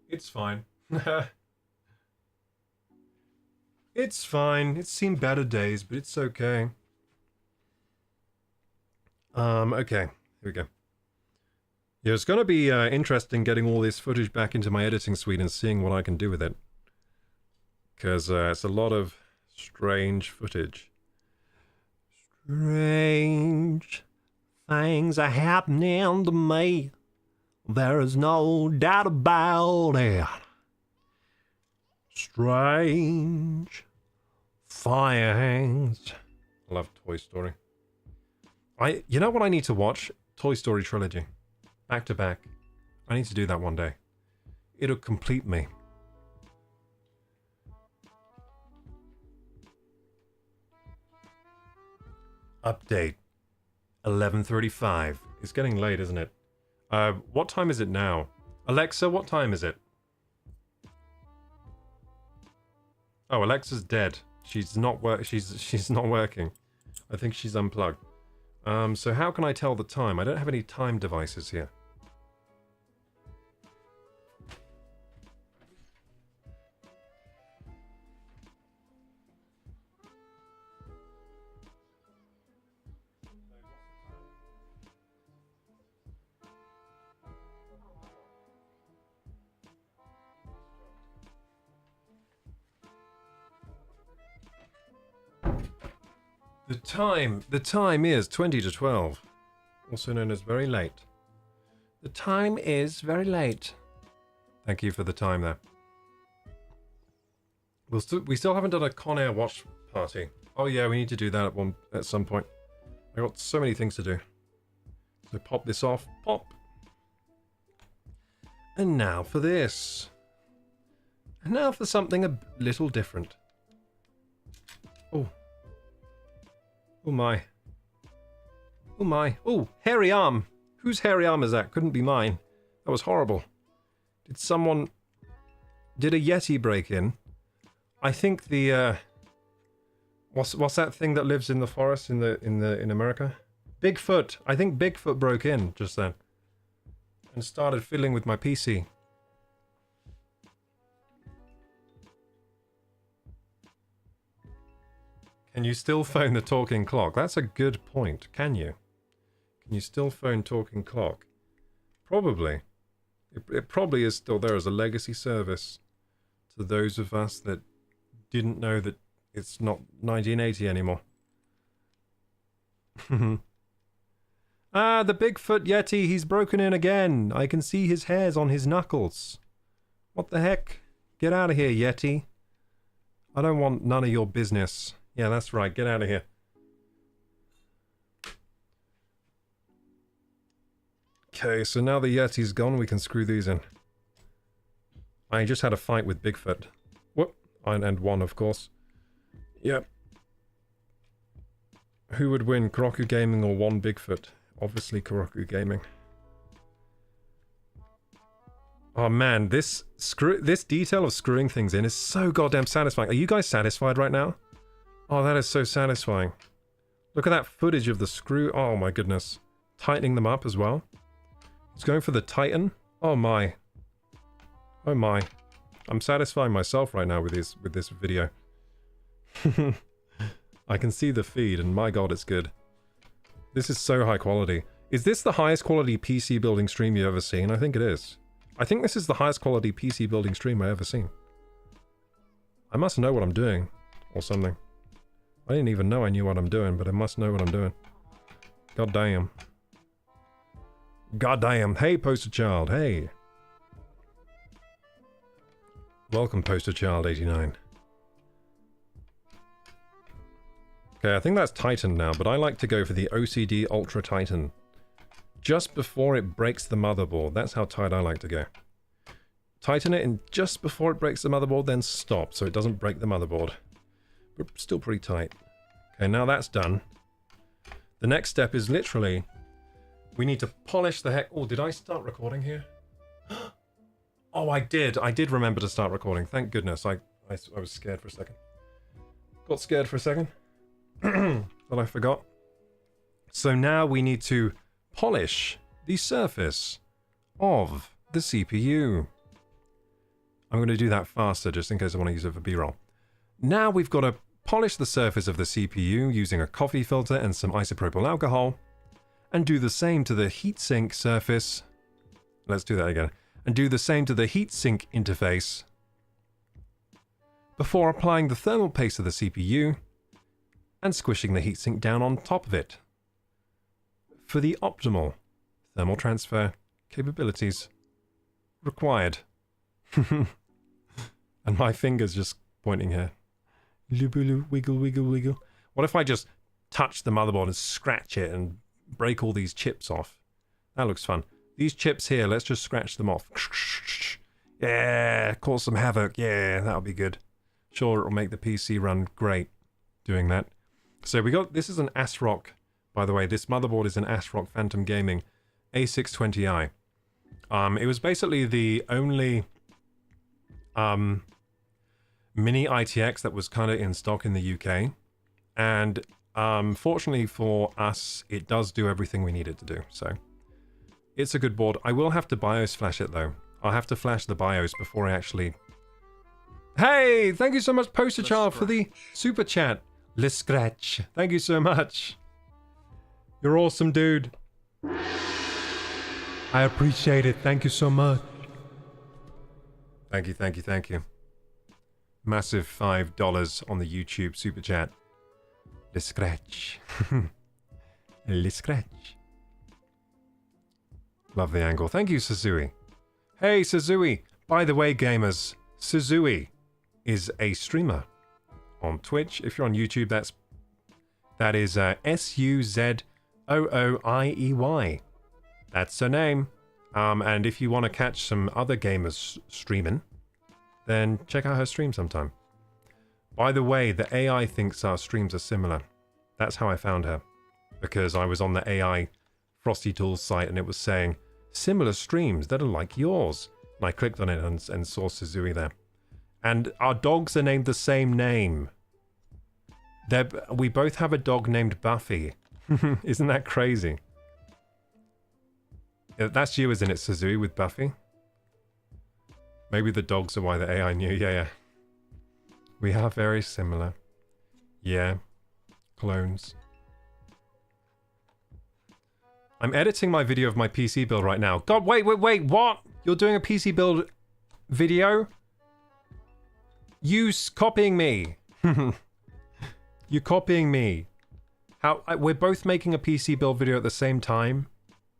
It's fine. It's fine. It's seen better days, but it's okay. Okay. Here we go. Yeah, it's going to be interesting getting all this footage back into my editing suite and seeing what I can do with it. Because it's a lot of strange footage. Strange things are happening to me. There is no doubt about it. Strange things. I love Toy Story. You know what I need to watch? Toy Story trilogy. Back to back. I need to do that one day. It'll complete me. Update. 11:35. It's getting late, isn't it? What time is it now? Alexa, what time is it? Oh, Alexa's dead. She's not not working. I think she's unplugged. So how can I tell the time? I don't have any time devices here. The time is 20 to 12, also known as very late. The time is very late. Thank you for the time there. We still haven't done a Conair watch party. Oh yeah, we need to do that at some point. I got so many things to do. So pop this off, pop. And now for this. And now for something a little different. Oh. Oh my. Oh my. Oh, hairy arm. Whose hairy arm is that? Couldn't be mine. That was horrible. Did a Yeti break in? I think the what's that thing that lives in the forest in America? Bigfoot. I think Bigfoot broke in just then and started fiddling with my PC. Can you still phone the talking clock? That's a good point. Can you? Can you still phone talking clock? Probably. It probably is still there as a legacy service to those of us that didn't know that it's not 1980 anymore. Ah, the Bigfoot Yeti, he's broken in again. I can see his hairs on his knuckles. What the heck? Get out of here, Yeti. I don't want none of your business. Yeah, that's right. Get out of here. Okay, so now the Yeti's gone, we can screw these in. I just had a fight with Bigfoot. Whoop. And won, of course. Yep. Who would win, Kuroku Gaming or one Bigfoot? Obviously Kuroku Gaming. Oh man, this detail of screwing things in is so goddamn satisfying. Are you guys satisfied right now? Oh, that is so satisfying. Look at that footage of the screw. Oh my goodness. Tightening them up as well. He's going for the Titan. Oh my. Oh my. I'm satisfying myself right now with this video. I can see the feed and my god, it's good. This is so high quality. Is this the highest quality PC building stream you've ever seen? I think it is. I think this is the highest quality PC building stream I've ever seen. I must know what I'm doing. Or something. I didn't even know I knew what I'm doing, but I must know what I'm doing. God damn. God damn. Hey, Poster Child. Hey. Welcome, Poster Child 89. Okay, I think that's Titan now, but I like to go for the OCD Ultra Titan. Just before it breaks the motherboard. That's how tight I like to go. Tighten it, and just before it breaks the motherboard, then stop, so it doesn't break the motherboard. But still pretty tight. Okay, now that's done. The next step is literally... we need to polish the heck... Oh, did I start recording here? Oh, I did. I did remember to start recording. Thank goodness. I was scared for a second. Got scared for a second. But I forgot. So now we need to polish the surface of the CPU. I'm going to do that faster just in case I want to use it for B-roll. Now we've got to polish the surface of the CPU using a coffee filter and some isopropyl alcohol, and do the same to the heatsink surface. Let's do that again. And do the same to the heatsink interface before applying the thermal paste of the CPU and squishing the heatsink down on top of it for the optimal thermal transfer capabilities required. And my finger's just pointing here. Wiggle, wiggle, wiggle. What if I just touch the motherboard and scratch it and break all these chips off? That looks fun. These chips here, let's just scratch them off. Yeah, cause some havoc. Yeah, that'll be good. Sure, it'll make the PC run great doing that. So we got, this is an ASRock, by the way. This motherboard is an ASRock Phantom Gaming A620i. It was basically the only mini ITX that was kind of in stock in the UK. And Fortunately for us, it does do everything we need it to do, so it's a good board. I will have to BIOS flash it though. I'll have to flash the BIOS before I actually... Hey! Thank you so much, Poster Child, for the super chat. Le Scratch. Thank you so much. You're awesome, dude. I appreciate it. Thank you so much. Thank you, thank you, thank you. Massive $5 on the YouTube super chat. Le Scratch. Le Scratch. Love the angle. Thank you, Suzui. Hey, Suzui. By the way, gamers, Suzui is a streamer on Twitch. If you're on YouTube, that is S-U-Z-O-O-I-E-Y. That's her name. And if you want to catch some other gamers streaming, then check out her stream sometime. By the way, the AI thinks our streams are similar. That's how I found her. Because I was on the AI Frosty Tools site and it was saying, similar streams that are like yours. And I clicked on it and saw Suzui there. And our dogs are named the same name. We both have a dog named Buffy. Isn't that crazy? That's you, isn't it, Suzui, with Buffy? Maybe the dogs are why the AI knew. Yeah. We are very similar. Yeah. Clones. I'm editing my video of my PC build right now. God, wait, what? You're doing a PC build video? You copying me. You're copying me. We're both making a PC build video at the same time?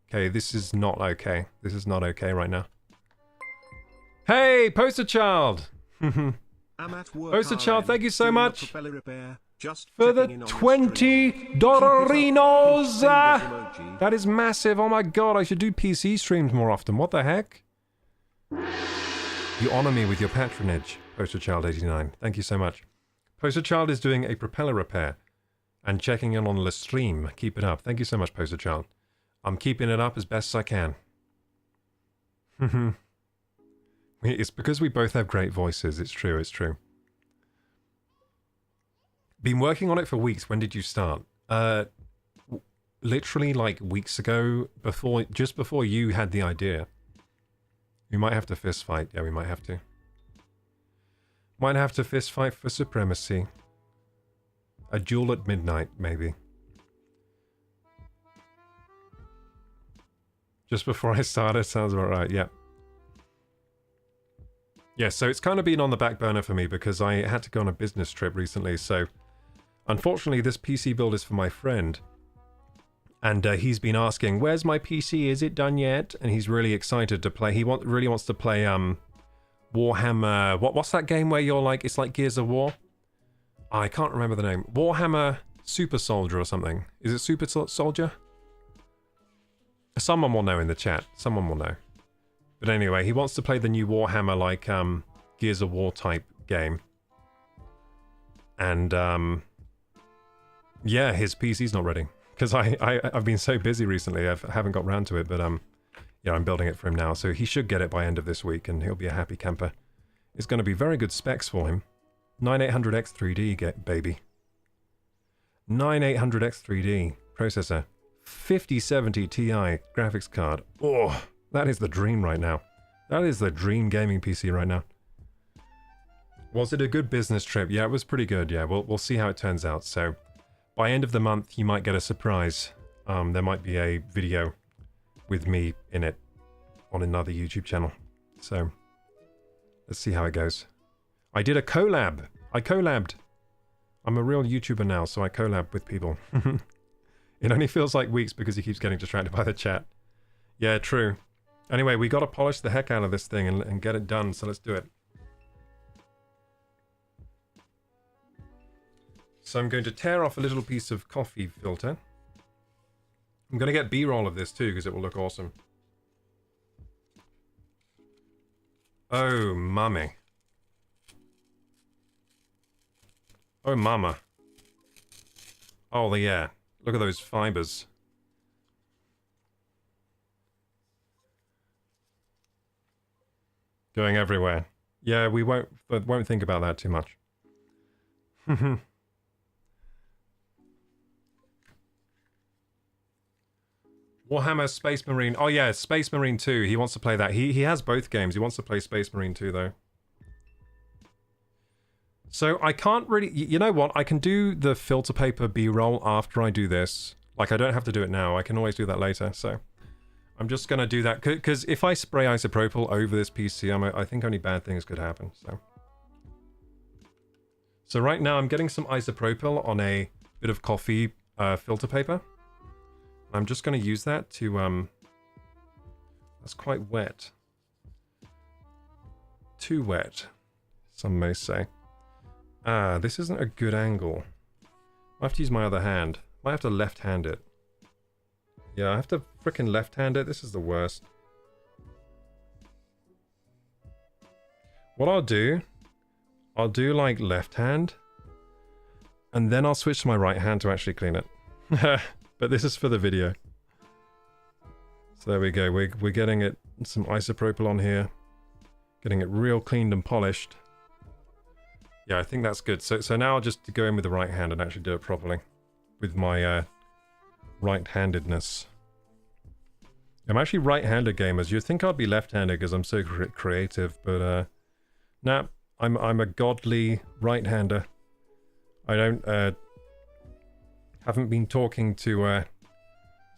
Okay, this is not okay. This is not okay right now. Hey, Poster Child! Poster Child, thank you so much for the $20 Rinos! That is massive. Oh my god, I should do PC streams more often. What the heck? You honor me with your patronage, Poster Child 89. Thank you so much. Poster Child is doing a propeller repair and checking in on the stream. Keep it up. Thank you so much, Poster Child. I'm keeping it up as best as I can. It's because we both have great voices. It's true, it's true. Been working on it for weeks. When did you start? Literally like weeks ago, just before you had the idea. We might have to fist fight. Yeah, we might have to. Might have to fist fight for supremacy. A duel at midnight, maybe. Just before I started, sounds about right, yeah. Yeah, so it's kind of been on the back burner for me because I had to go on a business trip recently, so unfortunately this PC build is for my friend. And he's been asking, where's my PC? Is it done yet? And he's really excited to play. He really wants to play Warhammer... What's that game where you're like... It's like Gears of War? Oh, I can't remember the name. Warhammer Super Soldier or something. Is it Super Soldier? Someone will know in the chat. Someone will know. But anyway, he wants to play the new Warhammer, like, Gears of War type game. And, yeah, his PC's not ready. Because I've been so busy recently, I haven't got round to it, but, yeah, I'm building it for him now. So he should get it by end of this week, and he'll be a happy camper. It's going to be very good specs for him. 9800X3D, baby. 9800X3D processor. 5070 Ti graphics card. Oh, that is the dream right now. That is the dream gaming PC right now. Was it a good business trip? Yeah, it was pretty good. Yeah, we'll see how it turns out. So, by end of the month, you might get a surprise. There might be a video with me in it on another YouTube channel. So, let's see how it goes. I did a collab. I collabed. I'm a real YouTuber now, so I collab with people. It only feels like weeks because he keeps getting distracted by the chat. Yeah, true. Anyway, we got to polish the heck out of this thing and get it done, so let's do it. So I'm going to tear off a little piece of coffee filter. I'm going to get B-roll of this too, because it will look awesome. Oh, mummy. Oh, mama. Oh, yeah. Look at those fibers. Going everywhere. Yeah, we won't think about that too much. Warhammer Space Marine. Oh yeah, Space Marine 2. He wants to play that. He has both games. He wants to play Space Marine 2 though. So I can't really... You know what? I can do the filter paper B-roll after I do this. Like, I don't have to do it now. I can always do that later, so... I'm just going to do that, because if I spray isopropyl over this PC, I think only bad things could happen, so... So right now I'm getting some isopropyl on a bit of coffee filter paper. I'm just going to use that to... That's quite wet. Too wet, some may say. Ah, this isn't a good angle. I have to use my other hand. Might have to left-hand it. Yeah, I have to frickin' left-hand it. This is the worst. What I'll do like left hand, and then I'll switch to my right hand to actually clean it. But this is for the video. So there we go. We're getting it some isopropyl on here, getting it real cleaned and polished. Yeah, I think that's good. So now I'll just go in with the right hand and actually do it properly with my right-handedness. I'm actually right-handed, gamers. You'd think I'd be left-handed because I'm so creative, but nah, I'm a godly right-hander. I don't haven't been talking to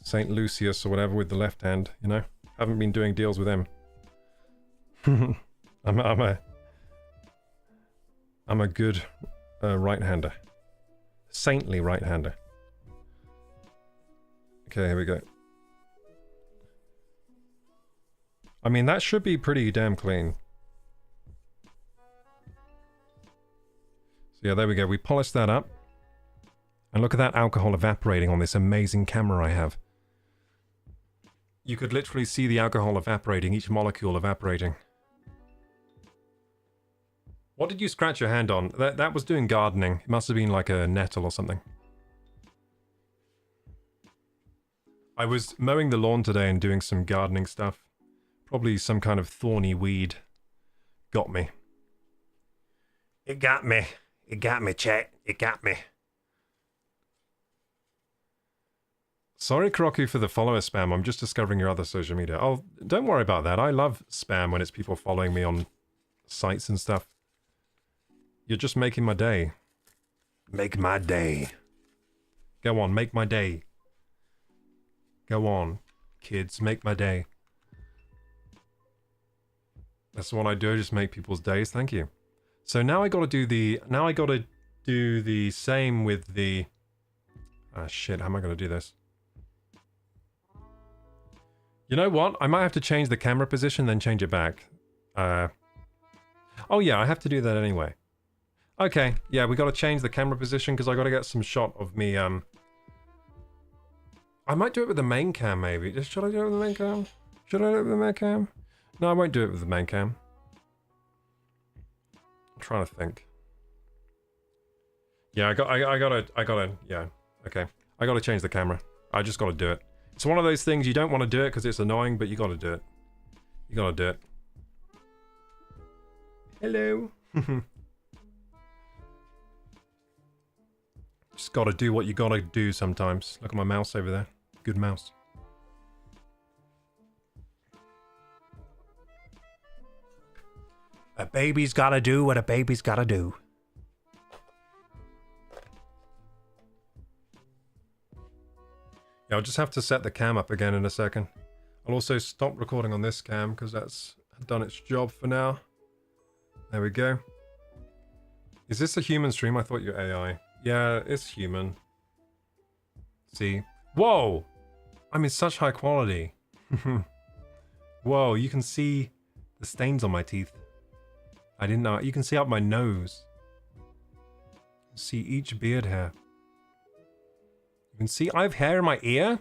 Saint Lucius or whatever with the left hand, you know. Haven't been doing deals with him. I'm a good right-hander. Saintly right-hander. Okay, here we go. I mean, that should be pretty damn clean. So yeah, there we go. We polished that up. And look at that alcohol evaporating on this amazing camera I have. You could literally see the alcohol evaporating, each molecule evaporating. What did you scratch your hand on? That was doing gardening. It must have been like a nettle or something. I was mowing the lawn today and doing some gardening stuff. Probably some kind of thorny weed. Got me. It got me. It got me, chat. It got me. Sorry, Kroku, for the follower spam. I'm just discovering your other social media. Oh, don't worry about that. I love spam when it's people following me on sites and stuff. You're just making my day. Make my day. Go on, make my day. Go on, kids, make my day. That's what I do, just make people's days. Thank you. So now I gotta do the... Now I gotta do the same with the... Ah, shit, how am I gonna do this? You know what? I might have to change the camera position, then change it back. Oh yeah, I have to do that anyway. Okay, yeah, we gotta change the camera position, because I gotta get some shot of me, I might do it with the main cam, maybe. Should I do it with the main cam? Should I do it with the main cam? No, I won't do it with the main cam. I'm trying to think. Yeah, I gotta, yeah, okay. I gotta change the camera. I just gotta do it. It's one of those things you don't want to do it because it's annoying, but you gotta do it. You gotta do it. Hello. Just gotta do what you gotta do sometimes. Look at my mouse over there. Good mouse. A baby's gotta do what a baby's gotta do. Yeah, I'll just have to set the cam up again in a second. I'll also stop recording on this cam because that's done its job for now. There we go. Is this a human stream? I thought you're AI. Yeah, it's human. See? Whoa! I'm in such high quality. Whoa, you can see the stains on my teeth. I didn't know. You can see up my nose. See each beard hair. You can see I have hair in my ear?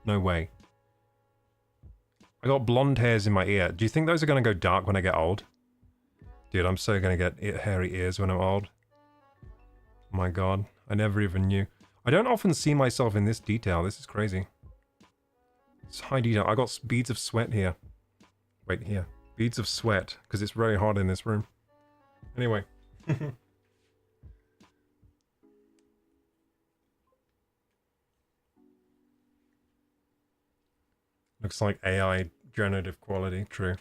No way. I got blonde hairs in my ear. Do you think those are going to go dark when I get old? Dude, I'm so going to get hairy ears when I'm old. Oh my god. I never even knew. I don't often see myself in this detail. This is crazy. It's high detail. I got beads of sweat here. Wait, here. Beads of sweat. Because it's very hot in this room. Anyway. looks like AI generative quality. True.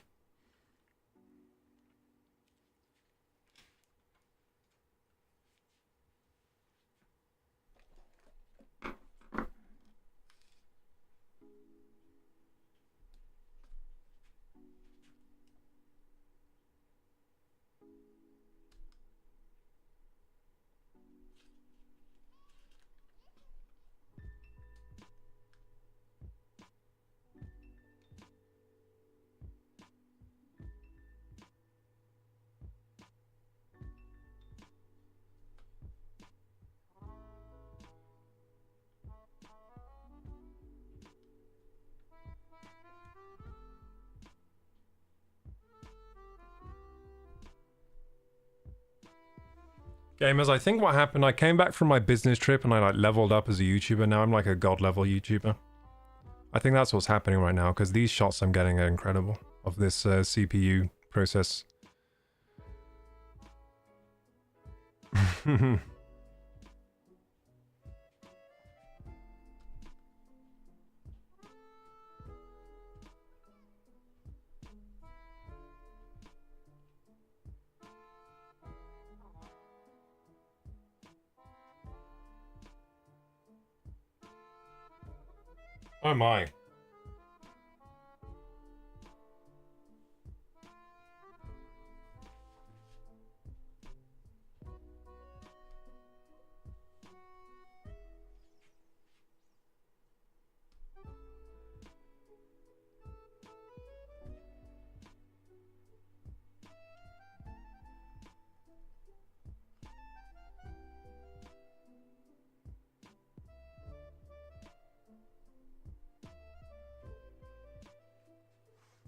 Gamers, I think what happened, I came back from my business trip and I like leveled up as a YouTuber. Now I'm like a god level YouTuber. I think that's what's happening right now because these shots I'm getting are incredible of this CPU process. Oh my.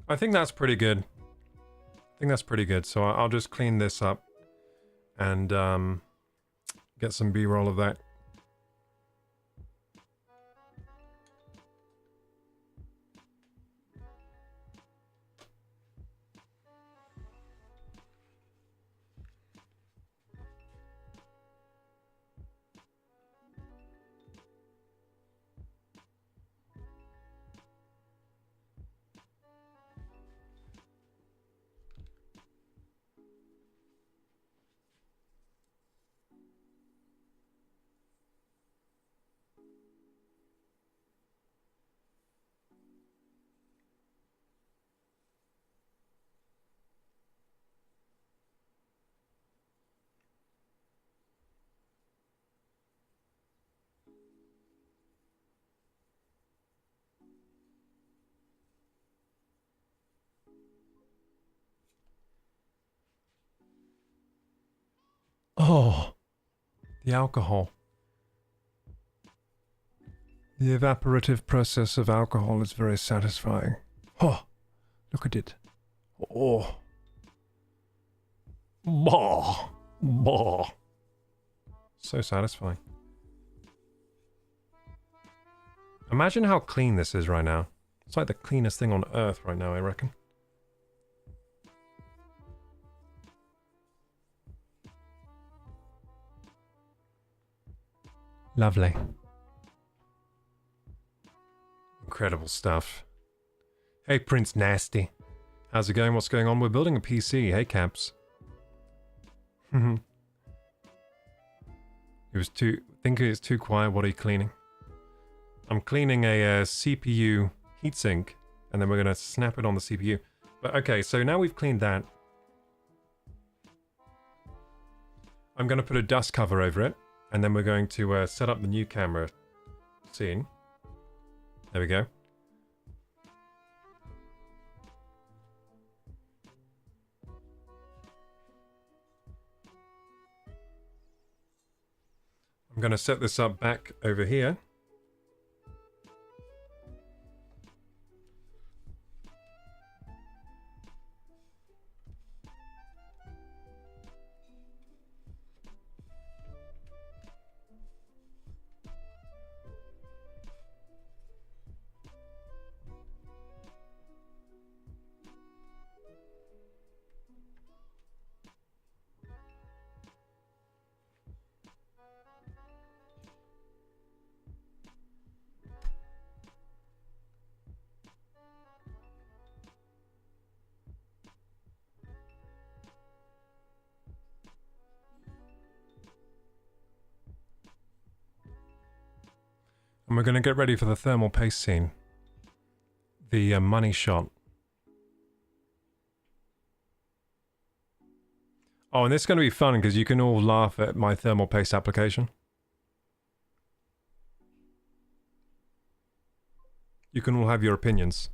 I think that's pretty good. I think that's pretty good. So I'll just clean this up and get some B-roll of that. Oh, the alcohol. The evaporative process of alcohol is very satisfying. Oh, look at it. Oh. Bah. Bah. So satisfying. Imagine how clean this is right now. It's like the cleanest thing on earth right now, I reckon. Lovely. Incredible stuff. Hey, Prince Nasty. How's it going? What's going on? We're building a PC. Hey, Caps. It was thinking it's too quiet. What are you cleaning? I'm cleaning a CPU heatsink, and then we're going to snap it on the CPU. But okay, so now we've cleaned that. I'm going to put a dust cover over it, and then we're going to set up the new camera scene. There we go. I'm going to set this up back over here. And we're going to get ready for the thermal paste scene. The money shot. Oh, and this is going to be fun because you can all laugh at my thermal paste application. You can all have your opinions.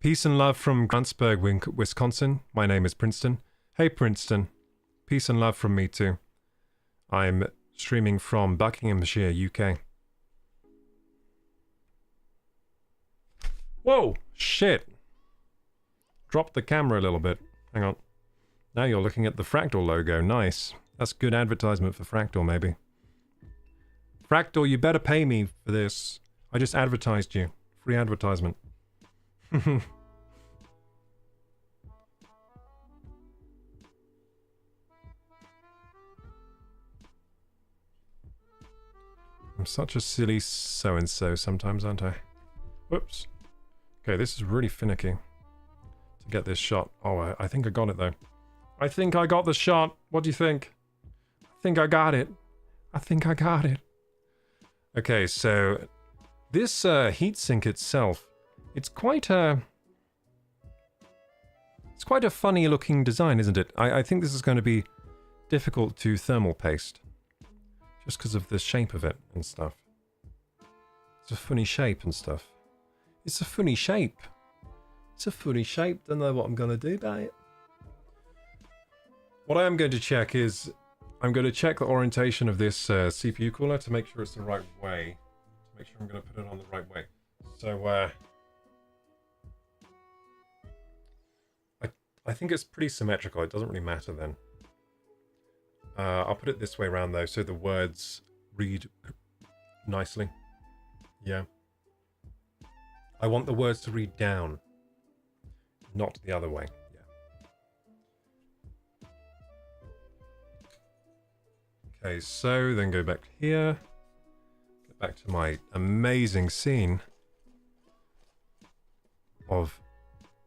Peace and love from Grantsburg, Wisconsin. My name is Princeton. Hey, Princeton. Peace and love from me too. I'm streaming from Buckinghamshire, UK. Whoa! Shit! Dropped the camera a little bit. Hang on. Now you're looking at the Fractal logo. Nice. That's good advertisement for Fractal, maybe. Fractal, you better pay me for this. I just advertised you. Free advertisement. I'm such a silly so-and-so sometimes, aren't I? Whoops. Okay, this is really finicky to get this shot. Oh, I think I got it, though. I think I got the shot. What do you think? I think I got it. I think I got it. Okay, so this heatsink itself, it's quite a funny looking design, isn't it? I think this is going to be difficult to thermal paste. Just because of the shape of it and stuff. It's a funny shape and stuff. It's a funny shape. It's a funny shape. Don't know what I'm going to do about it. What I am going to check is, I'm going to check the orientation of this CPU cooler to make sure it's the right way. To make sure I'm going to put it on the right way. So, I think it's pretty symmetrical. It doesn't really matter then. I'll put it this way around though, so the words read nicely. Yeah. I want the words to read down, not the other way. Yeah. Okay, so then go back here. Get back to my amazing scene of,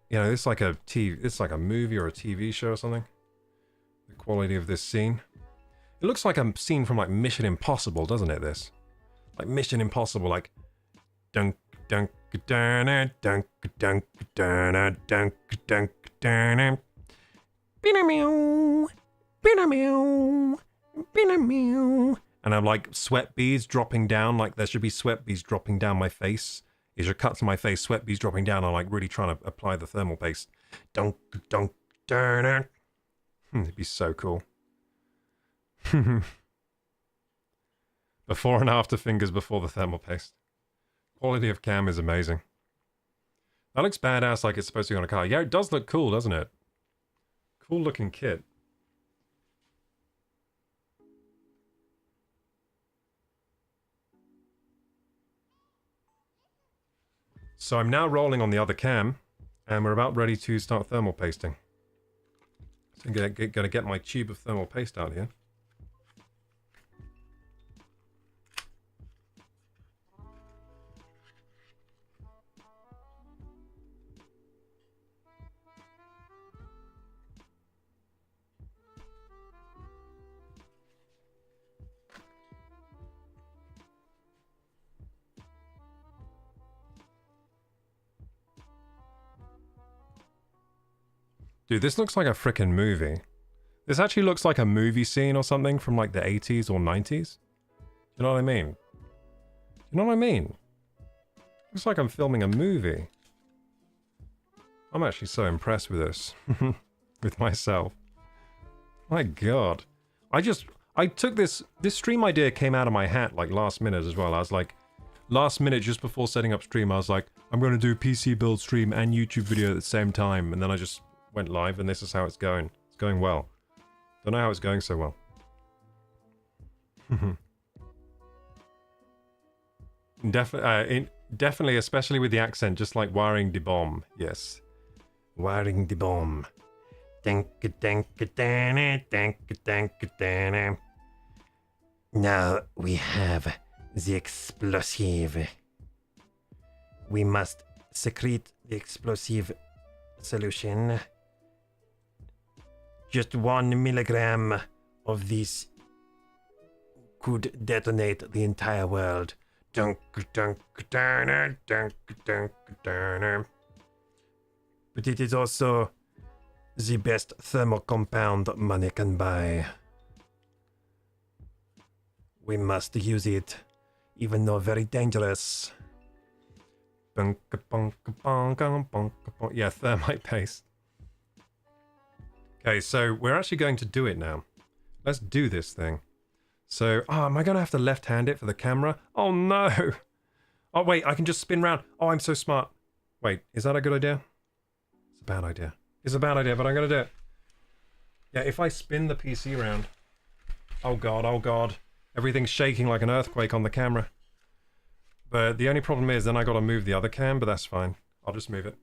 you know, it's like a movie or a TV show or something. The quality of this scene. It looks like a scene from like Mission Impossible, doesn't it, this? Like Mission Impossible, like dunk dunk dun dunk dunk dun dunk dunk dun meow meow meow. And I'm like sweat beads dropping down, like there should be sweat beads dropping down my face. Is your cut to my face, sweat beads dropping down. I'm like really trying to apply the thermal paste. Dunk dunk dun. It'd be so cool. Before and after fingers before the thermal paste. Quality of cam is amazing. That looks badass like it's supposed to be on a car. Yeah, it does look cool, doesn't it? Cool looking kit. So I'm now rolling on the other cam, and we're about ready to start thermal pasting. So I'm gonna get my tube of thermal paste out here. Dude, this looks like a frickin' movie. This actually looks like a movie scene or something from like the 80s or 90s. You know what I mean? You know what I mean? Looks like I'm filming a movie. I'm actually so impressed with this. With myself. My god. I took this stream idea came out of my hat like last minute as well. I was like, last minute just before setting up stream, I was like, I'm going to do PC build stream and YouTube video at the same time. And then I just went live and this is how it's going. It's going well. Don't know how it's going so well. Definitely, especially with the accent, just like wiring the bomb. Yes. Wiring the bomb. Now we have the explosive. We must secrete the explosive solution. Just 1 milligram of this could detonate the entire world. Dunk, dunk, dun, dunk, dunk, dun. But it is also the best thermal compound money can buy. We must use it, even though very dangerous. Yeah, thermite paste. Okay, so we're actually going to do it now. Let's do this thing. So, am I going to have to left-hand it for the camera? Oh, no. Oh, wait, I can just spin round. Oh, I'm so smart. Wait, is that a good idea? It's a bad idea. It's a bad idea, but I'm going to do it. Yeah, if I spin the PC round. Oh, God, oh, God. Everything's shaking like an earthquake on the camera. But the only problem is then I got to move the other cam, but that's fine. I'll just move it.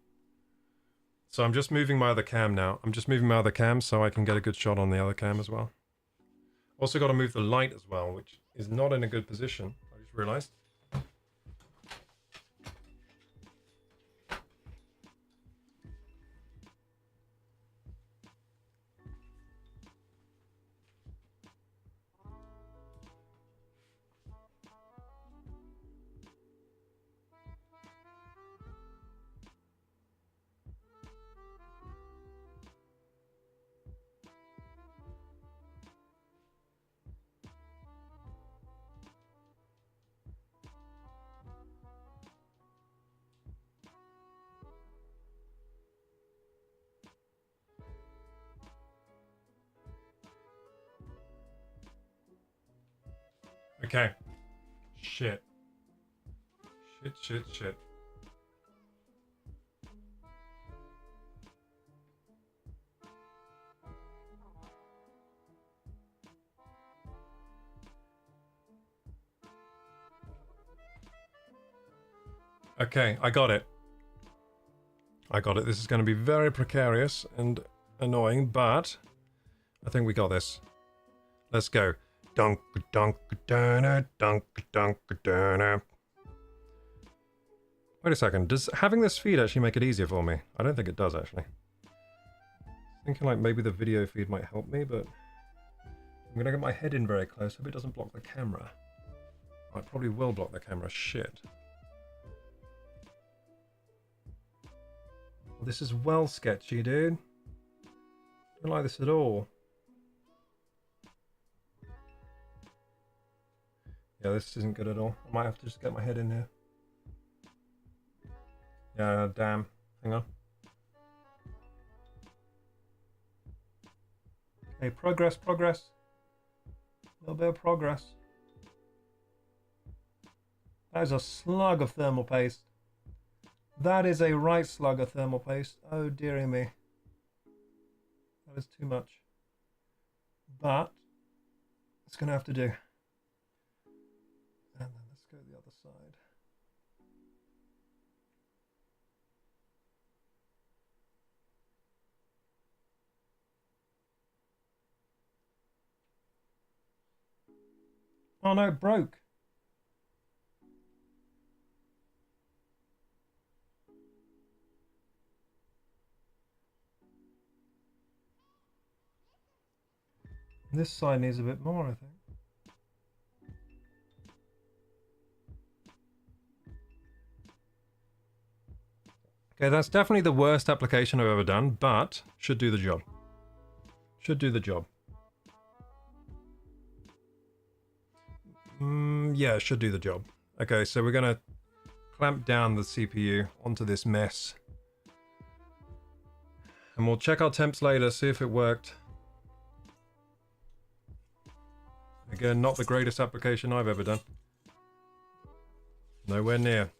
So I'm just moving my other cam now. I'm just moving my other cam so I can get a good shot on the other cam as well. Also got to move the light as well, which is not in a good position. I just realized. Okay. Shit. Shit. Okay, I got it. This is going to be very precarious and annoying, but I think we got this. Let's go. Dunk, dunk, dun, dunk, dunk, dun. Wait a second. Does having this feed actually make it easier for me? I don't think it does, actually. Thinking like maybe the video feed might help me, but I'm going to get my head in very close. Hope it doesn't block the camera. I probably will block the camera. Shit. This is well sketchy, dude. I don't like this at all. Yeah, this isn't good at all. I might have to just get my head in here. Yeah, damn. Hang on. Okay, progress. A little bit of progress. That is a slug of thermal paste. That is a right slug of thermal paste. Oh, dearie me. That is too much. But it's going to have to do. And then let's go the other side. Oh no, it broke. This side needs a bit more, I think. Okay, that's definitely the worst application I've ever done, but should do the job. Yeah, it should do the job. Okay, so we're gonna clamp down the CPU onto this mess. And we'll check our temps later, see if it worked. Again, not the greatest application I've ever done. Nowhere near.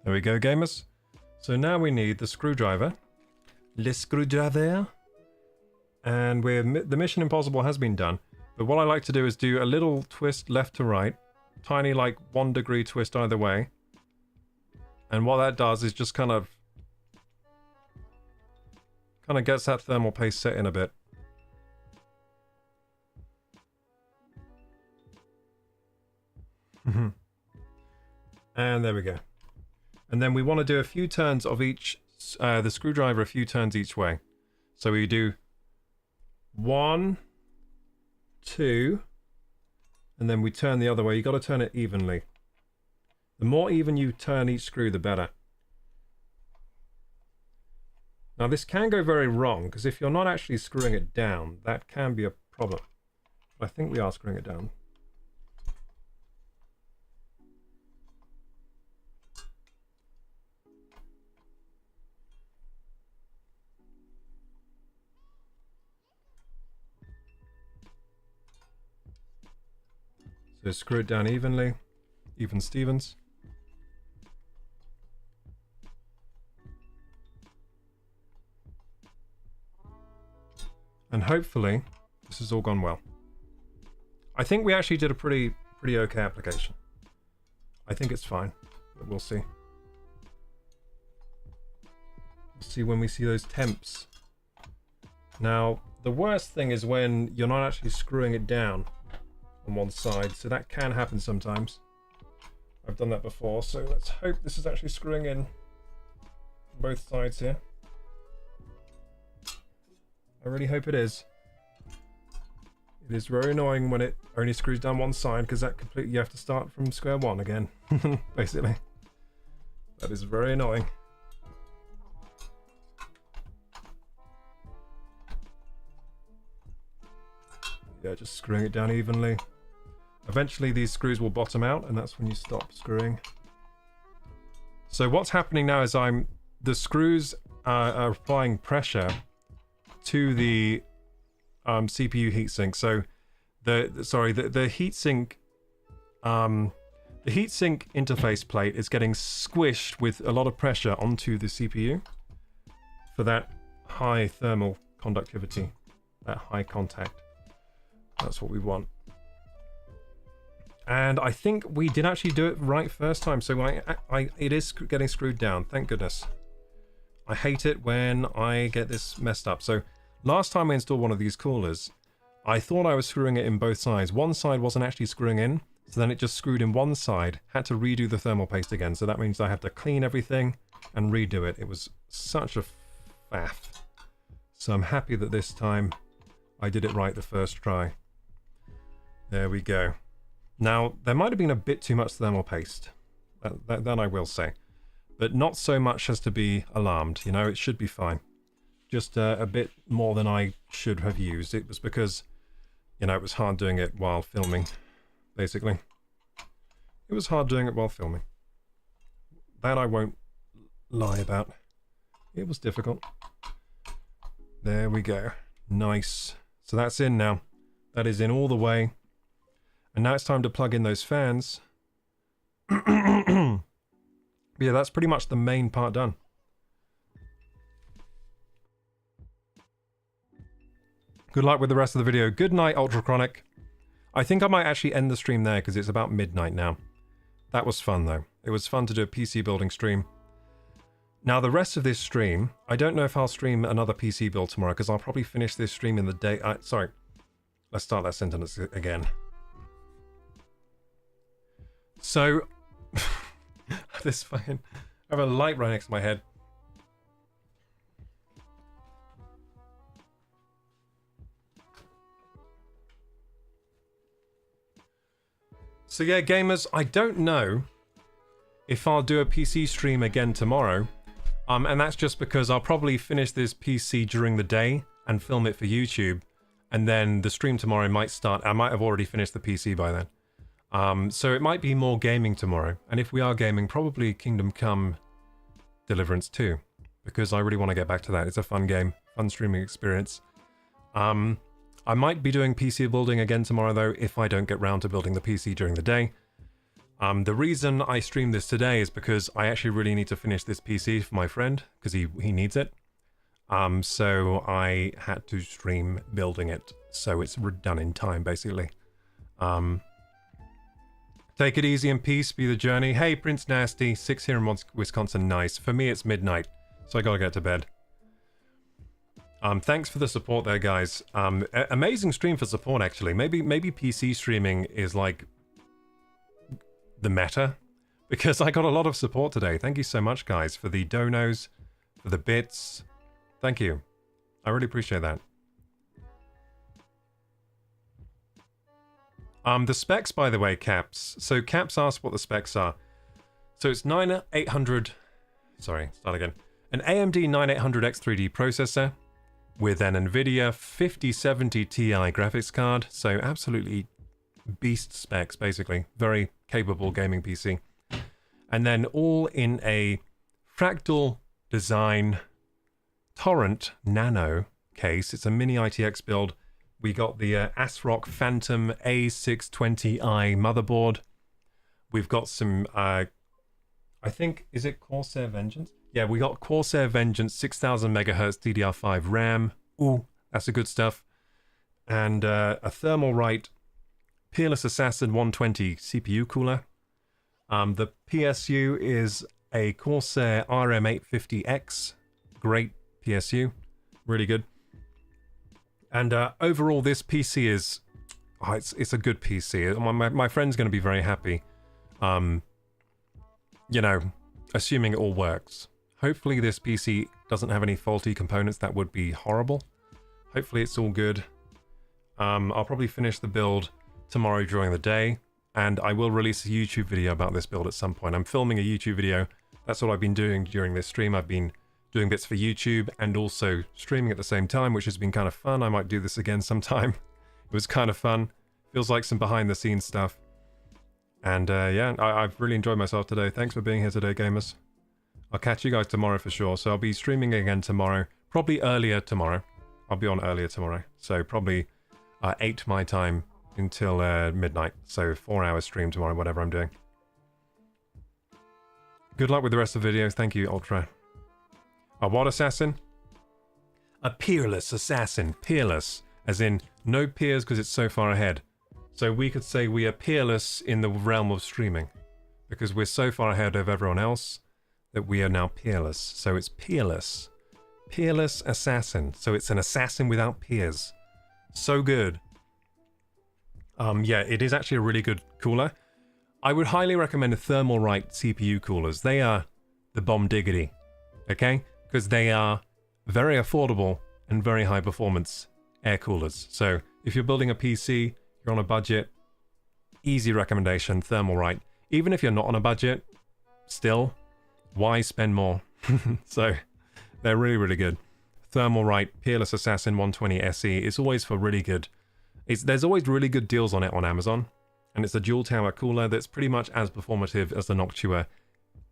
There we go, gamers. So now we need the screwdriver. Le screwdriver. And the Mission Impossible has been done. But what I like to do is do a little twist left to right. Tiny, like, 1 degree twist either way. And what that does is just kind of gets that thermal paste set in a bit. And there we go. And then we want to do a few turns of each, the screwdriver a few turns each way. So we do 1, 2, and then we turn the other way. You got to turn it evenly. The more even you turn each screw, the better. Now this can go very wrong, because if you're not actually screwing it down, that can be a problem. I think we are screwing it down. So screw it down evenly, even Stevens. And hopefully this has all gone well. I think we actually did a pretty okay application. I think it's fine, but we'll see. We'll see when we see those temps. Now, the worst thing is when you're not actually screwing it down on one side, so that can happen sometimes. I've done that before, so let's hope this is actually screwing in on both sides here. I really hope it is. It is very annoying when it only screws down one side, because that completely, you have to start from square one again, basically. That is very annoying. Yeah, just screwing it down evenly. Eventually these screws will bottom out, and that's when you stop screwing. So what's happening now is the screws are applying pressure to the CPU heatsink. So the heatsink interface plate is getting squished with a lot of pressure onto the CPU for that high thermal conductivity, that high contact. That's what we want. And I think we did actually do it right first time, so it is getting screwed down, thank goodness. I hate it when I get this messed up. So last time I installed one of these coolers, I thought I was screwing it in both sides. One side wasn't actually screwing in, so then it just screwed in one side, had to redo the thermal paste again, so that means I have to clean everything and redo it. It was such a faff. So I'm happy that this time I did it right the first try. There we go. Now, there might have been a bit too much thermal paste, that I will say, but not so much as to be alarmed, you know, it should be fine. Just a bit more than I should have used. It was because, you know, it was hard doing it while filming, basically. It was hard doing it while filming. That I won't lie about. It was difficult. There we go. Nice. So that's in now. That is in all the way. And now it's time to plug in those fans. Yeah, that's pretty much the main part done. Good luck with the rest of the video. Good night, Ultrachronic. I think I might actually end the stream there because it's about midnight now. That was fun though. It was fun to do a PC building stream. Now the rest of this stream, I don't know if I'll stream another PC build tomorrow because I'll probably finish this stream in the day. Sorry, let's start that sentence again. So, this fucking, I have a light right next to my head. So yeah, gamers, I don't know if I'll do a PC stream again tomorrow. And that's just because I'll probably finish this PC during the day and film it for YouTube. And then the stream tomorrow might start, I might have already finished the PC by then. So it might be more gaming tomorrow, and if we are gaming, probably Kingdom Come Deliverance 2, because I really want to get back to that. It's a fun game, fun streaming experience. I might be doing PC building again tomorrow though, if I don't get round to building the PC during the day. The reason I streamed this today is because I actually really need to finish this PC for my friend, because he needs it. So I had to stream building it, so it's done in time, basically. Take it easy and peace be the journey. Hey, Prince Nasty, 6 here in Wisconsin, nice. For me, it's midnight, so I gotta get to bed. Thanks for the support there, guys. Amazing stream for support, actually. Maybe PC streaming is like the meta, because I got a lot of support today. Thank you so much, guys, for the donos, for the bits. Thank you. I really appreciate that. The specs, by the way, Caps. So Caps asked what the specs are. So it's 9800... Sorry, start again. An AMD 9800X3D processor with an Nvidia 5070 Ti graphics card. So absolutely beast specs, basically. Very capable gaming PC. And then all in a fractal design Torrent Nano case. It's a mini ITX build. We got the ASRock Phantom A620i motherboard. We've got some, I think, is it Corsair Vengeance? Yeah, we got Corsair Vengeance 6000 megahertz DDR5 RAM. Ooh, that's the good stuff. And a Thermalright Peerless Assassin 120 CPU cooler. The PSU is a Corsair RM850X. Great PSU. Really good. And overall, this PC is... Oh, it's a good PC. My friend's going to be very happy. You know, assuming it all works. Hopefully this PC doesn't have any faulty components. That would be horrible. Hopefully it's all good. I'll probably finish the build tomorrow during the day. And I will release a YouTube video about this build at some point. I'm filming a YouTube video. That's what I've been doing during this stream. I've been doing bits for YouTube and also streaming at the same time, which has been kind of fun. I might do this again sometime. It was kind of fun. Feels like some behind the scenes stuff. And yeah, I've really enjoyed myself today. Thanks for being here today, gamers. I'll catch you guys tomorrow for sure. So I'll be streaming again tomorrow. Probably earlier tomorrow. I'll be on earlier tomorrow. So probably 8 my time until midnight. So 4-hour stream tomorrow, whatever I'm doing. Good luck with the rest of the videos. Thank you, Ultra. A what assassin? A peerless assassin. Peerless. As in, no peers because it's so far ahead. So we could say we are peerless in the realm of streaming. Because we're so far ahead of everyone else that we are now peerless. So it's peerless. Peerless assassin. So it's an assassin without peers. So good. Yeah, it is actually a really good cooler. I would highly recommend Thermalright CPU coolers. They are the bomb diggity. Okay? Because they are very affordable and very high performance air coolers. So if you're building a PC, you're on a budget, easy recommendation, Thermalright. Even if you're not on a budget, still, why spend more? So they're really, really good. Thermalright Peerless Assassin 120 SE. It's always for really good. There's always really good deals on it on Amazon. And it's a dual tower cooler that's pretty much as performative as the Noctua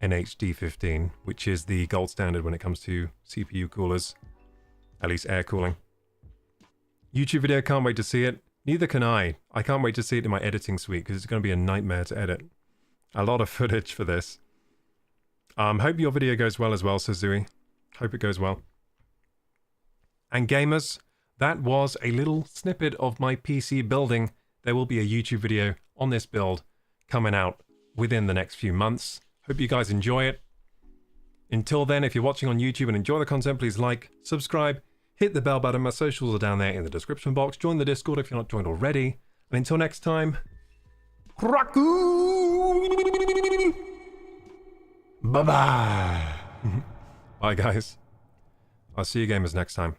NHD15, which is the gold standard when it comes to CPU coolers, at least air cooling. YouTube video, can't wait to see it. Neither can I. I can't wait to see it in my editing suite because it's going to be a nightmare to edit. A lot of footage for this. Hope your video goes well as well, Suzui. Hope it goes well. And gamers, that was a little snippet of my PC building. There will be a YouTube video on this build coming out within the next few months. Hope you guys enjoy it. Until then, if you're watching on YouTube and enjoy the content, please like, subscribe, hit the bell button. My socials are down there in the description box. Join the Discord if you're not joined already. And until next time, Raku! Bye-bye. Bye, guys. I'll see you gamers next time.